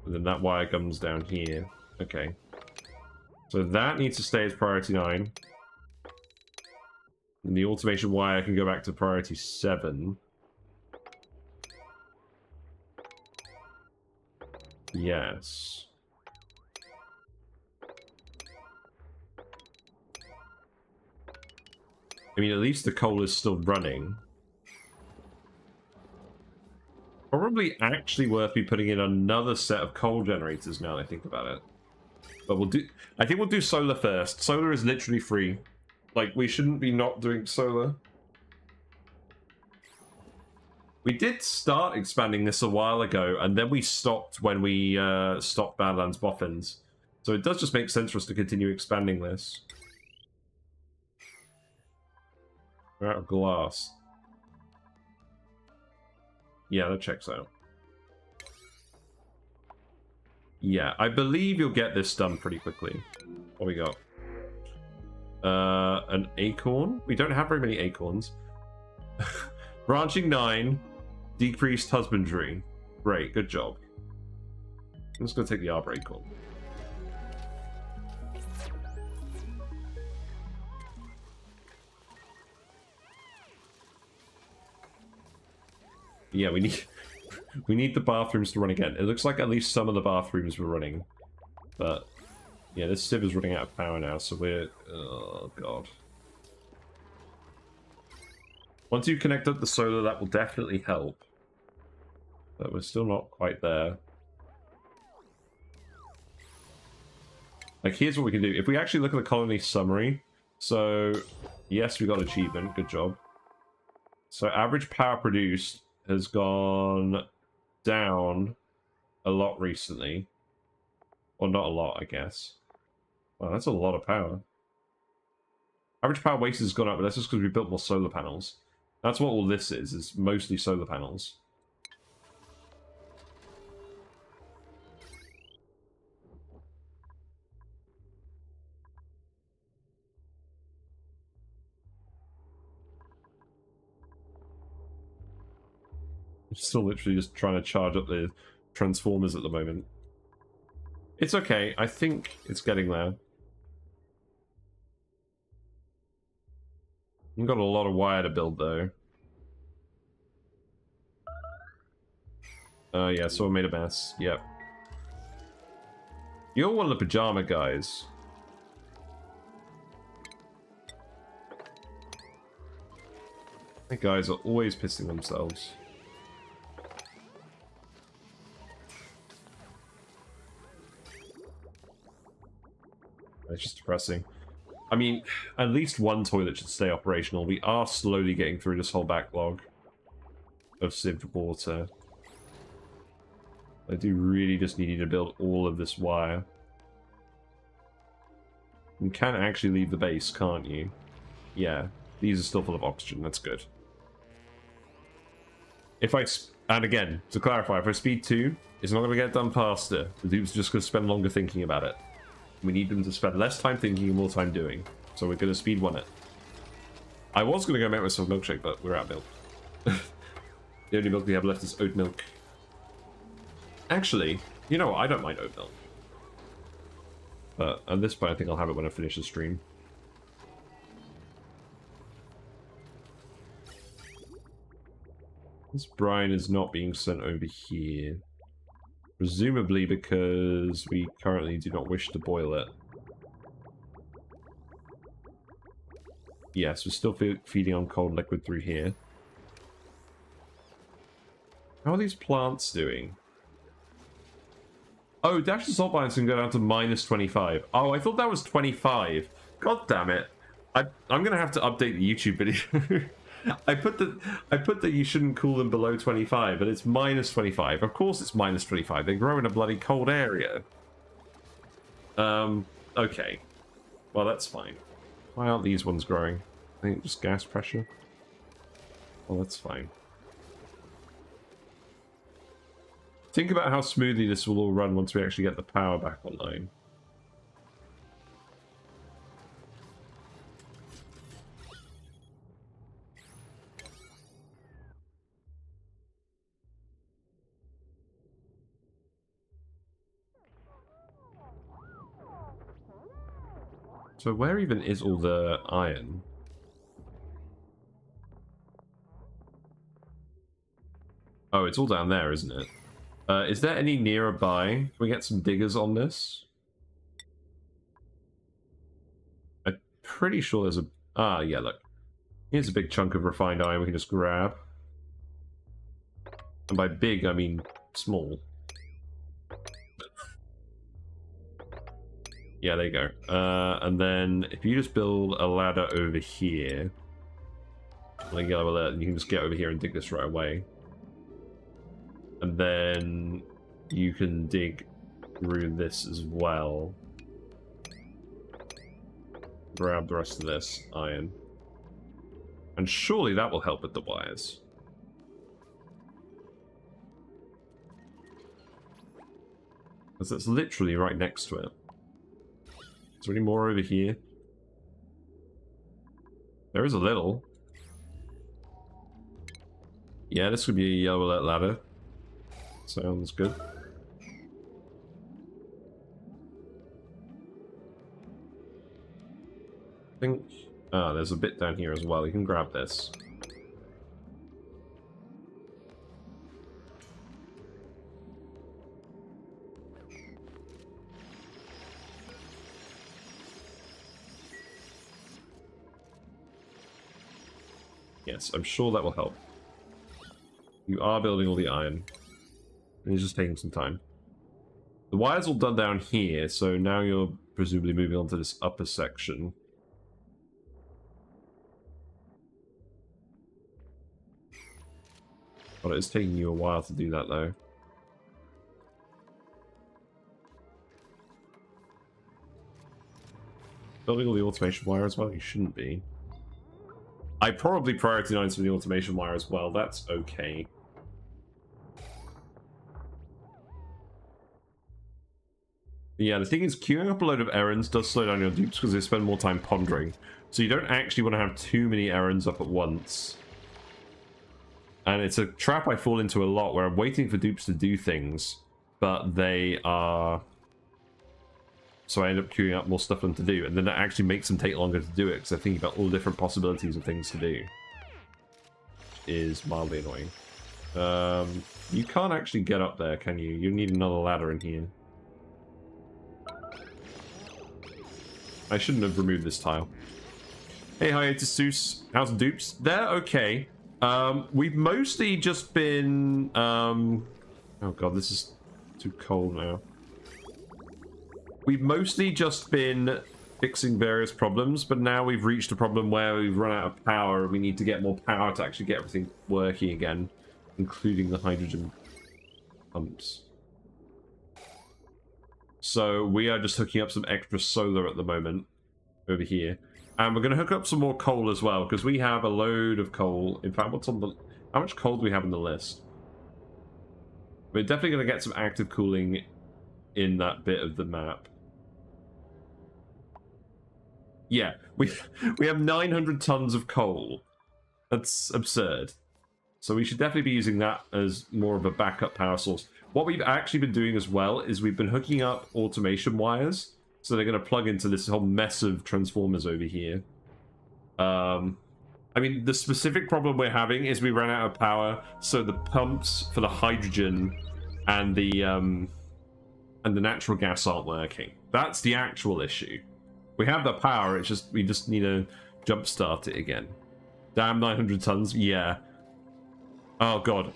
And then that wire comes down here. Okay. So that needs to stay as priority 9. And the automation wire can go back to priority 7. Yes. I mean, at least the coal is still running. Probably actually worth me putting in another set of coal generators now that I think about it. But we'll do... I think we'll do solar first. Solar is literally free. Like, we shouldn't be not doing solar. We did start expanding this a while ago, and then we stopped when we stopped Badlands Boffins. So it does just make sense for us to continue expanding this. We're out of glass. Yeah, that checks out. Yeah, I believe you'll get this done pretty quickly. What we got? An acorn? We don't have very many acorns. Branching 9. Decreased husbandry. Great, good job. I'm just going to take the arbor acorn. Yeah, we need the bathrooms to run again. It looks like at least some of the bathrooms were running. But yeah, this sieve is running out of power now, so we're... Oh, God. Once you connect up the solar, that will definitely help. But we're still not quite there. Like, here's what we can do. If we actually look at the colony summary, so, yes, we got achievement. Good job. So, average power produced has gone down a lot recently. Or not a lot, I guess. Wow, that's a lot of power. Average power wasted has gone up, but that's just because we built more solar panels. That's what all this is mostly solar panels. I'm still literally just trying to charge up the transformers at the moment. It's okay, I think it's getting there. You've got a lot of wire to build, though. Oh, yeah, so I made a mess. Yep. You're one of the pajama guys. The guys are always pissing themselves. It's just depressing. I mean, at least one toilet should stay operational. We are slowly getting through this whole backlog of sieved water. I do really just need you to build all of this wire. You can actually leave the base, can't you? Yeah, these are still full of oxygen. That's good. If I... And again, to clarify, if I speed 2, it's not going to get done faster. The dude's just going to spend longer thinking about it. We need them to spend less time thinking and more time doing. So we're going to speed 1 it. I was going to go make myself a milkshake, but we're out of milk. The only milk we have left is oat milk. Actually, you know what? I don't mind oat milk. But at this point, I think I'll have it when I finish the stream. This brine is not being sent over here. Presumably because we currently do not wish to boil it. Yes, we're still feeding on cold liquid through here. How are these plants doing? Oh, dash the salt balance can go down to -25. Oh, I thought that was 25. God damn it. I'm gonna have to update the YouTube video. I put that you shouldn't cool them below 25, but it's -25. Of course it's -25. They grow in a bloody cold area. Okay. Well, that's fine. Why aren't these ones growing? I think just gas pressure. Well, that's fine. Think about how smoothly this will all run once we actually get the power back online. So where even is all the iron? Oh, it's all down there, isn't it? Is there any nearby? Can we get some diggers on this? I'm pretty sure there's a... Ah, yeah, look. Here's a big chunk of refined iron we can just grab. And by big, I mean small. Yeah, there you go. And then if you just build a ladder over here, then get over there, and you can just get over here and dig this right away. And then you can dig through this as well. Grab the rest of this iron. And surely that will help with the wires. Because it's literally right next to it. Is there any more over here? There is a little. Yeah, this would be a yellow ladder. Sounds good. I think... Ah, there's a bit down here as well. You can grab this. Yes, I'm sure that will help. You are building all the iron. And it's just taking some time. The wire's all done down here, so now you're presumably moving on to this upper section. But it's taking you a while to do that, though. Building all the automation wire as well? You shouldn't be. I probably prioritized for the automation wire as well. That's okay. Yeah, the thing is, queuing up a load of errands does slow down your dupes because they spend more time pondering. So you don't actually want to have too many errands up at once. And it's a trap I fall into a lot where I'm waiting for dupes to do things, but they are... So I end up queuing up more stuff for them to do, and then that actually makes them take longer to do it because they're thinking about all the different possibilities of things to do. Is mildly annoying. You can't actually get up there, can you? You need another ladder in here. I shouldn't have removed this tile. Hey, hiatus Zeus. How's the dupes? They're okay. We've mostly just been... Oh god, this is too cold now. We've mostly just been fixing various problems, but now we've reached a problem where we've run out of power and we need to get more power to actually get everything working again, including the hydrogen pumps. So we are just hooking up some extra solar at the moment over here. And we're going to hook up some more coal as well, because we have a load of coal. In fact, what's on the... How much coal do we have on the list? We're definitely going to get some active cooling in that bit of the map. Yeah, we have 900 tons of coal. That's absurd. So we should definitely be using that as more of a backup power source. What we've actually been doing as well is we've been hooking up automation wires. So they're going to plug into this whole mess of transformers over here. I mean, the specific problem we're having is we ran out of power, so the pumps for the hydrogen and the natural gas aren't working. That's the actual issue. We have the power, it's just we just need to jumpstart it again. Damn 900 tons, yeah. Oh god.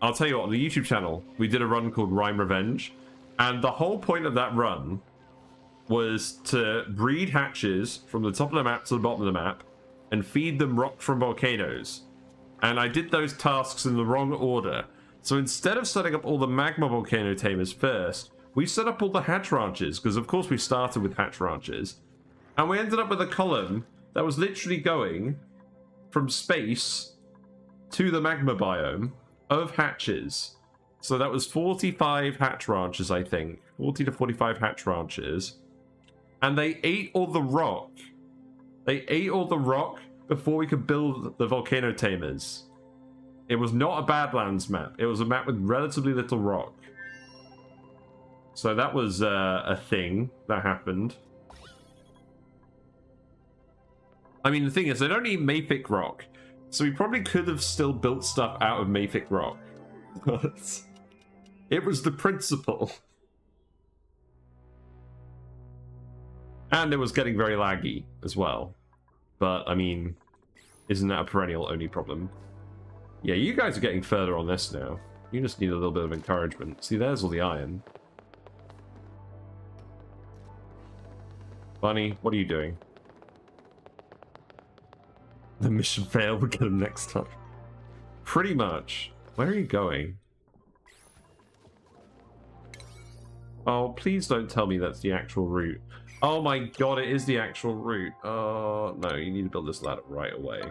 I'll tell you what, on the YouTube channel, we did a run called Rhyme Revenge, and the whole point of that run was to breed hatches from the top of the map to the bottom of the map and feed them rock from volcanoes. And I did those tasks in the wrong order. So instead of setting up all the magma volcano tamers first, we set up all the hatch ranches, because of course we started with hatch ranches. And we ended up with a column that was literally going from space to the magma biome of hatches. So that was 45 hatch ranches, I think. 40 to 45 hatch ranches. And they ate all the rock. They ate all the rock before we could build the volcano tamers. It was not a Badlands map. It was a map with relatively little rock. So that was a thing that happened. I mean, the thing is, they don't eat mafic rock. So we probably could have still built stuff out of mafic rock. But it was the principle. And it was getting very laggy as well. But, I mean, isn't that a perennial ONI problem? Yeah, you guys are getting further on this now. You just need a little bit of encouragement. See, there's all the iron. Bunny, what are you doing? The mission failed, we'll get him next time. Pretty much. Where are you going? Oh, please don't tell me that's the actual route. Oh my god, it is the actual route. Oh, no, you need to build this ladder right away.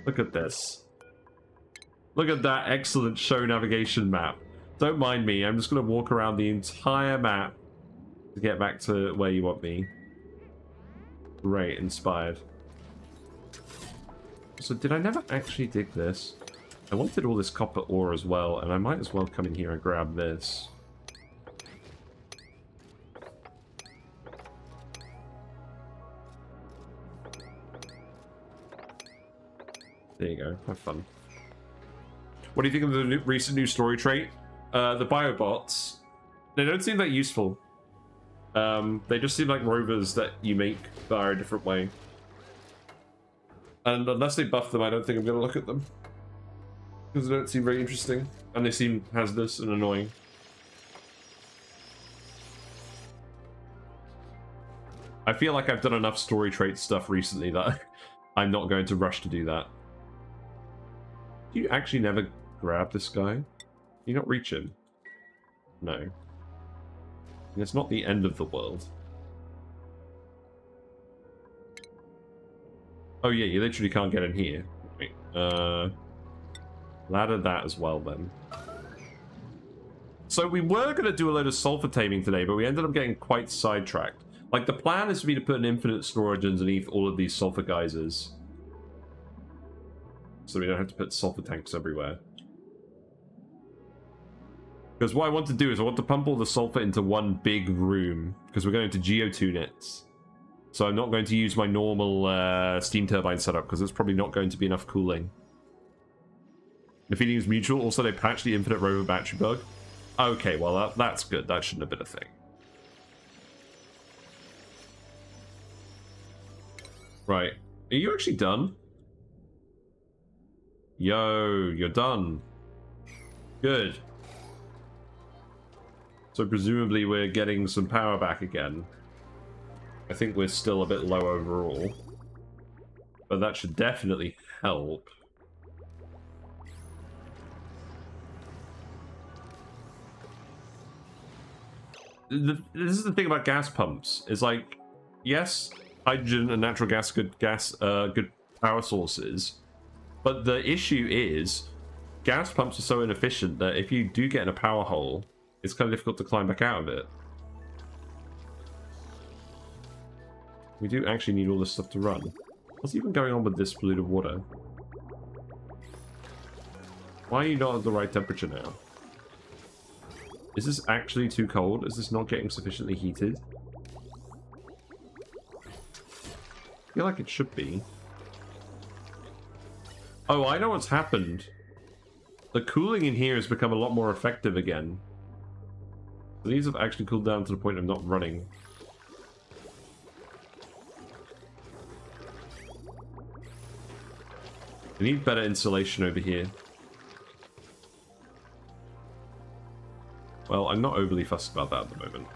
Look at this. Look at that excellent show navigation map. Don't mind me, I'm just going to walk around the entire map to get back to where you want me. Great, inspired. So did I never actually dig this? I wanted all this copper ore as well, and I might as well come in here and grab this. There you go, have fun. What do you think of the recent new story trait? The biobots. They don't seem that useful. They just seem like rovers that you make via a different way. And unless they buff them, I don't think I'm going to look at them. Because they don't seem very interesting. And they seem hazardous and annoying. I feel like I've done enough story trait stuff recently that I'm not going to rush to do that. Do you actually never grab this guy? Can you not reach him? No. It's not the end of the world. Oh yeah, you literally can't get in here. Wait, ladder that as well then. So we were going to do a load of sulfur taming today, but we ended up getting quite sidetracked. Like, the plan is for me to put an infinite storage underneath all of these sulfur geysers. So we don't have to put sulfur tanks everywhere. Because what I want to do is I want to pump all the sulfur into one big room. Because we're going to geotune it. So I'm not going to use my normal steam turbine setup, because it's probably not going to be enough cooling. The feeling is mutual. Also, they patched the infinite rover battery bug. Okay, well, that's good. That shouldn't have been a thing. Right. Are you actually done? Yo, you're done. Good. So presumably we're getting some power back again. I think we're still a bit low overall. But that should definitely help. This is the thing about gas pumps. It's like, yes, hydrogen and natural gas good power sources. But the issue is, gas pumps are so inefficient that if you do get in a power hole, it's kind of difficult to climb back out of it. We do actually need all this stuff to run. What's even going on with this polluted water? Why are you not at the right temperature now? Is this actually too cold? Is this not getting sufficiently heated? I feel like it should be. Oh, I know what's happened. The cooling in here has become a lot more effective again. These have actually cooled down to the point of not running. We need better insulation over here. Well, I'm not overly fussed about that at the moment.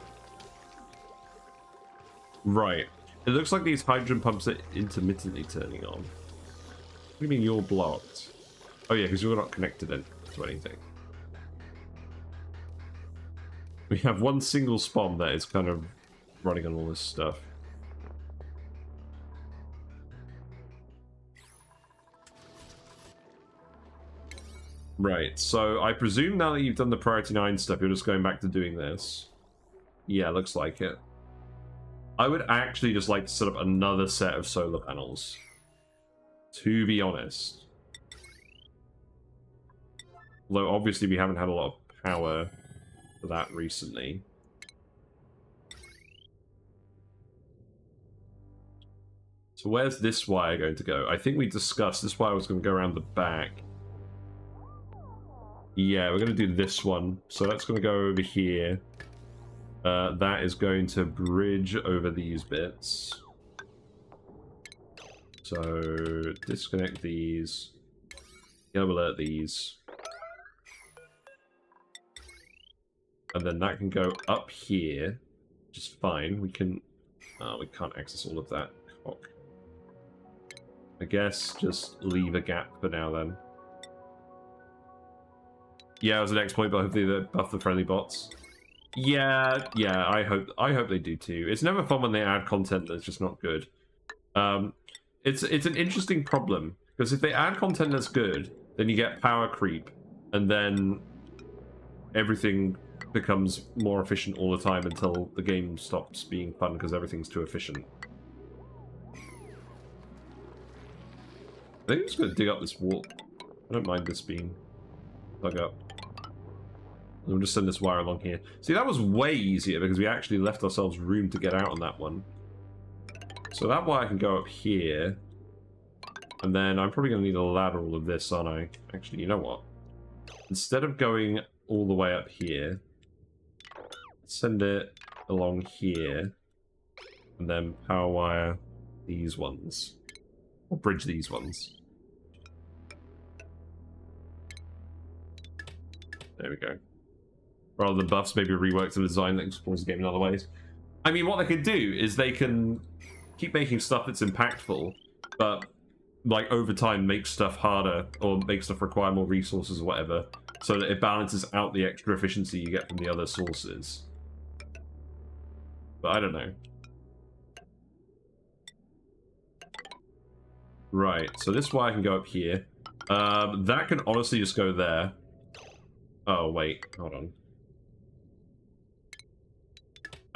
Right. It looks like these hydrogen pumps are intermittently turning on. What do you mean you're blocked? Oh yeah, because you're not connected to anything. We have one single spawn that is kind of running on all this stuff. Right, so I presume now that you've done the priority 9 stuff, you're just going back to doing this. Yeah, looks like it. I would actually just like to set up another set of solar panels. To be honest. Although obviously we haven't had a lot of power for that recently. So where's this wire going to go? I think we discussed this wire was going to go around the back. Yeah, we're going to do this one. So that's going to go over here. That is going to bridge over these bits. So disconnect these. Alert these. And then that can go up here, which is fine. We can... we can't access all of that. Cock. I guess just leave a gap for now then. Yeah, it was an exploit, but hopefully they buff the friendly bots. Yeah, I hope they do too. It's never fun when they add content that's just not good. It's an interesting problem, because if they add content that's good, then you get power creep, and then everything becomes more efficient all the time until the game stops being fun because everything's too efficient. I think I'm just going to dig up this wall. I don't mind this being dug up. We'll just send this wire along here. See, that was way easier because we actually left ourselves room to get out on that one. So that wire can go up here. And then I'm probably going to need a lateral of this, aren't I? Actually, you know what? Instead of going all the way up here, send it along here. And then power wire these ones. Or bridge these ones. There we go. Rather than buffs, maybe rework the design that explores the game in other ways. I mean, what they could do is they can keep making stuff that's impactful, but, like, over time make stuff harder, or make stuff require more resources or whatever, so that it balances out the extra efficiency you get from the other sources. But I don't know. Right, so this wire can go up here. That can honestly just go there. Oh, wait, hold on.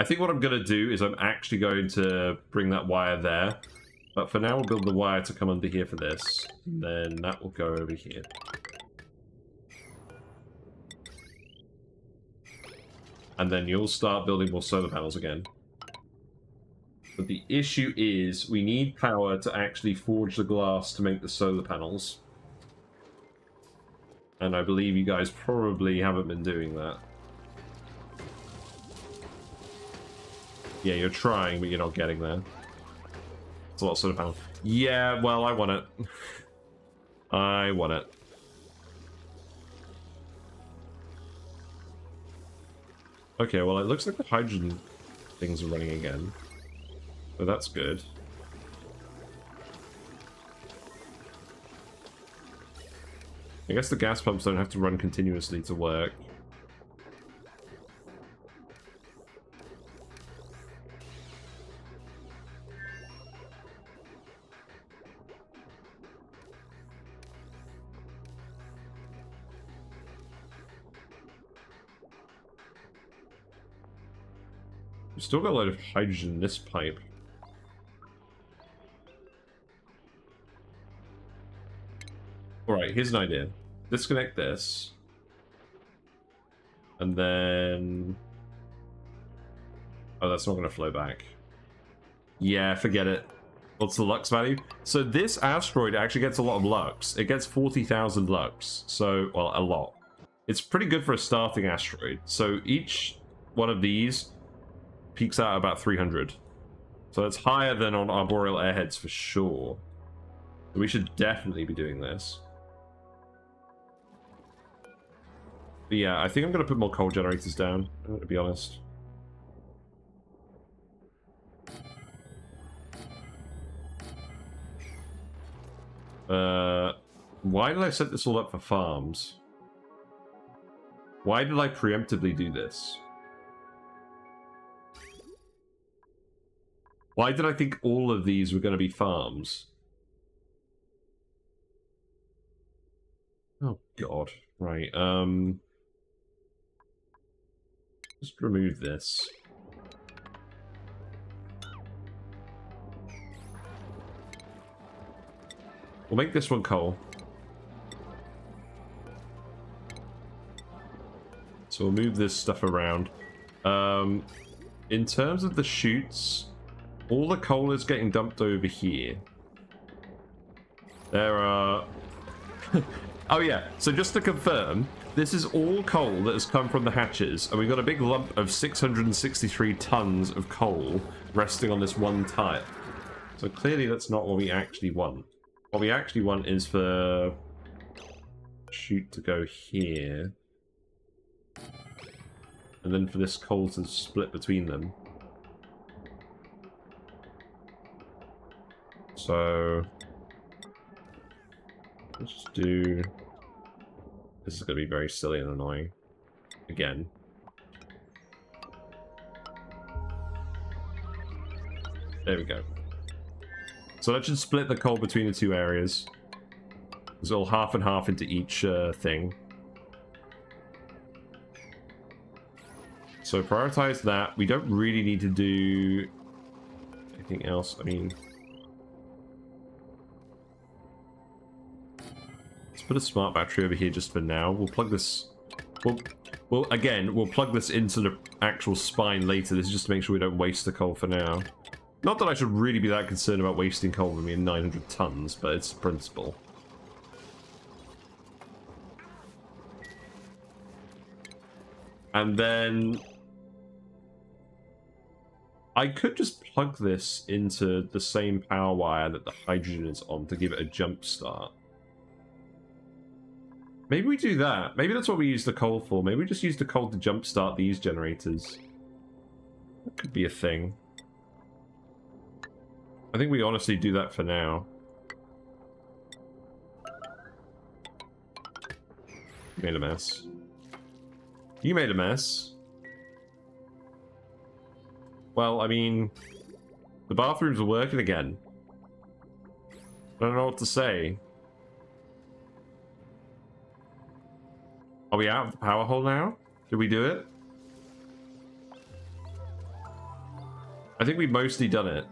I think what I'm going to do is I'm actually going to bring that wire there. But for now, we'll build the wire to come under here for this. And then that will go over here. And then you'll start building more solar panels again. But the issue is we need power to actually forge the glass to make the solar panels. And I believe you guys probably haven't been doing that. Yeah, you're trying, but you're not getting there. It's a lot of solar panels. Yeah, well, I want it. I want it. Okay, well, it looks like the hydrogen things are running again. So that's good. I guess the gas pumps don't have to run continuously to work. We've still got a lot of hydrogen in this pipe. Alright, here's an idea. Disconnect this. And then... oh, that's not going to flow back. Yeah, forget it. What's the lux value? So this asteroid actually gets a lot of lux. It gets 40,000 lux. So, well, a lot. It's pretty good for a starting asteroid. So each one of these peaks out about 300. So it's higher than on Arboreal Airheads for sure. So we should definitely be doing this. But yeah, I think I'm going to put more coal generators down, to be honest. Why did I set this all up for farms? Why did I preemptively do this? Why did I think all of these were going to be farms? Oh, God. Right, just remove this. We'll make this one coal. So we'll move this stuff around. In terms of the chutes, all the coal is getting dumped over here. There are... oh yeah, so just to confirm, this is all coal that has come from the hatches, and we've got a big lump of 663 tons of coal resting on this one tile. So clearly that's not what we actually want. What we actually want is for chute to go here. and then for this coal to split between them. So let's just do... This is going to be very silly and annoying. Again. There we go. So that should split the coal between the two areas. It's all half and half into each thing. So prioritize that. We don't really need to do anything else. I mean... Let's put a smart battery over here just for now. We'll plug this... We'll plug this into the actual spine later. This is just to make sure we don't waste the coal for now. Not that I should really be that concerned about wasting coal with me in 900 tons, but it's a principle. And then... I could just plug this into the same power wire that the hydrogen is on to give it a jump start. Maybe we do that. Maybe that's what we use the coal for. Maybe we just use the coal to jump start these generators. That could be a thing. I think we honestly do that for now. You made a mess. You made a mess. Well, I mean, the bathrooms are working again. I don't know what to say. Are we out of the power hole now? Did we do it? I think we've mostly done it.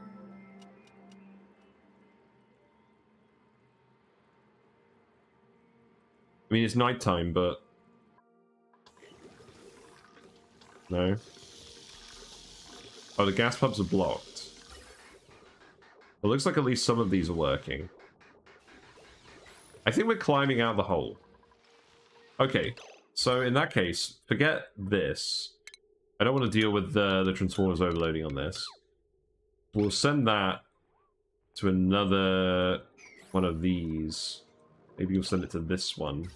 I mean, it's nighttime, but... No. Oh, the gas pumps are blocked. It looks like at least some of these are working. I think we're climbing out the hole. Okay, so in that case, forget this. I don't want to deal with the transformers overloading on this. We'll send that to another one of these. Maybe you'll send it to this one.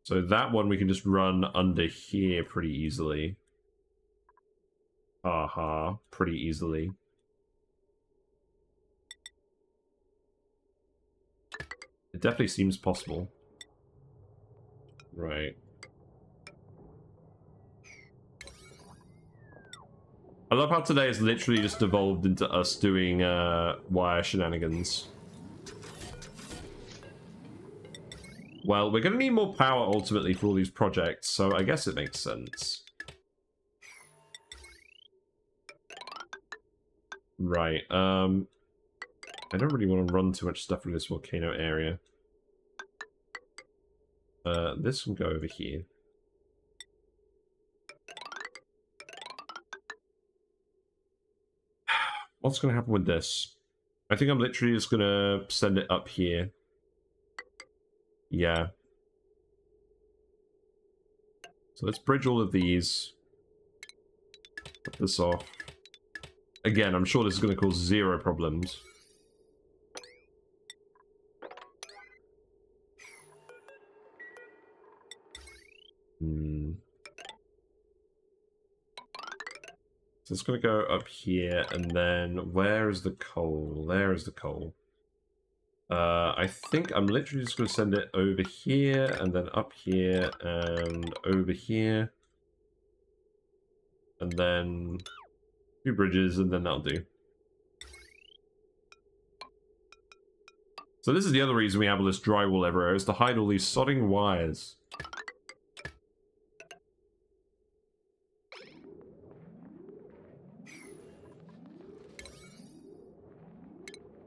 So that one we can just run under here pretty easily. Aha, pretty easily. It definitely seems possible. Right. I love how today has literally just evolved into us doing wire shenanigans. Well, we're going to need more power ultimately for all these projects, so I guess it makes sense. Right, I don't really want to run too much stuff from this volcano area. This can go over here. What's going to happen with this? I think I'm literally just going to send it up here. Yeah. So let's bridge all of these. Put this off. Again, I'm sure this is going to cause zero problems. So it's going to go up here, and then where is the coal? There is the coal. I think I'm literally just going to send it over here, and then up here, and over here. And then 2 bridges, and then that'll do. So this is the other reason we have all this drywall everywhere, is to hide all these sodding wires.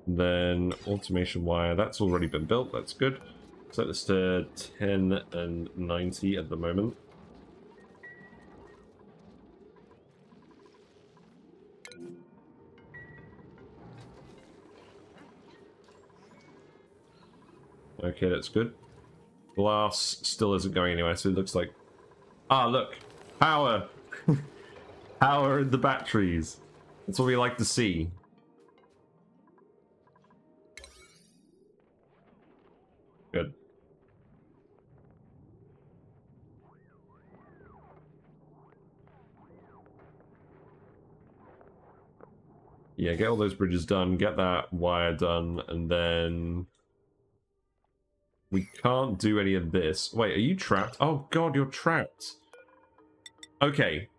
Then automation wire, that's already been built, that's good. Set this to 10 and 90 at the moment. Okay, that's good. Glass still isn't going anywhere, so it looks like... Ah, look! Power! Power in the batteries! That's what we like to see. Good. Yeah, get all those bridges done, get that wire done, and then... we can't do any of this. Wait, are you trapped? Oh god, you're trapped. Okay.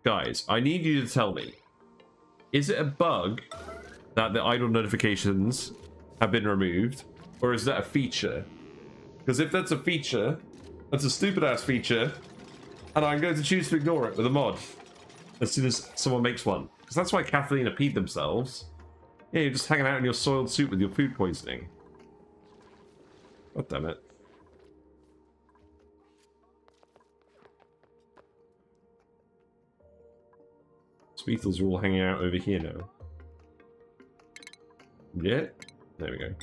Guys, I need you to tell me. Is it a bug that the idle notifications have been removed? Or is that a feature? Because if that's a feature, that's a stupid-ass feature, and I'm going to choose to ignore it with a mod as soon as someone makes one. Because that's why Kathleen peed themselves. Yeah, you're just hanging out in your soiled suit with your food poisoning. God damn it. Beetles are all hanging out over here now. Yeah, there we go.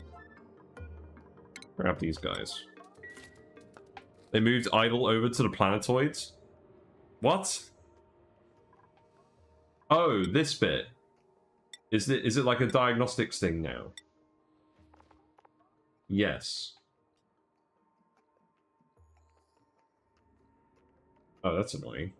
Grab these guys. They moved idle over to the planetoids? What? Oh, this bit. Is it like a diagnostics thing now? Yes. Oh, that's annoying.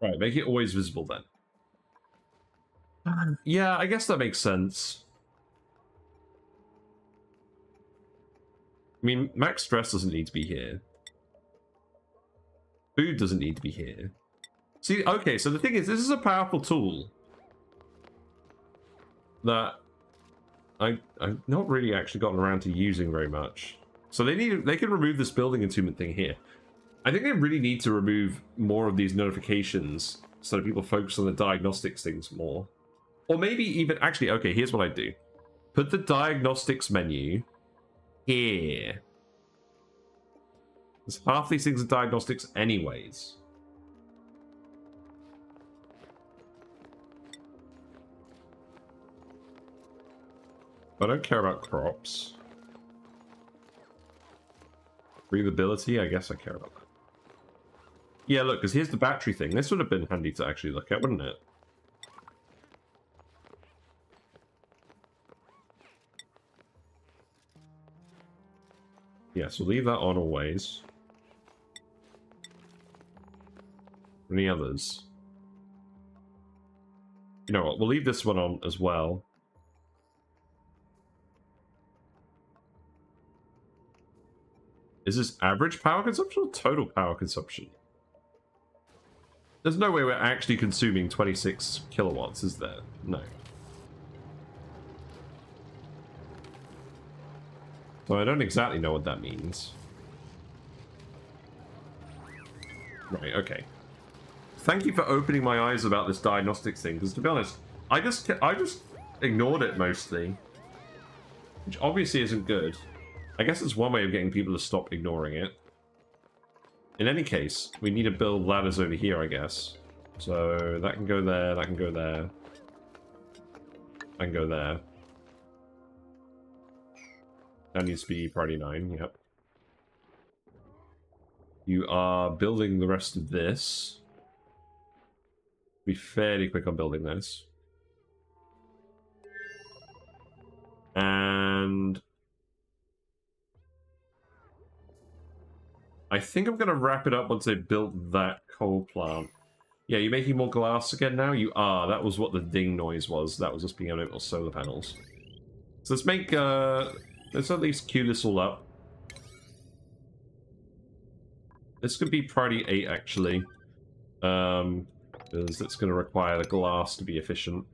Right, make it always visible then. Yeah, I guess that makes sense. I mean, max stress doesn't need to be here. Food doesn't need to be here. See, okay, so the thing is, this is a powerful tool that I've not really actually gotten around to using very much. So they can remove this building entombment thing here. I think they really need to remove more of these notifications so that people focus on the diagnostics things more. Or maybe even... actually, okay, here's what I do. Put the diagnostics menu here. Because half these things are diagnostics anyways. I don't care about crops. Breathability, I guess I care about that. Yeah, look, because here's the battery thing. This would have been handy to actually look at, wouldn't it? Yeah, so leave that on always. Any others? You know what, we'll leave this one on as well. Is this average power consumption or total power consumption? There's no way we're actually consuming 26 kilowatts, is there? No. So I don't exactly know what that means. Right, okay. Thank you for opening my eyes about this diagnostics thing, because to be honest, I just ignored it mostly. Which obviously isn't good. I guess it's one way of getting people to stop ignoring it. In any case, we need to build ladders over here, I guess. So that can go there, that can go there. That can go there. That needs to be priority 9, yep. You are building the rest of this. Be fairly quick on building this. And I think I'm going to wrap it up once I built that coal plant. Yeah, you're making more glass again now? You are. That was what the ding noise was. That was us being able to make solar panels. So let's make, let's at least queue this all up. This could be priority 8, actually. Because it's going to require the glass to be efficient.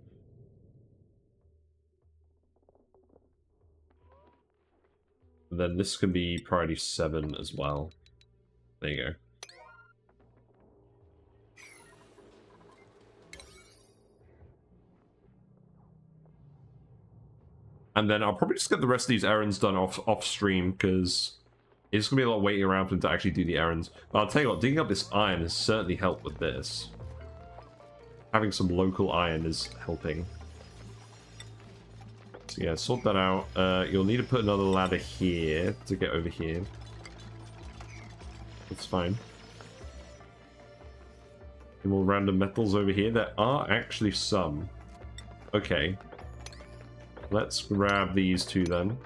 And then this can be priority 7 as well. There you go. And then I'll probably just get the rest of these errands done off stream, because it's going to be a lot of waiting around for them to actually do the errands. But I'll tell you what, digging up this iron has certainly helped with this. Having some local iron is helping. So yeah, sort that out. You'll need to put another ladder here to get over here. That's fine. And more random metals over here. There are actually some. Okay. Let's grab these two then.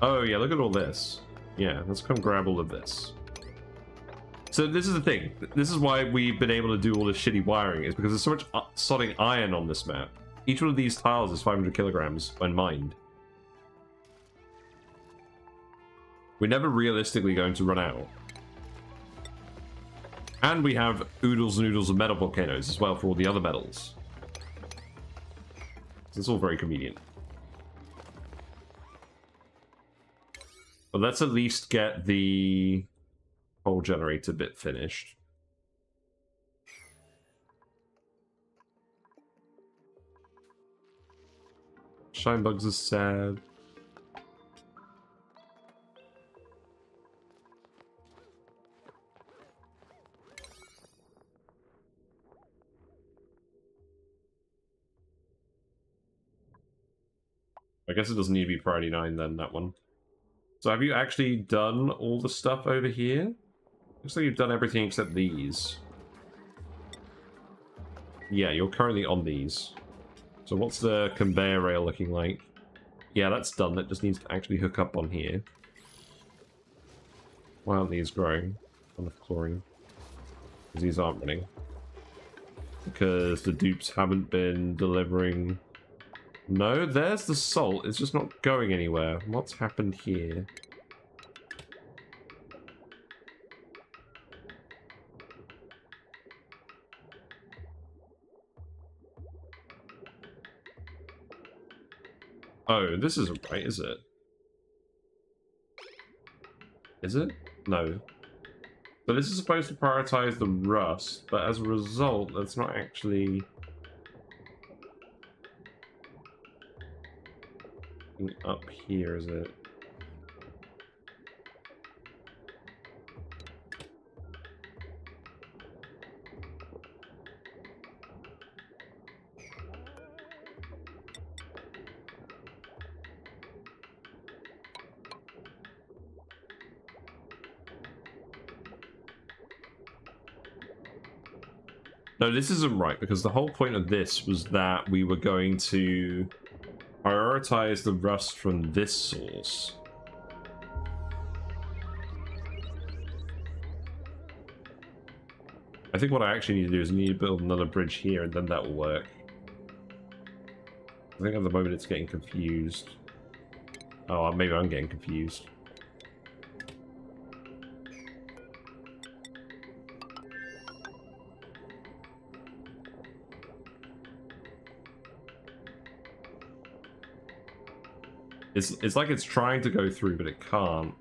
Oh yeah, look at all this. Yeah, let's come grab all of this. So this is the thing. This is why we've been able to do all this shitty wiring, is because there's so much sodding iron on this map. Each one of these tiles is 500 kilograms when mined. We're never realistically going to run out. And we have oodles and oodles of metal volcanoes as well for all the other metals. So it's all very convenient. But let's at least get the coal generator bit finished. Shine bugs is sad. I guess it doesn't need to be priority 9 then, that one. So have you actually done all the stuff over here? Looks like you've done everything except these. Yeah, you're currently on these. So what's the conveyor rail looking like? Yeah, that's done. That just needs to actually hook up on here. Why aren't these growing? Enough chlorine. Because these aren't running. Because the dupes haven't been delivering... No, there's the salt. It's just not going anywhere. What's happened here? Oh, this isn't right, is it? Is it? No. So this is supposed to prioritize the rust, but as a result, that's not actually... up here, is it? No, this isn't right, because the whole point of this was that we were going to prioritize the rust from this source. I think what I actually need to do is I need to build another bridge here, and then that will work. I think at the moment it's getting confused. Oh, maybe I'm getting confused. It's like it's trying to go through, but it can't.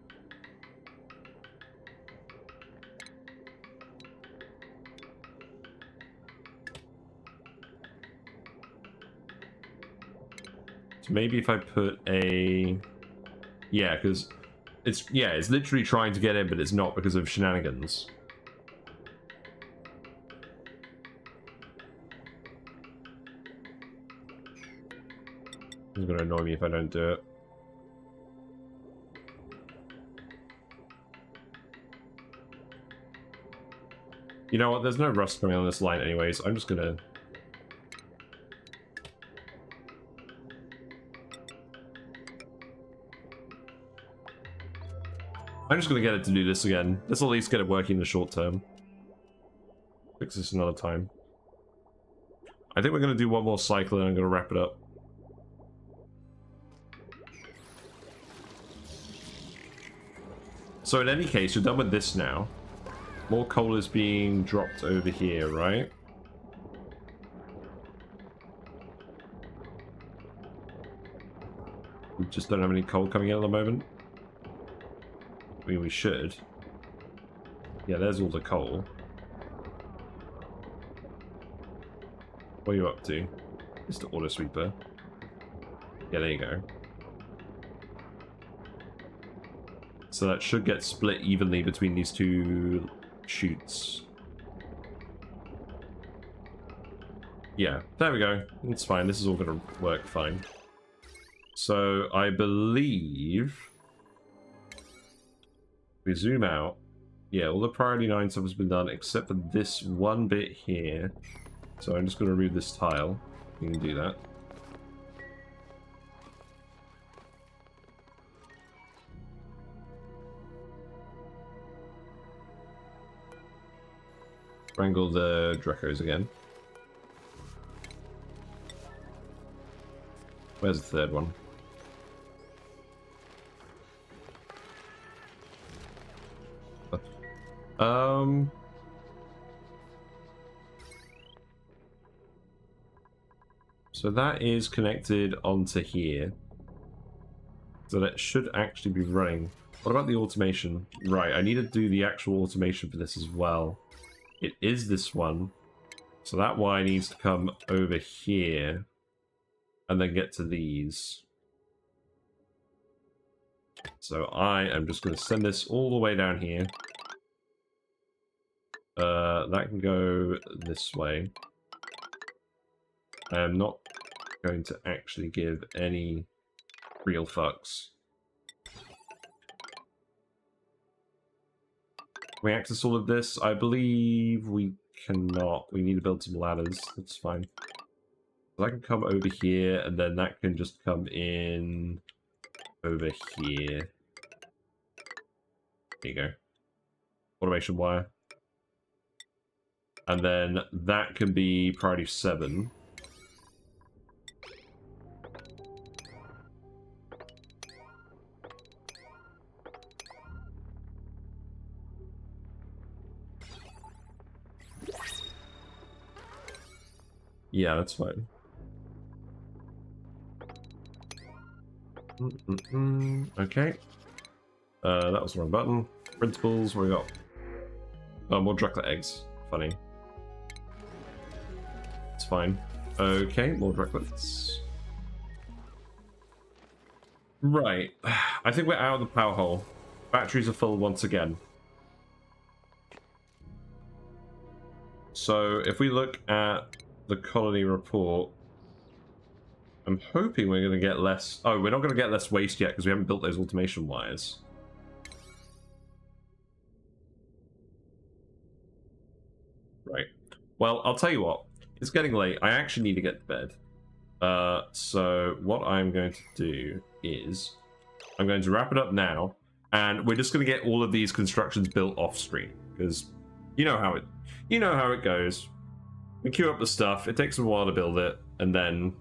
So maybe if I put a... Yeah, because it's literally trying to get in, but it's not because of shenanigans. It's going to annoy me if I don't do it. You know what, there's no rust coming on this line anyways. I'm just gonna... get it to do this again. This will at least get it working in the short term. Fix this another time. I think we're gonna do one more cycle and I'm gonna wrap it up. So in any case, you're done with this now. More coal is being dropped over here, right? We just don't have any coal coming in at the moment. I mean, we should. Yeah, there's all the coal. What are you up to? Mr. Auto Sweeper. Yeah, there you go. So that should get split evenly between these two chutes. Yeah, there we go. It's fine. This is all going to work fine. So I believe we zoom out. Yeah, all the priority 9 stuff has been done except for this one bit here. So I'm just going to remove this tile. You can do that. Wrangle the Drecos again. Where's the third one? So that is connected onto here. So that should actually be running. What about the automation? Right, I need to do the actual automation for this as well. It is this one. So that wire needs to come over here and then get to these. So I am just going to send this all the way down here. That can go this way. I am not going to actually give any real fucks. Can we access all of this? I believe we cannot. We need to build some ladders. That's fine. So that can come over here, and then that can just come in over here. There you go. Automation wire. And then that can be priority 7. Yeah, that's fine. Okay. That was the wrong button. Principles, what we got? Oh, more Dracula eggs. Funny. It's fine. Okay, more Dracula's. Right. I think we're out of the power hole. Batteries are full once again. So, if we look at the colony report, I'm hoping we're going to get less... Oh, we're not going to get less waste yet because we haven't built those automation wires. Right. Well, I'll tell you what. It's getting late. I actually need to get to bed. So what I'm going to do is I'm going to wrap it up now, and we're just going to get all of these constructions built off screen because you know how it goes. We queue up the stuff. It takes a while to build it, and then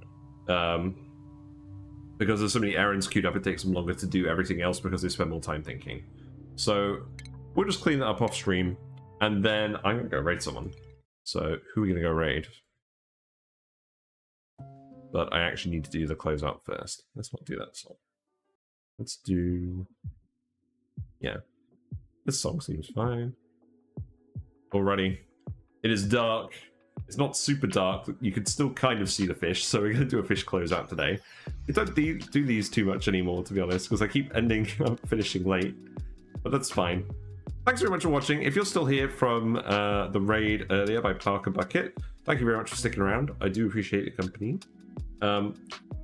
because there's so many errands queued up, it takes them longer to do everything else because they spend more time thinking. So we'll just clean that up off stream, and then I'm going to go raid someone. So who are we going to go raid? But I actually need to do the closeout first. Let's not do that song. Let's do... Yeah. This song seems fine. Alrighty. It is dark. It's not super dark. You could still kind of see the fish, so we're going to do a fish closeout today. We don't do these too much anymore, to be honest, because I keep ending up finishing late. But that's fine. Thanks very much for watching. If you're still here from the raid earlier by Parker Bucket, thank you very much for sticking around. I do appreciate your company. I'm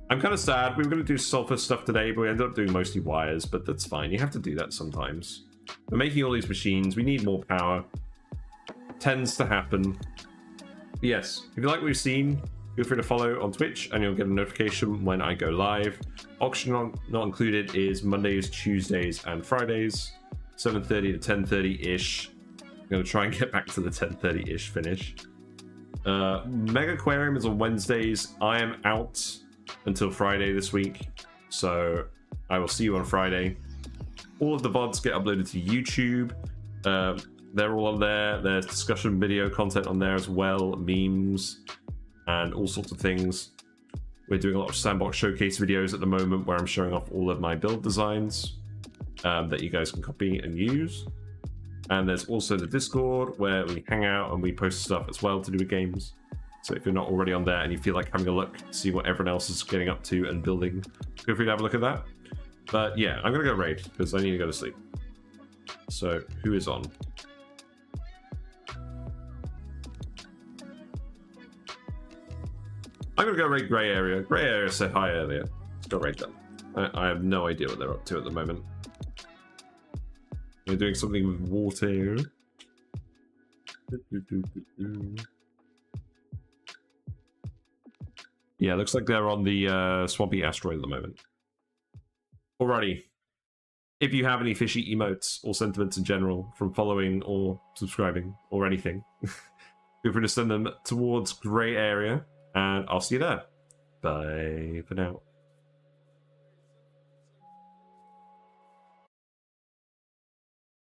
kind of sad. We were going to do sulfur stuff today, but we ended up doing mostly wires, but that's fine. You have to do that sometimes. We're making all these machines. We need more power. Tends to happen. But yes, if you like what you've seen, feel free to follow on Twitch and you'll get a notification when I go live. Auction not included is Mondays, Tuesdays, and Fridays, 7:30 to 10:30-ish. I'm going to try and get back to the 10:30-ish finish. Mega Aquarium is on Wednesdays. I am out until Friday this week, so I will see you on Friday. All of the VODs get uploaded to YouTube. They're all on there. There's discussion video content on there as well, memes, and all sorts of things. We're doing a lot of sandbox showcase videos at the moment where I'm showing off all of my build designs that you guys can copy and use. And there's also the Discord where we hang out and we post stuff as well to do with games. So if you're not already on there and you feel like having a look, see what everyone else is getting up to and building, feel free to have a look at that. But yeah, I'm going to go raid because I need to go to sleep. So who is on? I'm going to go raid Grey Area. Grey Area said hi earlier. Let's go raid them. I have no idea what they're up to at the moment. They're doing something with water. Yeah, looks like they're on the swampy asteroid at the moment. Alrighty. If you have any fishy emotes or sentiments in general from following or subscribing or anything, feel free to send them towards grey area, and I'll see you there. Bye for now.